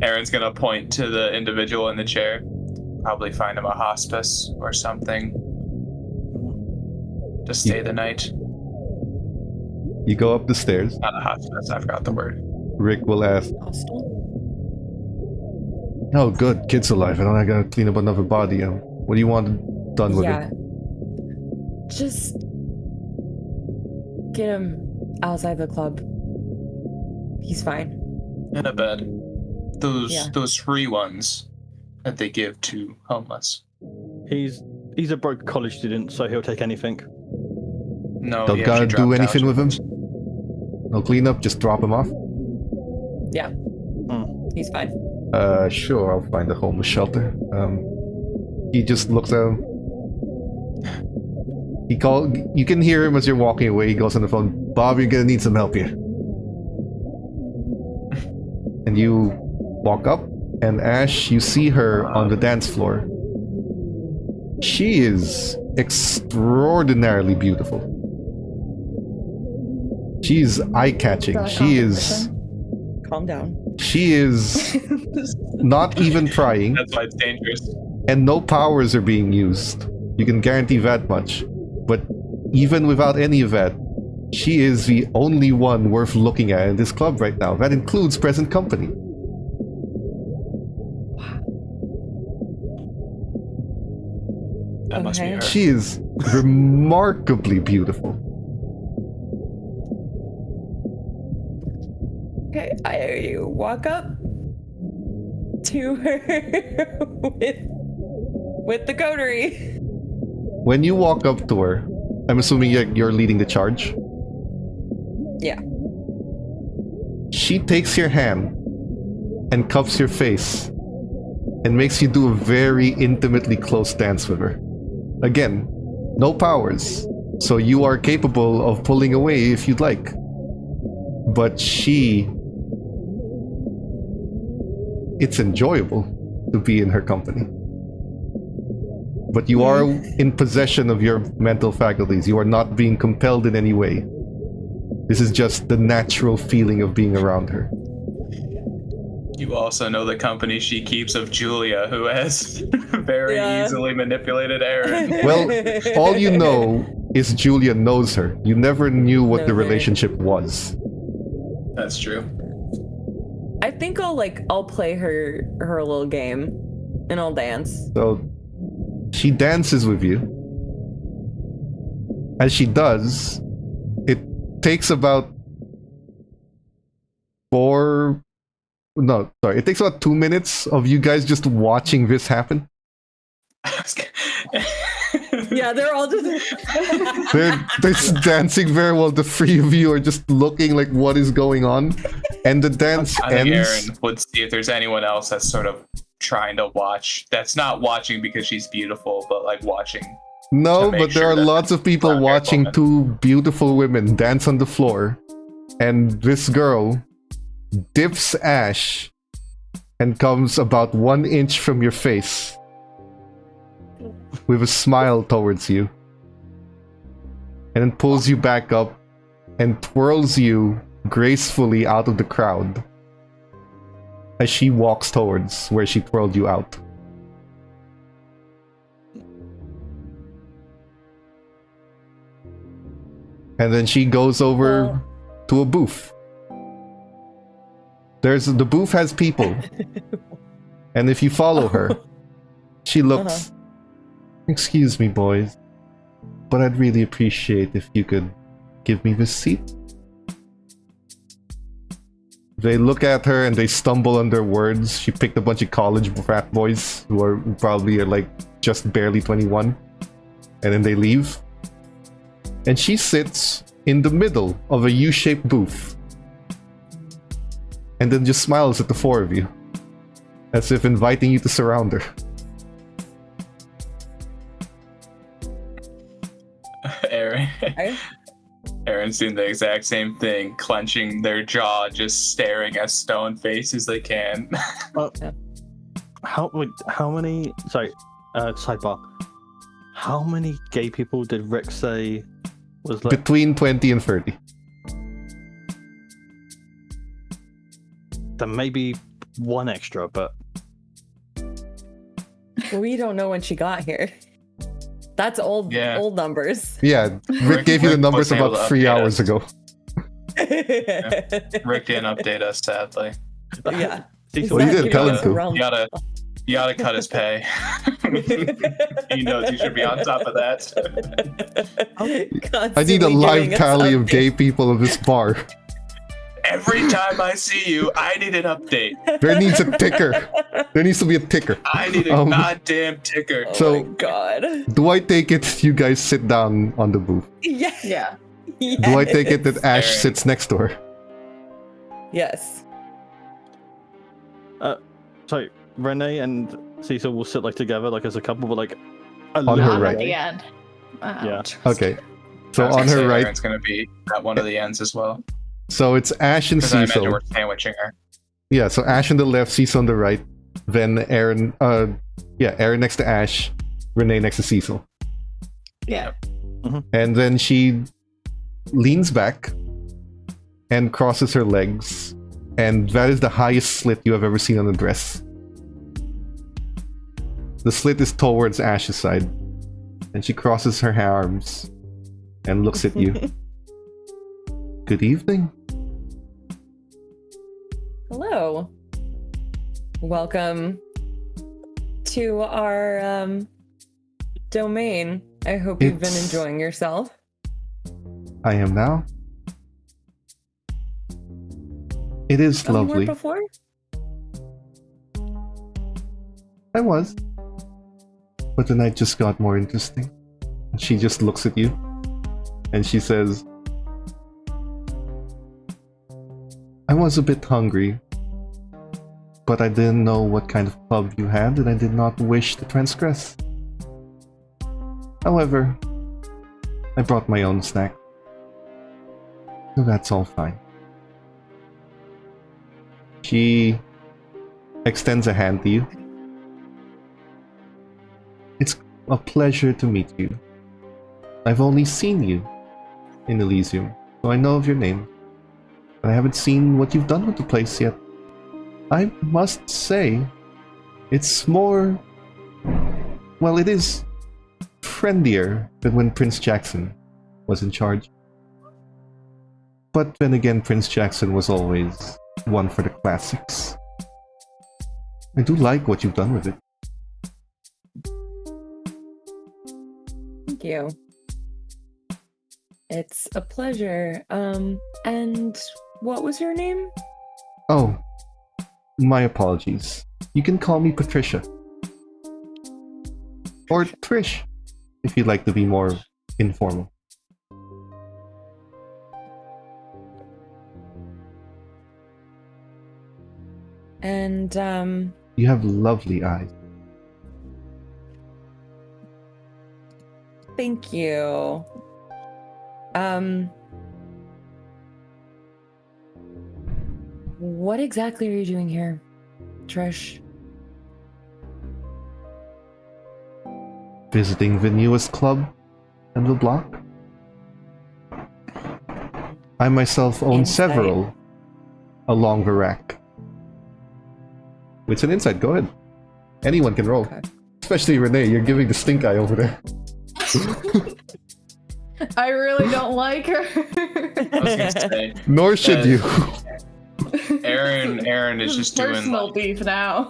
Aaron's gonna point to the individual in the chair. Probably find him a hospice or something to stay the night. You go up the stairs. Not a hospice, I forgot the word. Rick will ask, Hostel? "Oh, good, kid's alive. I don't gotta clean up another body. What do you want done with Yeah. it?" Just get him outside the club. He's fine. In a bed. Those Yeah. those free ones that they give to homeless. He's He's a broke college student, so he'll take anything. No, Don't he gotta actually do dropped anything out. with him. No cleanup, just drop him off. Yeah. He's fine. Sure, I'll find a homeless shelter. He just looks at him. You can hear him as you're walking away. He goes on the phone. Bob, you're gonna need some help here. And you walk up, and Ash, you see her on the dance floor. She is extraordinarily beautiful. She's eye-catching. She is Calm down. She is not even trying, That's why it's dangerous. and no powers are being used. You can guarantee that much. But even without any of that, she is the only one worth looking at in this club right now. That includes present company. That must be Okay. her. She is remarkably beautiful. Okay, I walk up to her with the coterie. When you walk up to her, I'm assuming you're leading the charge. Yeah. She takes your hand and cups your face and makes you do a very intimately close dance with her. Again, no powers, so you are capable of pulling away if you'd like. But it's enjoyable to be in her company. But you are in possession of your mental faculties. You are not being compelled in any way. This is just the natural feeling of being around her. You also know the company she keeps of Julia, who has very Yeah. easily manipulated Aaron. Well, all you know is Julia knows her. You never knew what the Knows her. relationship was. That's true. I think I'll play her little game and I'll dance. So she dances with you. As she does, it takes about it takes about 2 minutes of you guys just watching this happen. Yeah, they're all just They're just dancing very well. The three of you are just looking like what is going on. And the dance I think ends. Aaron would see if there's anyone else that's sort of trying to watch. That's not watching because she's beautiful, but like watching. No, to make but there sure are that lots of people not watching careful. two beautiful women dance on the floor. And this girl dips Ash and comes about 1 inch from your face with a smile towards you. And then pulls you back up and twirls you gracefully out of the crowd as she walks towards where she twirled you out. And then she goes over to a booth. The booth has people. And if you follow her, she looks, "Excuse me, boys, but I'd really appreciate if you could give me this seat." They look at her and they stumble on their words. She picked a bunch of college frat boys who probably are like just barely 21. And then they leave. And she sits in the middle of a U-shaped booth. And then just smiles at the four of you. As if inviting you to surround her. Aaron's doing the exact same thing, clenching their jaw, just staring as stone face as they can. How many? Sorry, sidebar. How many gay people did Rick say was like? Between 20 and 30. Then maybe one extra, but we don't know when she got here. That's old numbers. Yeah, Rick gave you the numbers wasn't able about to 3 update hours us. ago. Rick didn't update us, sadly. Yeah. He's Well, you didn't tell him to. You gotta cut his pay. He knows you should be on top of that. I need a live tally of gay people of this bar. Every time I see you, I need an update. There needs a ticker. There needs to be a ticker. I need a goddamn ticker. Oh So- my god. Do I take it you guys sit down on the booth? Yeah. Yeah. Do I take it that Ash Aaron. sits next to her? Yes. So Renee and Cecil will sit like together, like as a couple, but like a On little her I'm right. at the end. Yeah. Okay. So I was on gonna say her right, Aaron's gonna be at one of the ends as well. so it's Ash and Because I imagine Cecil. we're sandwiching her. Yeah, so Ash on the left, Cecil on the right. Then Aaron, Aaron next to Ash, Renee next to Cecil. Yeah. And then she leans back and crosses her legs. And that is the highest slit you have ever seen on a dress. The slit is towards Ash's side. And she crosses her arms and looks at you. Good evening. Hello. Welcome to our domain. I hope you've been It's- enjoying yourself. I am now. It is Oh, you lovely. weren't before? I was. But the night just got more interesting. And she just looks at you. And she says, I was a bit hungry. But I didn't know what kind of club you had, and I did not wish to transgress. However, I brought my own snack. So that's all fine. She extends a hand to you. It's a pleasure to meet you. I've only seen you in Elysium, so I know of your name. But I haven't seen what you've done with the place yet. I must say, it's more... well, it is friendlier than when Prince Jackson was in charge. But then again, Prince Jackson was always one for the classics. I do like what you've done with it. Thank you. It's a pleasure. And what was your name? Oh, my apologies. You can call me Patricia. Or Trish, if you'd like to be more informal. And You have lovely eyes. thank you. What exactly are you doing here, Trish? Visiting the newest club in the block. I myself own Insight. several along the rack. It's an insight, go ahead. Anyone can roll. Okay. Especially Renee, you're giving the stink eye over there. I really don't like her. I was gonna say, Nor should you. Aaron is just doing personal like, beef now.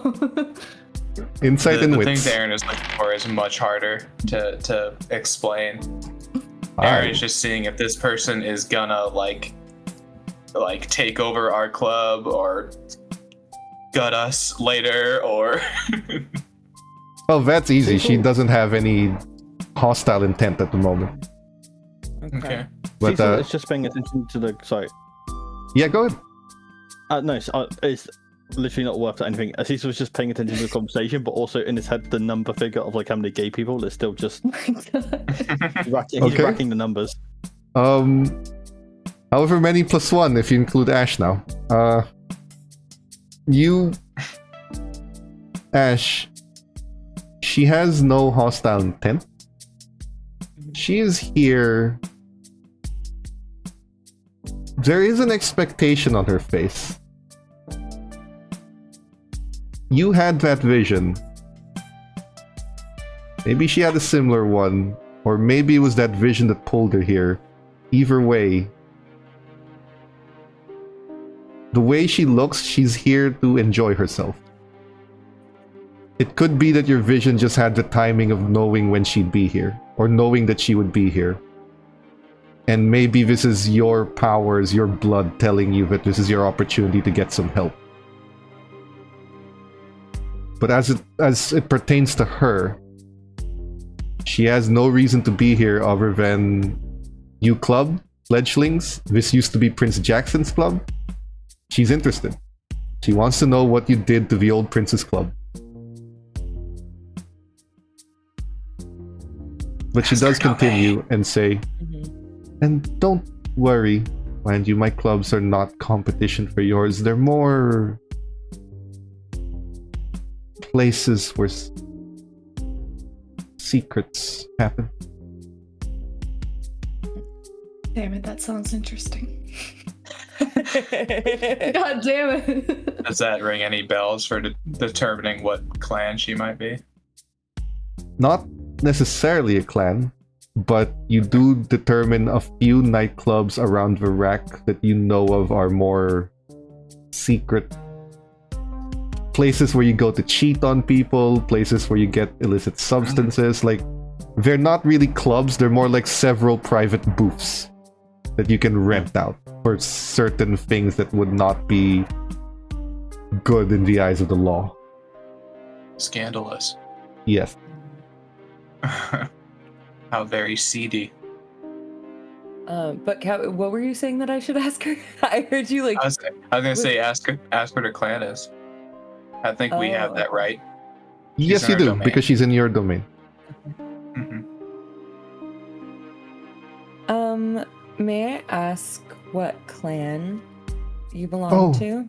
Insight the and things wits. Aaron is looking for is much harder to explain. Aaron's just seeing if this person is gonna like take over our club or gut us later or Oh, that's easy. She doesn't have any hostile intent at the moment. okay. But Cecil is just paying attention to the. Sorry. yeah, go ahead. No, it's literally not worth anything. Cecil was just paying attention to the conversation, but also in his head, the number figure of like how many gay people is still just racking, he's Okay. racking the numbers. However many plus one if you include Ash now. You, Ash, she has no hostile intent. She is here. There is an expectation on her face. You had that vision. Maybe she had a similar one, or maybe it was that vision that pulled her here. Either way, the way she looks, she's here to enjoy herself. It could be that your vision just had the timing of knowing when she'd be here, or knowing that she would be here. And maybe this is your powers, your blood telling you that this is your opportunity to get some help. But as it pertains to her, she has no reason to be here other than you club, fledglings. This used to be Prince Jackson's club. She's interested. She wants to know what you did to the old Prince's club. But she does continue and say, and don't worry, mind you, my clubs are not competition for yours. They're more places where secrets happen. Damn it, that sounds interesting. God damn it. Does that ring any bells for determining what clan she might be? Not necessarily a clan, but you do determine a few nightclubs around the rack that you know of are more secret places where you go to cheat on people, places where you get illicit substances. Like, they're not really clubs, they're more like several private booths that you can rent out for certain things that would not be good in the eyes of the law. Scandalous. Yes. How very seedy. But Kat, what were you saying that I should ask her? I heard you like. I was gonna say ask what her clan is. I think we have that right. Yes, you do, domain. because she's in your domain. Mm-hmm. May I ask what clan you belong to?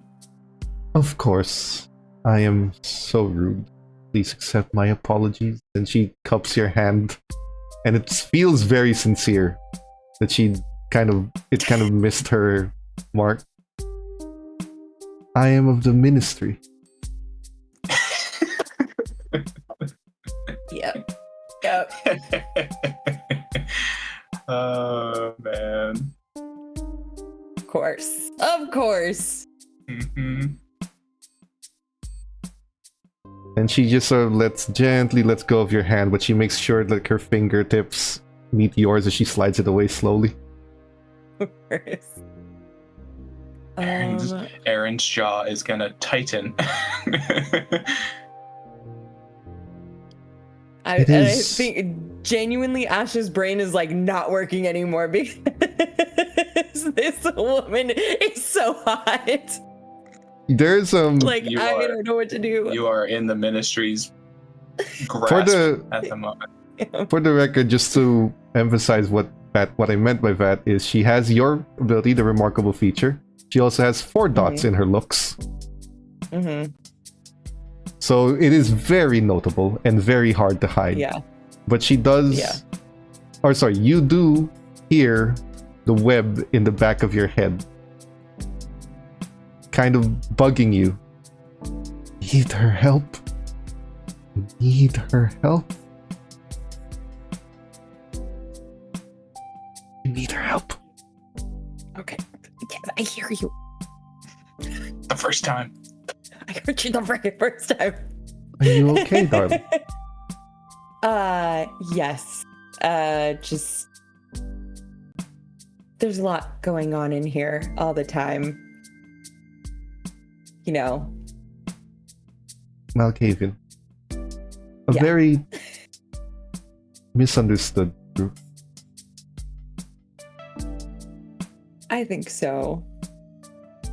Of course. I am so rude. Please accept my apologies. And she cups your hand, and it feels very sincere that it kind of missed her mark. I am of the ministry. Yep. Oh man. Of course. Mm-hmm. And she just sort of lets go of your hand, but she makes sure that her fingertips meet yours as she slides it away slowly. Of course. Aaron's jaw is gonna tighten. I think genuinely Ash's brain is like not working anymore because this woman is so hot. There's Like I don't know what to do. You are in the ministry's grasp at the moment. For the record, just to emphasize what I meant by that is she has your ability, the remarkable feature. She also has 4 dots in her looks. Mm-hmm. So it is very notable and very hard to hide. Yeah. But she does... Yeah. Or sorry, you do hear the web in the back of your head kind of bugging you. Need her help. Need her help. You need her help. Okay. Yes, I hear you. The first time. I heard you the very first time. Are you okay, darling? Yes. Just there's a lot going on in here all the time. You know. Malkavian. A very misunderstood group. I think so.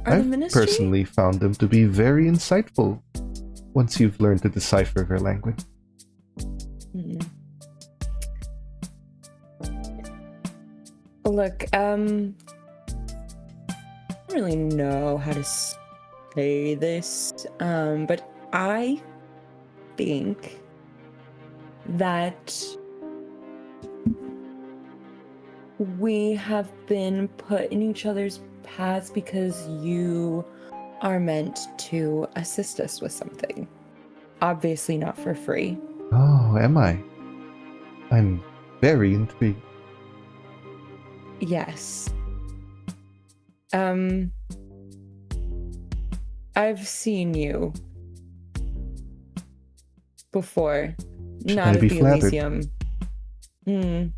Are the I've ministry? personally found them to be very insightful once you've learned to decipher their language. Look, I don't really know how to say this, but I think that we have been put in each other's paths because you are meant to assist us with something. Obviously not for free. Oh, am I? I'm very intrigued. Yes. I've seen you before. Should Not I at be the flattered? Elysium.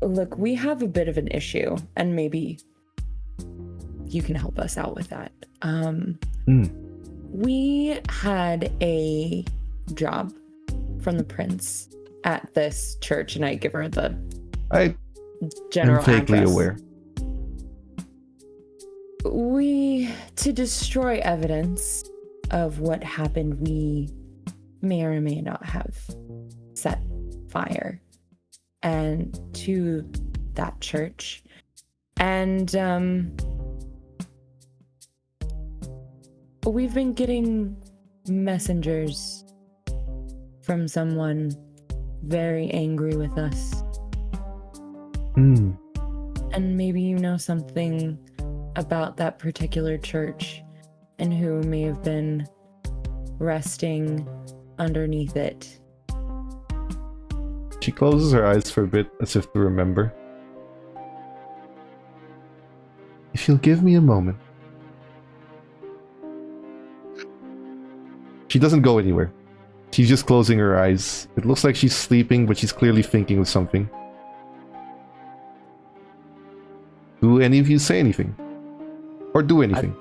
Look, we have a bit of an issue, and maybe you can help us out with that. We had a job from the prince at this church, and I give her the I general am vaguely address. aware. To destroy evidence of what happened, we may or may not have set fire and to that church. And we've been getting messengers from someone very angry with us. And maybe you know something about that particular church and who may have been resting underneath it. She closes her eyes for a bit as if to remember. If you'll give me a moment. She doesn't go anywhere. She's just closing her eyes. It looks like she's sleeping, but she's clearly thinking of something. Do any of you say anything? Or do anything?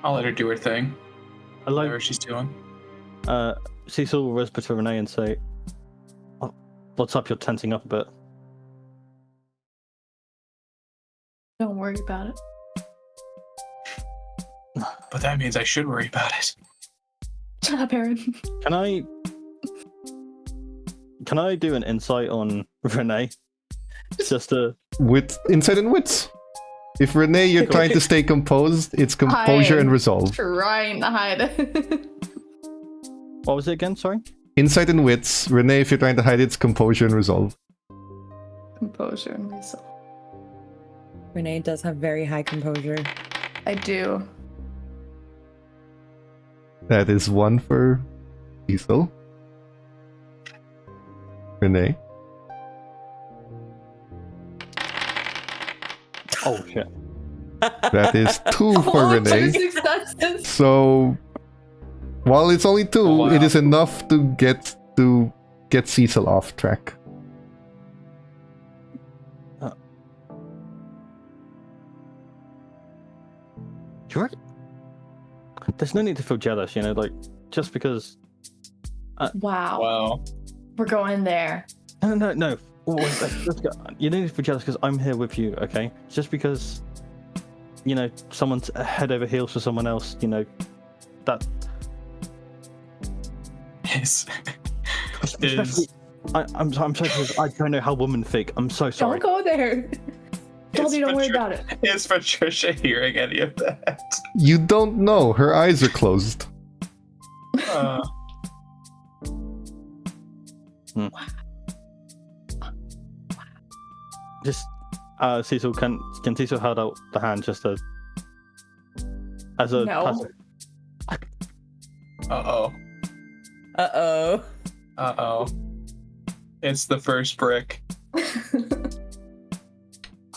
I'll let her do her thing. I like Whatever she's doing. Cecil will whisper to Renee and say, "Oh, what's up? You're tensing up a bit." Don't worry about it. But that means I should worry about it. Shut up, Aaron. Can I do an insight on Renee? Just to With insight and wits. If Renee, you're trying to stay composed, it's composure and resolve. Trying to hide it. what was it again? Sorry. Insight and wits. Renee, if you're trying to hide it, it's composure and resolve. Composure and resolve. Renee does have very high composure. I do. That is one for Cecil. Renee. Oh shit. That is 2 for Renee. Two successes. So, while it's only 2, Oh, wow. it is enough to get Cecil off track. You're right. There's no need to feel jealous, you know, like just because. Wow. Wow. We're going there. No. Let's go. You don't need to feel jealous because I'm here with you, okay? Just because, you know, someone's head over heels for someone else, you know, that. Is I'm so because I don't know how women think. I'm so sorry. Don't go there. Told you don't worry about it. Is Patricia hearing any of that? You don't know. Her eyes are closed. Just Cecil, can Cecil hold out the hand just as a No. passive- Uh-oh. Uh-oh. It's the first brick.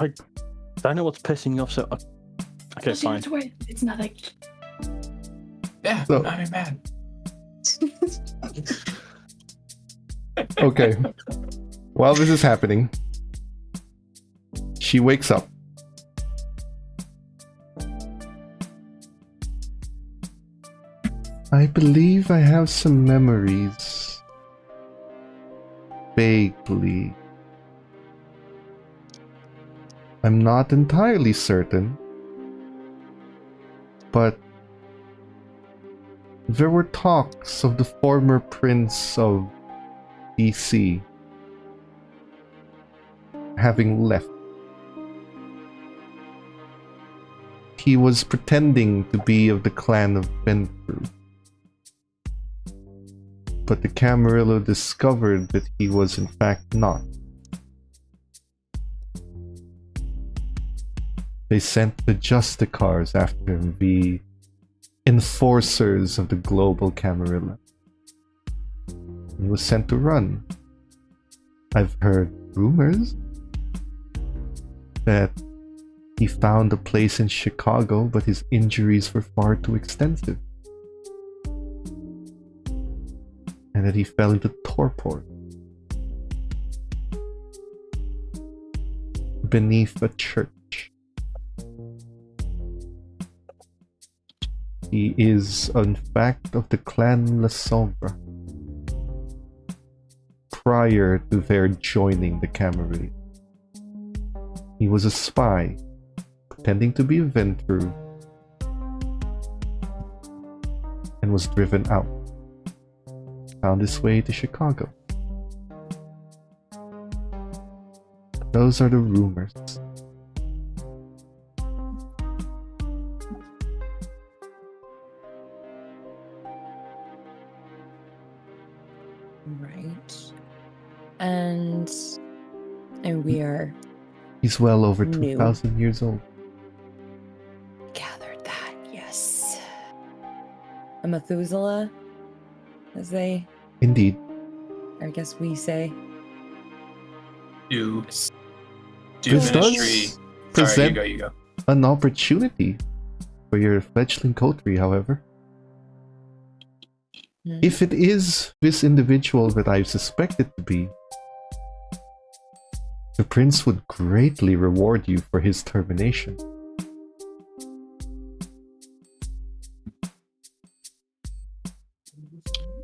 I don't know what's pissing you off, so okay, Just you fine. have to worry. It's nothing. Yeah, So- I mean, man. Okay. While this is happening, she wakes up. I believe I have some memories. Vaguely. I'm not entirely certain. But there were talks of the former prince of DC having left. He was pretending to be of the clan of Benfru. But the Camarilla discovered that he was in fact not. They sent the Justicars after him, the enforcers of the global Camarilla. He was sent to run. I've heard rumors that he found a place in Chicago, but his injuries were far too extensive. And that he fell into torpor. beneath a church. He is, in fact, of the clan La Sombra. Prior to their joining the Camarilla, he was a spy, pretending to be a Ventru, and was driven out. Found his way to Chicago. Those are the rumors. Right. And we are He's well over New. 2,000 years old. gathered that, yes. A Methuselah, as they, Indeed. I guess we say. Do This ministry. does Sorry, present you go. an opportunity for your fledgling coterie, however. Hmm. If it is this individual that I suspect it to be, the prince would greatly reward you for his termination.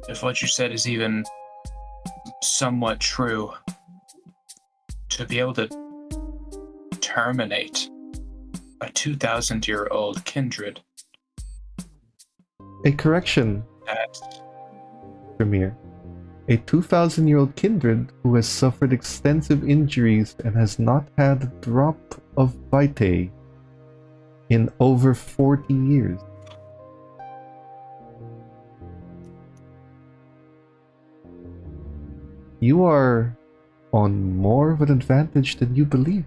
If what you said is even somewhat true, to be able to terminate a 2,000-year-old kindred, A correction, that Premier. A 2,000-year-old kindred who has suffered extensive injuries and has not had a drop of vitae in over 40 years. You are on more of an advantage than you believe.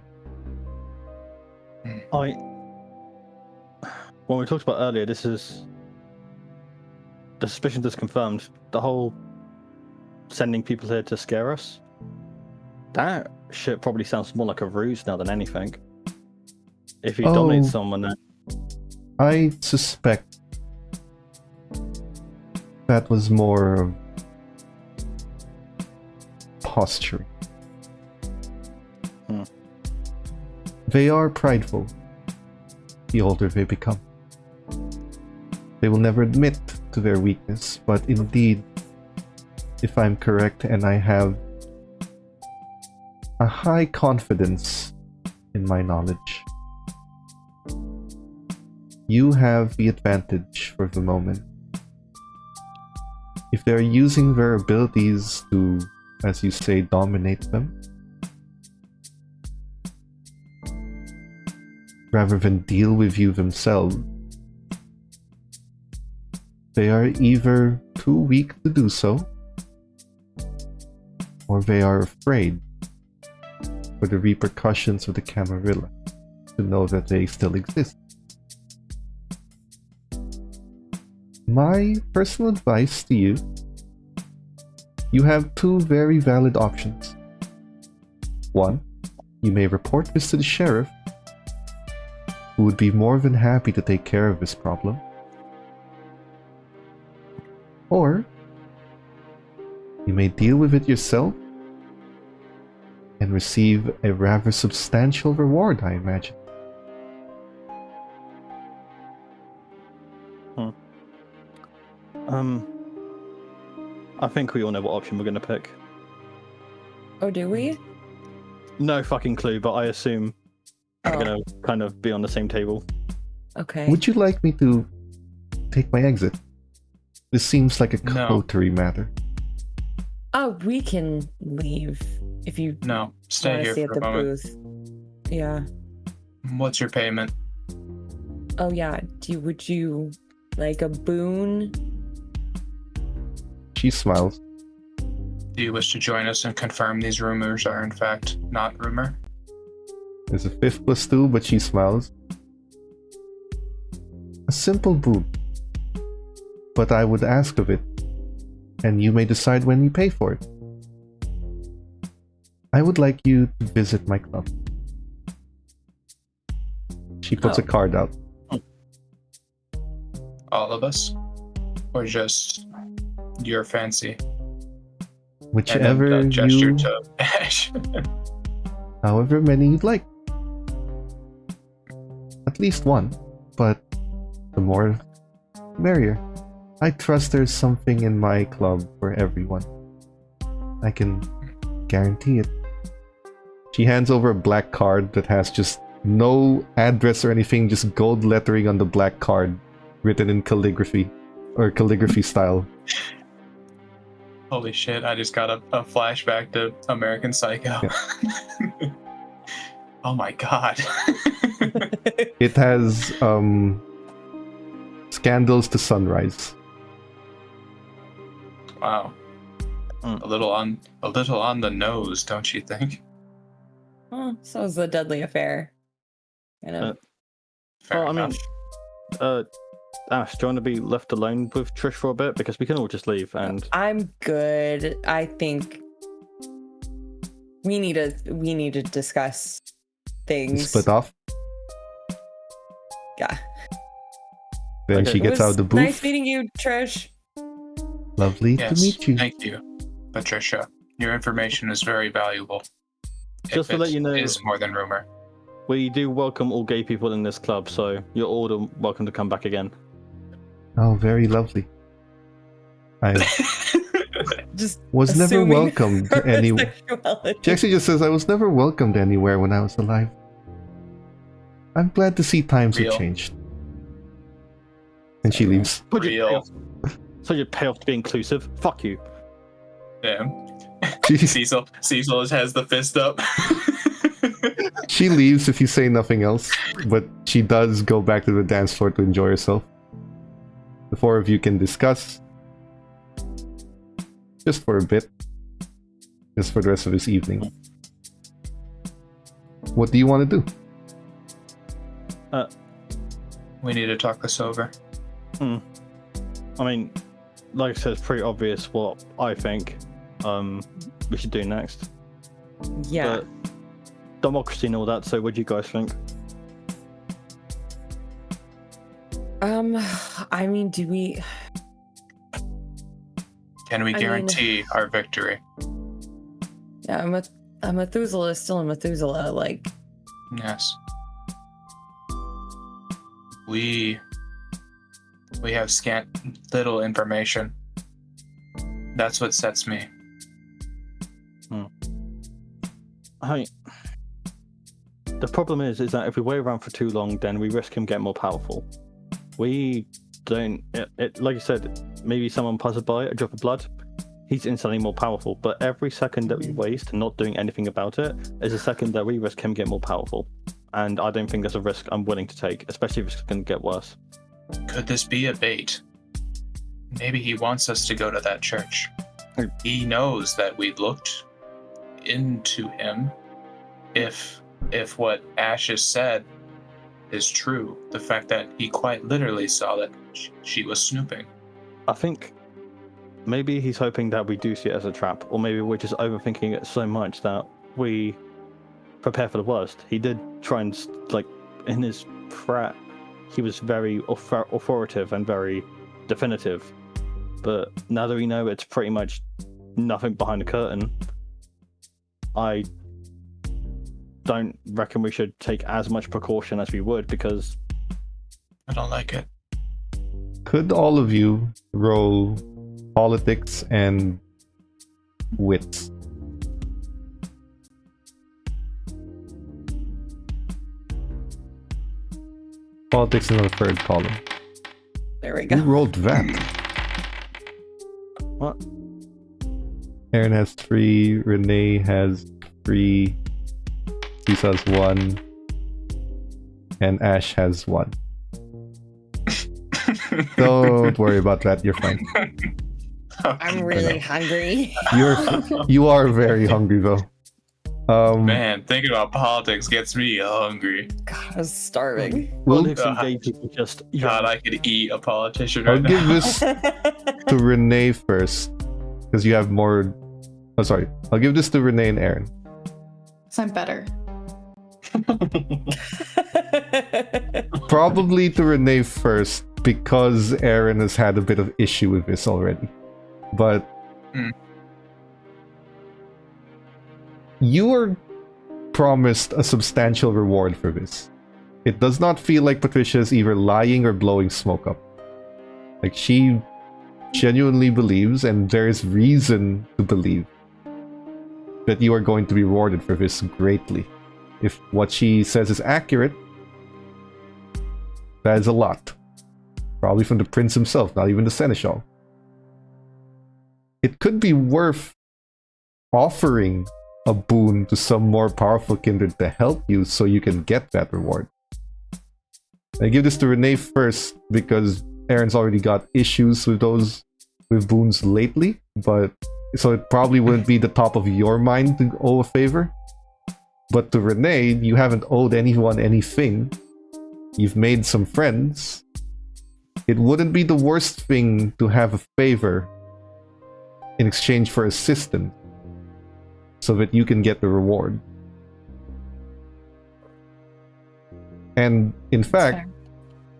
When we talked about earlier, this is the suspicion that's confirmed. The whole sending people here to scare us. That shit probably sounds more like a ruse now than anything. If he dominates someone, then I suspect that was more of posturing. They are prideful, the older they become. They will never admit to their weakness, but indeed, if I'm correct and I have a high confidence in my knowledge, you have the advantage for the moment. If they're using their abilities to, as you say, dominate them, rather than deal with you themselves, they are either too weak to do so, or they are afraid for the repercussions of the Camarilla to know that they still exist. My personal advice to you, you have two very valid options. One, you may report this to the sheriff, who would be more than happy to take care of this problem. Or, you may deal with it yourself and receive a rather substantial reward, I imagine. I think we all know what option we're going to pick. Oh, do we? No fucking clue, but I assume we're going to kind of be on the same table. Okay. Would you like me to take my exit? This seems like a No. coterie matter. Oh, we can leave if you No, stay want to here see for at a the moment. booth. Yeah. What's your payment? Oh yeah. Would you like a boon? She smiles. Do you wish to join us and confirm these rumors are in fact not rumor? There's a 5 + 2, but she smiles. A simple boon. But I would ask of it, and you may decide when you pay for it. I would like you to visit my club. She puts a card out. All of us? Or just your fancy? Whichever and then, gesture you, to Ash. however many you'd like. At least one. But the more, merrier. I trust there's something in my club for everyone. I can guarantee it. She hands over a black card that has just no address or anything, just gold lettering on the black card, written in calligraphy, or calligraphy style. Holy shit, I just got a flashback to American Psycho. Yeah. Oh my god. It has Scandals to Sunrise. Wow. A little on the nose, don't you think? Well, so is the Deadly Affair. Fair I mean, enough. Ash, do you want to be left alone with Trish for a bit? Because we can all just leave and... I'm good. I think we need to discuss things. Split off. Yeah. Then Okay. she gets out of the booth. Nice meeting you, Trish. Lovely Yes, to meet you. thank you, Patricia. Your information is very valuable. Just to let you know- is more than rumor. We do welcome all gay people in this club, so you're all welcome to come back again. Oh, very lovely. I Just was never assuming welcomed her anywhere. sexuality. She actually just says, I was never welcomed anywhere when I was alive. I'm glad to see times Real. have changed. And she leaves. Real. So you'd pay off to be inclusive? Fuck you. Damn. She, Cecil just has the fist up. she leaves if you say nothing else, but she does go back to the dance floor to enjoy herself. The four of you can discuss. Just for a bit. Just for the rest of this evening. What do you want to do? We need to talk this over. I mean, like I said, it's pretty obvious what I think we should do next. Yeah. But democracy and all that, so what do you guys think? I mean, do we? Can we I mean- guarantee our victory? Yeah, a Methuselah is still a Methuselah. Like, Yes. We have scant little information. That's what sets me. The problem is that if we wait around for too long, then we risk him getting more powerful. We don't... like you said, maybe someone passes by, a drop of blood, he's instantly more powerful. But every second that we waste not doing anything about it is a second that we risk him getting more powerful. And I don't think that's a risk I'm willing to take, especially if it's going to get worse. Could this be a bait? Maybe he wants us to go to that church. He knows that we looked into him. If what Ash has said is true, the fact that he quite literally saw that she was snooping. I think maybe he's hoping that we do see it as a trap, or maybe we're just overthinking it so much that we prepare for the worst. He did try and, like, in his threat, he was very authoritative and very definitive. But now that we know it's pretty much nothing behind the curtain, I don't reckon we should take as much precaution as we would, because I don't like it. Could all of you roll politics and wits? Politics in the third column. there we Who go. rolled that? what? Aaron has 3, Renee has 3, Lisa has 1, and Ash has 1. Don't worry about that, you're fine. I'm really hungry. You are very hungry though. Man, thinking about politics gets me hungry. God, I was starving. We'll, What if some gay people just... God, I could eat a politician I'll right now. give this to Renee first, because you have more... Oh, sorry. I'll give this to Renee and Aaron. So I'm better. Probably to Renee first, because Aaron has had a bit of issue with this already. But... You were promised a substantial reward for this. it does not feel like Patricia is either lying or blowing smoke up. Like, she genuinely believes, and there is reason to believe, that you are going to be rewarded for this greatly. If what she says is accurate, that is a lot. Probably from the prince himself, not even the seneschal. It could be worth offering a boon to some more powerful kindred to help you so you can get that reward. I give this to Renee first because Aaron's already got issues with boons lately, but so it probably wouldn't be the top of your mind to owe a favor. But to Renee, you haven't owed anyone anything. You've made some friends. It wouldn't be the worst thing to have a favor in exchange for assistance so that you can get the reward. And in fact,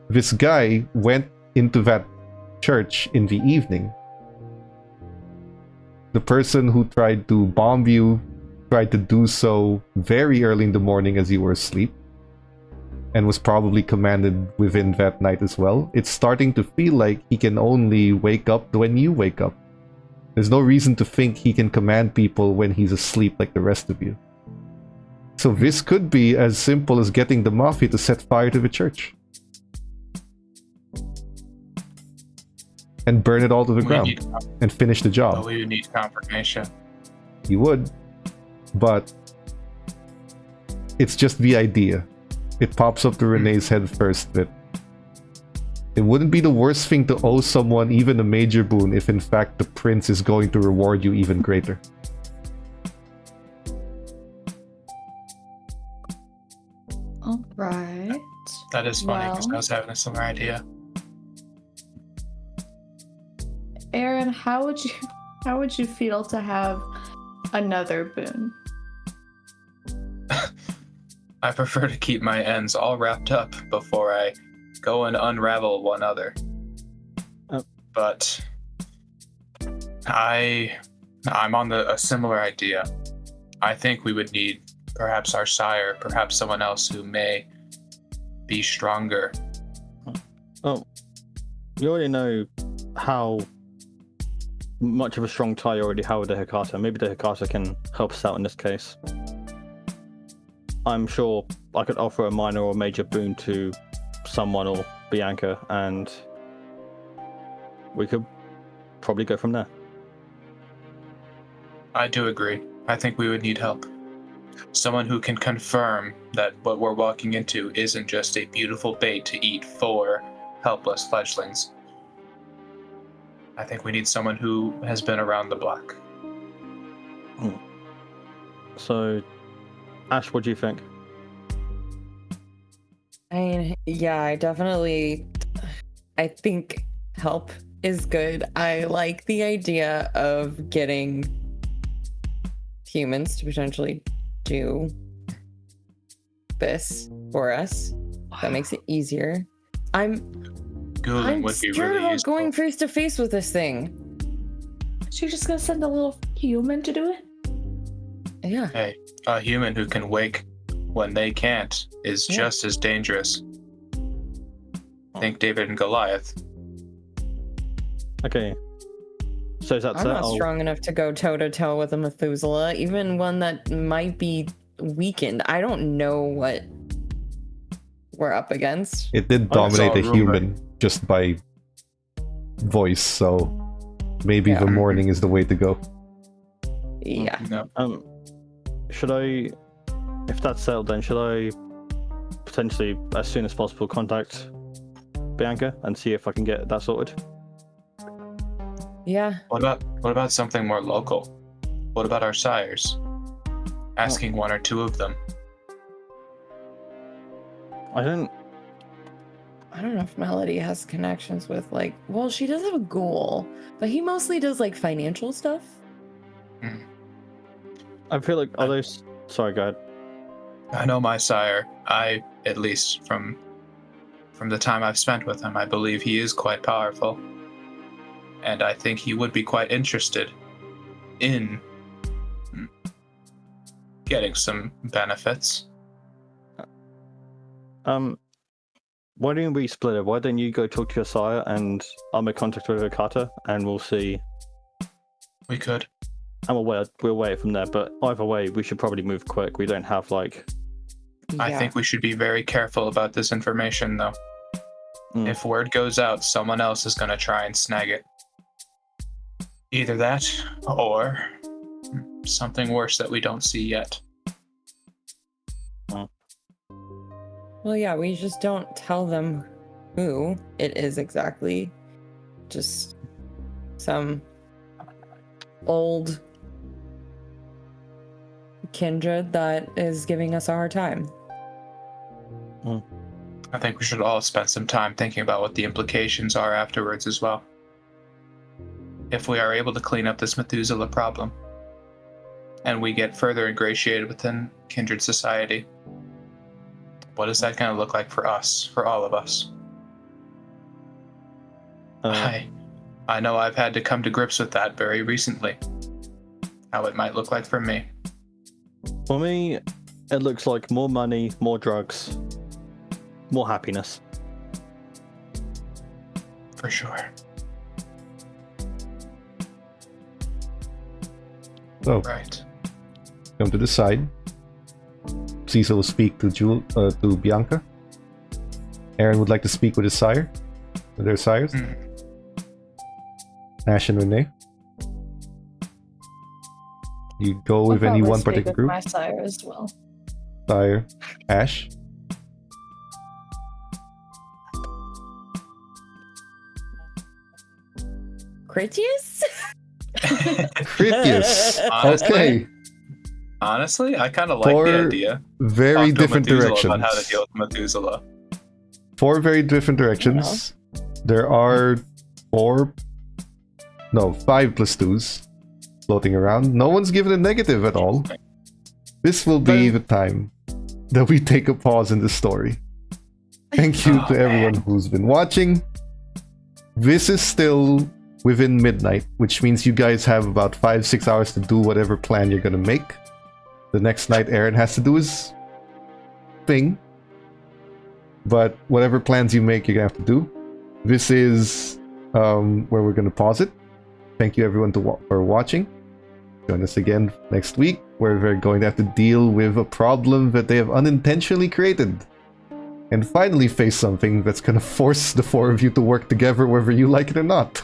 this guy went into that church in the evening. The person who tried to bomb you tried to do so very early in the morning as you were asleep, and was probably commanded within that night as well. It's starting to feel like he can only wake up when you wake up. There's no reason to think he can command people when he's asleep like the rest of you. So this could be as simple as getting the mafia to set fire to the church. And burn it all to the ground. And finish the job. Well, we would need confirmation. You would. But it's just the idea. It pops up to Renee's head first that it wouldn't be the worst thing to owe someone even a major boon if in fact the prince is going to reward you even greater. Alright. That is funny because Well. I was having a similar idea. Aaron, how would you feel to have another boon? I prefer to keep my ends all wrapped up before I go and unravel one other. But I'm on a similar idea. I think we would need perhaps our sire, perhaps someone else who may be stronger. Oh, you already know how much of a strong tie you already have with the Hikata. Maybe the Hikata can help us out in this case. I'm sure I could offer a minor or major boon to someone or Bianca, and we could probably go from there. I do agree. I think we would need help. Someone who can confirm that what we're walking into isn't just a beautiful bait to eat for helpless fledglings. I think we need someone who has been around the block. So, Ash, what do you think? I mean, yeah, I think help is good. I like the idea of getting humans to potentially do this for us. That makes it easier. I'm Ghouling would be scared really about useful. going face to face with this thing. So you're just gonna send a little human to do it? Yeah. Hey, a human who can wake when they can't is Yeah. just as dangerous. Think David and Goliath. Okay. So is that I'm set? not strong enough to go toe to toe with a Methuselah, even one that might be weakened. I don't know what we're up against. It did I saw dominate a a rumor. human just by voice, so maybe Yeah. the morning is the way to go. Yeah. No. Should I, if that's settled, then should I potentially, as soon as possible, contact Bianca and see if I can get that sorted? Yeah. What about something more local? What about our sires? Asking one or two of them. I don't. I don't know if Melody has connections with well, she does have a ghoul, but he mostly does financial stuff. I feel like are those. Sorry, go ahead. I know my sire. At least from the time I've spent with him, I believe he is quite powerful. And I think he would be quite interested in getting some benefits. Why don't we split it? Why don't you go talk to your sire and I'll make contact with Okata and we'll see. We could. And we'll wait from there. But either way, we should probably move quick. We don't have like. I think we should be very careful about this information, though. If word goes out, someone else is going to try and snag it. Either that, or something worse that we don't see yet. Well, yeah, we just don't tell them who it is exactly. Just some old kindred that is giving us a hard time. I think we should all spend some time thinking about what the implications are afterwards as well. If we are able to clean up this Methuselah problem, and we get further ingratiated within kindred society, what is that going to look like for us, for all of us? I know I've had to come to grips with that very recently. How it might look like for me. For me, it looks like more money, more drugs, more happiness. For sure. So, Right. come to the side. Cecil will speak to Bianca. Aaron would like to speak with his sire, with their sires. Ash and Renee. You go with I'll any probably one speak particular with group. My sire as well. Sire, Ash. Critius? Critius. Okay. Honestly, I kind of like Four the idea. very Talk to different Methuselah directions. about how to deal with Methuselah. 4 very different directions. There are 5 plus 2s floating around. No one's given a negative at all. This will be the time that we take a pause in the story. Thank you to everyone who's been watching. This is still within midnight, which means you guys have about 5-6 hours to do whatever plan you're gonna make. The next night Aaron has to do his thing. But whatever plans you make, you're gonna have to do. This is where we're gonna pause it. Thank you everyone for watching. Join us again next week, where we're going to have to deal with a problem that they have unintentionally created. And finally face something that's gonna force the 4 of you to work together whether you like it or not.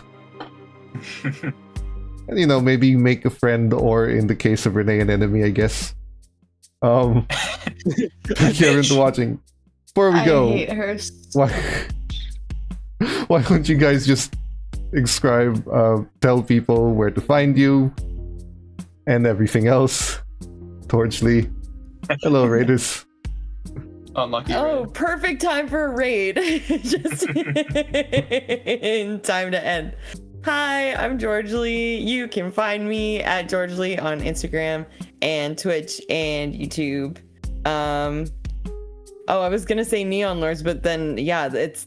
And maybe make a friend, or in the case of Renee, an enemy, I guess. Thank you everyone for watching. Before we go, I hate her. why don't you guys just tell people where to find you and everything else. Torchley. Hello, Raiders. Unlucky. Oh, perfect time for a raid. Just in time to end. Hi, I'm George Lee. You can find me at George Lee on Instagram and Twitch and YouTube. I was gonna say Neon Lords, but then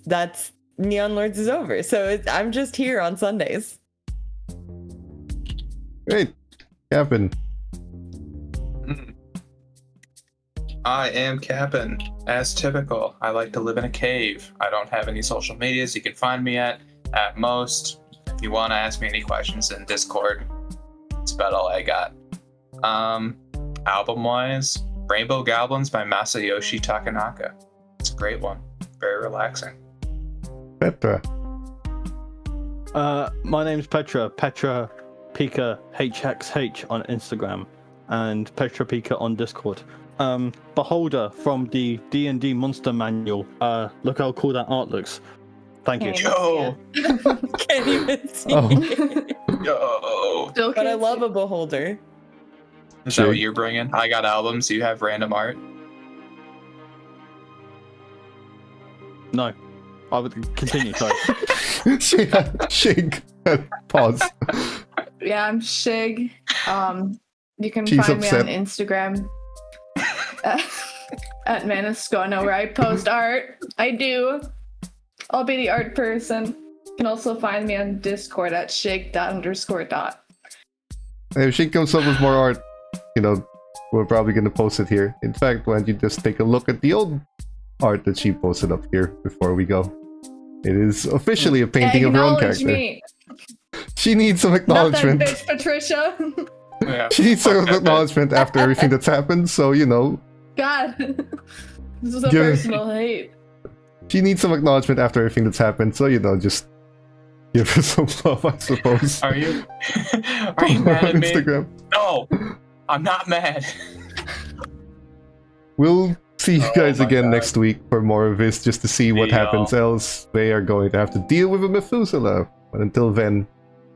that's Neon Lords is over. So I'm just here on Sundays. Great, Captain. I am Cap'n. As typical, I like to live in a cave. I don't have any social medias you can find me at most. If you want to ask me any questions in Discord, that's about all I got. Album-wise, Rainbow Goblins by Masayoshi Takanaka. It's a great one. Very relaxing. Petra. My name's Petra. Petra Pika HXH on Instagram and Petra Pika on Discord. Beholder from the D&D Monster Manual. Look how cool that art looks. Thank you. Yo! Can't even see. Oh. Yo! Still But I can't love see. a beholder. Is that what you're bringing? I got albums. You have random art? No. I would continue, sorry. Shig. Pause. Yeah, I'm Shig. You can She's find upset. me on Instagram at Manascona, where I post art. I do. I'll be the art person. You can also find me on Discord at shig._. If Shig comes up with more art, we're probably going to post it here. In fact, why don't you just take a look at the old art that she posted up here before we go. It is officially a painting of her own Acknowledge character. me. She needs some Not that acknowledgement. bitch, Patricia. Yeah. She needs some Fuck that bitch. acknowledgement after everything that's happened, so, you know, God. This is a Give- personal hate. she needs some acknowledgement after everything that's happened, so, you know, just give her some love, I suppose. Are you? Are you mad at On me? Instagram. No, I'm not mad. We'll see you Oh guys my again God. next week for more of this, just to see what See y'all. happens. Else, they are going to have to deal with a Methuselah. But until then,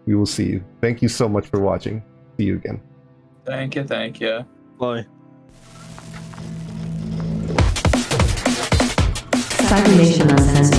we will see you. Thank you so much for watching. See you again. Thank you, thank you. Bye. Cybernation Nonsense